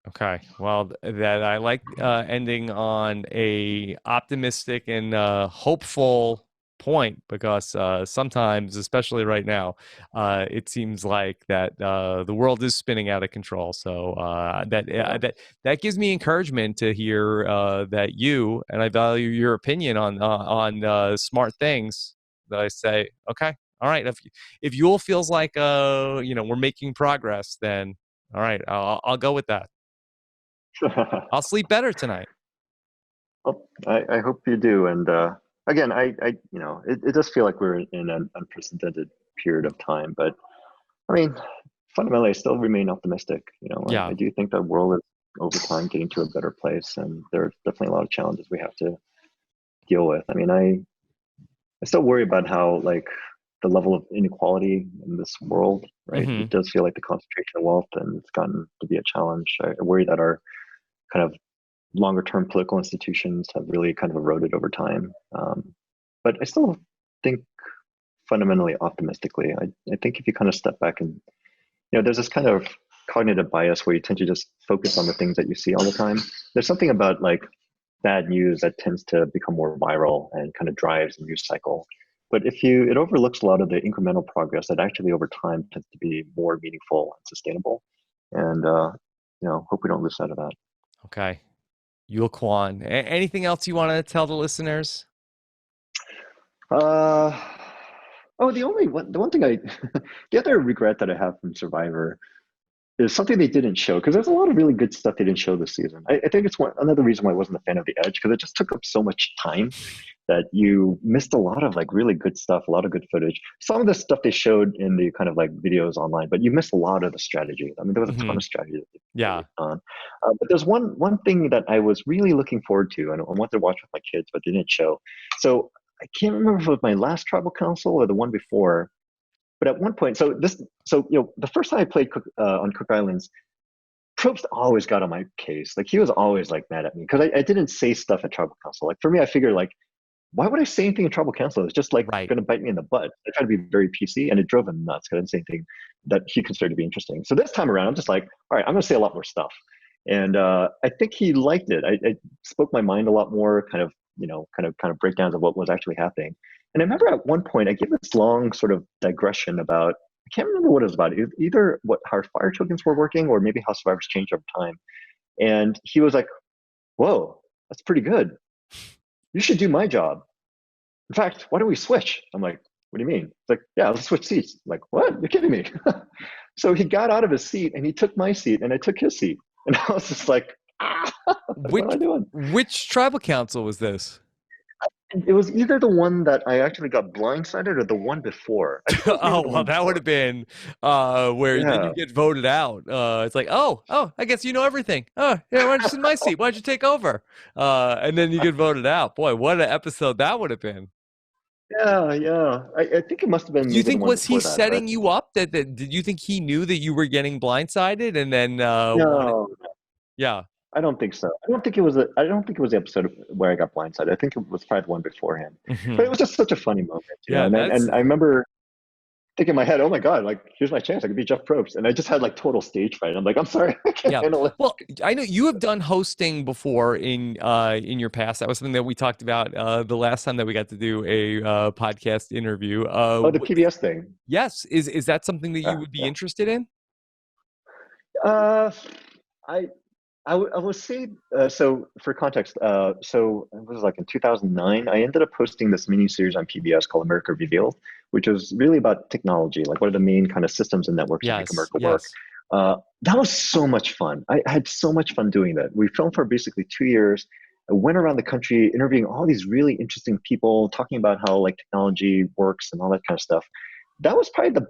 Okay. Well, that I like ending on a optimistic and hopeful point because sometimes, especially right now, it seems like that the world is spinning out of control. So Yeah. that gives me encouragement to hear that you and I value your opinion on smart things. That I say, okay, all right. If Yule feels like we're making progress, then all right, I'll go with that. I'll sleep better tonight. Well, I hope you do. And again, it does feel like we're in an unprecedented period of time. But I mean, fundamentally, I still remain optimistic. I Yeah. do think the world is over time getting to a better place, and there's definitely a lot of challenges we have to deal with. I mean, I still worry about how like the level of inequality in this world, right? Hmm. It does feel like the concentration of wealth, and it's gotten to be a challenge. I worry that our kind of longer term political institutions have really kind of eroded over time. But I still think fundamentally optimistically. I think if you kind of step back and, there's this kind of cognitive bias where you tend to just focus on the things that you see all the time. There's something about like bad news that tends to become more viral and kind of drives the news cycle. But it overlooks a lot of the incremental progress that actually over time tends to be more meaningful and sustainable. And, hope we don't lose sight of that. Okay. Yul Kwon. Anything else you want to tell the listeners? Uh, the one thing the other regret that I have from Survivor is something they didn't show because there's a lot of really good stuff they didn't show this season. I think it's another reason why I wasn't a fan of The Edge because it just took up so much time that you missed a lot of like really good stuff, a lot of good footage. Some of the stuff they showed in the kind of like videos online, but you missed a lot of the strategy. I mean, there was a ton Hmm. of strategy that they Yeah. worked on. But there's one thing that I was really looking forward to, and I wanted to watch with my kids, but they didn't show. So I can't remember if it was my last tribal council or the one before, but at one point, the first time I played on Cook Islands, Probst always got on my case. Like he was always like mad at me because I didn't say stuff at tribal council. Like for me, I figured like why would I say anything in tribal council? It's just like Right. going to bite me in the butt. I try to be very PC, and it drove him nuts because I didn't say anything that he considered to be interesting. So this time around, I'm just like, all right, I'm going to say a lot more stuff, and I think he liked it. I spoke my mind a lot more, kind of breakdowns of what was actually happening. And I remember at one point I gave this long sort of digression about I can't remember what it was about. Either what how fire tokens were working, or maybe how survivors changed over time. And he was like, "Whoa, that's pretty good. You should do my job. In fact, why don't we switch?" I'm like, what do you mean? It's like, yeah, let's switch seats. I'm like, what? You're kidding me. So he got out of his seat and he took my seat and I took his seat. And I was just like, what am I Which doing? which tribal council was this? And it was either the one that I actually got blindsided or the one before. I think it was maybe Oh, the well, one that would before. have been where then you Yeah. get voted out. It's like, oh, I guess you know everything. Oh, yeah, why don't you sit in my seat? Why don't you take over? And then you get voted out. Boy, what an episode that would have been. Yeah, yeah. I think it must have been Do you maybe the think one was he before that, but setting you up that did you think he knew that you were getting blindsided and then wanted no, yeah. I don't think so. I don't think it was the episode where I got blindsided. I think it was probably the one beforehand. But it Hmm. was just such a funny moment, you know. Yeah, that's And I remember thinking in my head, oh my God, like here's my chance. I could be Jeff Probst. And I just had like total stage fright. I'm like, I'm sorry, I can't yeah. handle it. Well, I know you have done hosting before in your past. That was something that we talked about the last time that we got to do a podcast interview. Oh, the PBS thing. Yes, is that something that you Yeah, would be yeah. interested in? Uh, I I will say, so for context, so it was like in 2009, I ended up hosting this mini series on PBS called America Revealed, which was really about technology, like what are the main kind of systems and networks that make Yes, America work. yes. That was so much fun. I had so much fun doing that. We filmed for basically 2 years. I went around the country interviewing all these really interesting people, talking about how like technology works and all that kind of stuff. That was probably the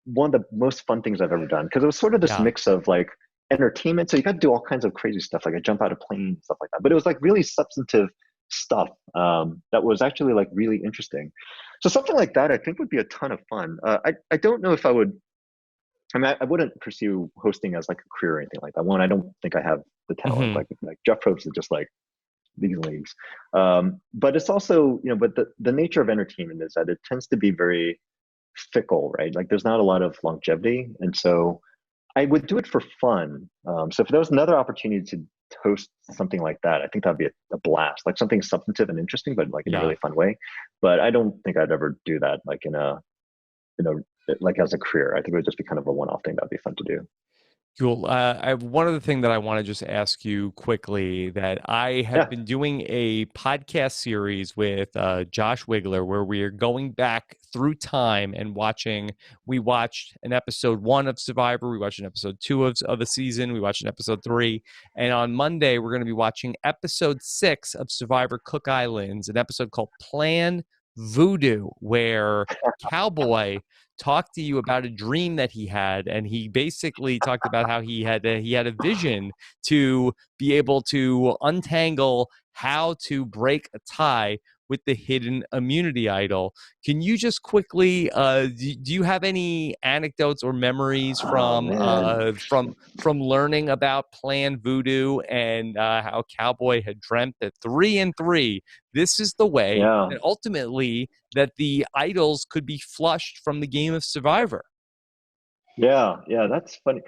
one of the most fun things I've ever done because it was sort of this Yeah. mix of like entertainment. So you got to do all kinds of crazy stuff, like I jump out of planes, stuff like that. But it was like really substantive stuff that was actually like really interesting. So something like that, I think, would be a ton of fun. I don't know if I would. I mean, I wouldn't pursue hosting as like a career or anything like that. One, I don't think I have the talent. Hmm. Like Jeff Probst is just like these leagues. But it's also, you know, but the nature of entertainment is that it tends to be very fickle, right? Like there's not a lot of longevity, and so I would do it for fun. So if there was another opportunity to host something like that, I think that'd be a blast, like something substantive and interesting, but like in a Yeah. really fun way. But I don't think I'd ever do that like in a like as a career. I think it would just be kind of a one-off thing that'd be fun to do. Cool. I have one other thing that I want to just ask you quickly that I have Yeah. been doing a podcast series with Josh Wigler where we are going back through time and we watched an episode 1 of Survivor, we watched an episode 2 of a season, we watched an episode 3, and on Monday we're going to be watching episode 6 of Survivor Cook Islands, an episode called Plan Voodoo, where Cowboy talked to you about a dream that he had, and he basically talked about how he had a vision to be able to untangle how to break a tie with the hidden immunity idol. Can you just quickly do you have any anecdotes or memories Oh man. from learning about Plan Voodoo and how Cowboy had dreamt that 3 and 3 this is the way Yeah. that ultimately that the idols could be flushed from the game of Survivor. Yeah. Yeah. That's funny.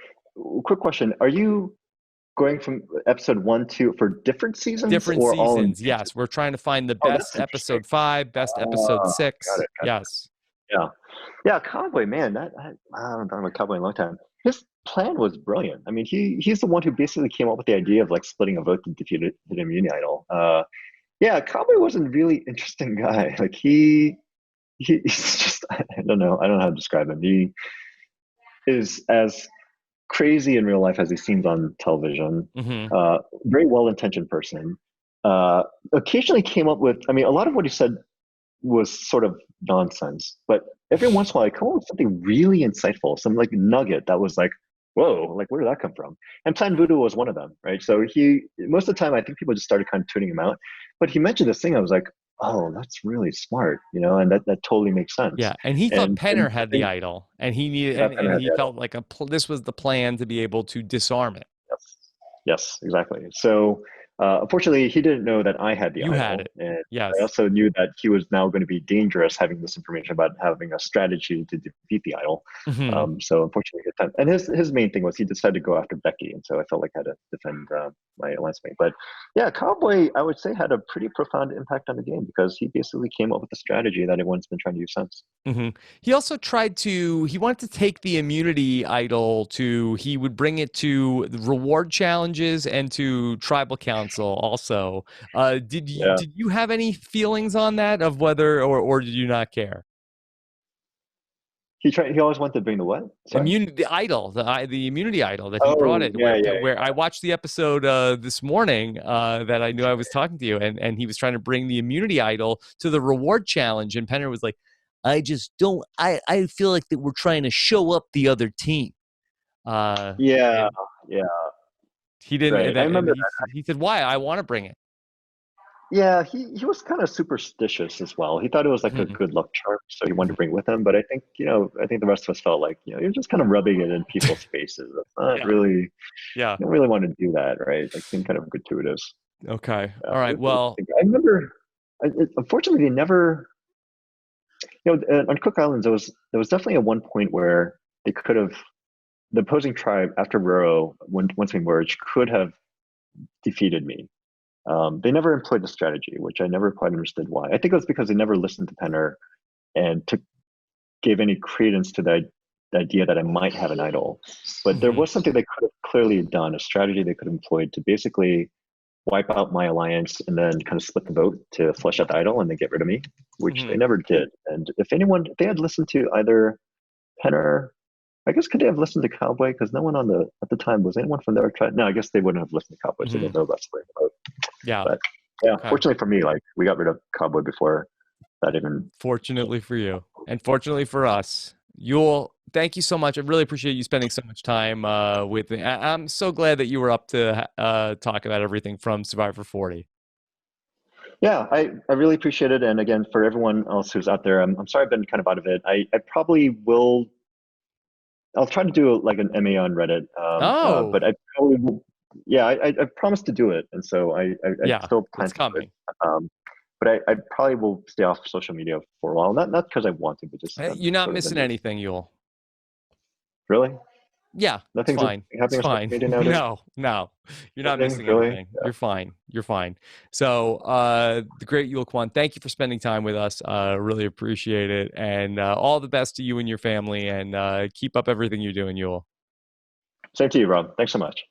Quick question: are you going from episode 1 2 for different seasons Different or all in seasons. season? Yes, we're trying to find the Oh, best that's interesting. episode 5, best episode Got 6. it. Got it. Yes. Yeah. Yeah, Cowboy, man, I haven't thought about Cowboy in a long time. His plan was brilliant. I mean, he's the one who basically came up with the idea of like splitting a vote to defeat an immunity idol. Yeah, Cowboy was a really interesting guy. Like he's just I don't know how to describe him. He is as crazy in real life as he seems on television. Hmm. Very well intentioned person. Uh, Occasionally came up with. I mean, a lot of what he said was sort of nonsense. But every once in a while, I come up with something really insightful, some like nugget that was like, whoa, like where did that come from? And Plan Voodoo was one of them, right? So he, most of the time, I think people just started kind of tuning him out. But he mentioned this thing, I was like, oh, that's really smart, you know, and that totally makes sense. Yeah, and he thought And Penner I had the think idol, and he needed, that kind and of he felt like this was the plan to be able to disarm it. yes, yes, exactly. So unfortunately, he didn't know that I had the You had idol, it. and I Yes. also knew that he was now going to be dangerous having this information about having a strategy to defeat the idol. Hmm. So unfortunately, his time, and his main thing was he decided to go after Becky, and so I felt like I had to defend my alliance mate. But yeah, Cowboy, I would say, had a pretty profound impact on the game because he basically came up with a strategy that everyone's been trying to use since. Hmm. He also he wanted to take the immunity idol he would bring it to the reward challenges and to tribal council also. Yeah. Did you have any feelings on that of whether, or did you not care? He always wanted to bring the what? Sorry. Immunity, the idol, the immunity idol that he brought Oh it. yeah, Where I watched the episode this morning that I knew I was talking to you, and he was trying to bring the immunity idol to the reward challenge, and Penner was like, "I just don't. I feel like that we're trying to show up the other team." yeah, And yeah. he didn't. Right. I And remember he said, "Why? I want to bring it." Yeah, he was kind of superstitious as well. He thought it was like a Mhm. good luck charm, so he wanted to bring it with him. But I think, I think the rest of us felt like, you're just kind of rubbing it in people's faces. That's not Yeah. really, Yeah. you don't really want to do that, right? Like, seemed kind of gratuitous. Okay. Yeah, All right. Well. I remember, unfortunately, they never, on Cook Islands, there was definitely at one point where they could have, the opposing tribe after Ruro, once we merged, could have defeated me. They never employed the strategy, which I never quite understood why. I think it was because they never listened to Penner and gave any credence to the idea that I might have an idol. But there Mhm. was something they could have clearly done, a strategy they could have employed to basically wipe out my alliance and then kind of split the vote to flush out the idol and then get rid of me, which they Mhm. never did. And if they had listened to either Penner, I guess could they have listened to Cowboy? Because no one at the time was anyone from their tribe. No, I guess they wouldn't have listened to Cowboy, so they Mhm. didn't know about splitting the vote. Yeah. But yeah, Okay. fortunately for me, like we got rid of Cowboy before that even. Fortunately for you, and fortunately for us, Yul, thank you so much. I really appreciate you spending so much time with me. I'm so glad that you were up to talk about everything from Survivor 40. Yeah, I really appreciate it. And again, for everyone else who's out there, I'm sorry I've been kind of out of it. I probably will. I'll try to do like an MA on Reddit, Oh, but I probably will, yeah, I promised to do it, and so I yeah, still plan it's to do it. coming. But I probably will stay off social media for a while. Not because I want to, but just You're not sort of missing anything, Yul. really Yeah, it's nothing's fine. It's happening on social fine. media nowadays. No, no, you're not Nothing missing really. anything. You're fine. You're fine. So, the great Yul Kwon, thank you for spending time with us. Really appreciate it, and all the best to you and your family. And keep up everything you're doing, Yul. Same to you, Rob. Thanks so much.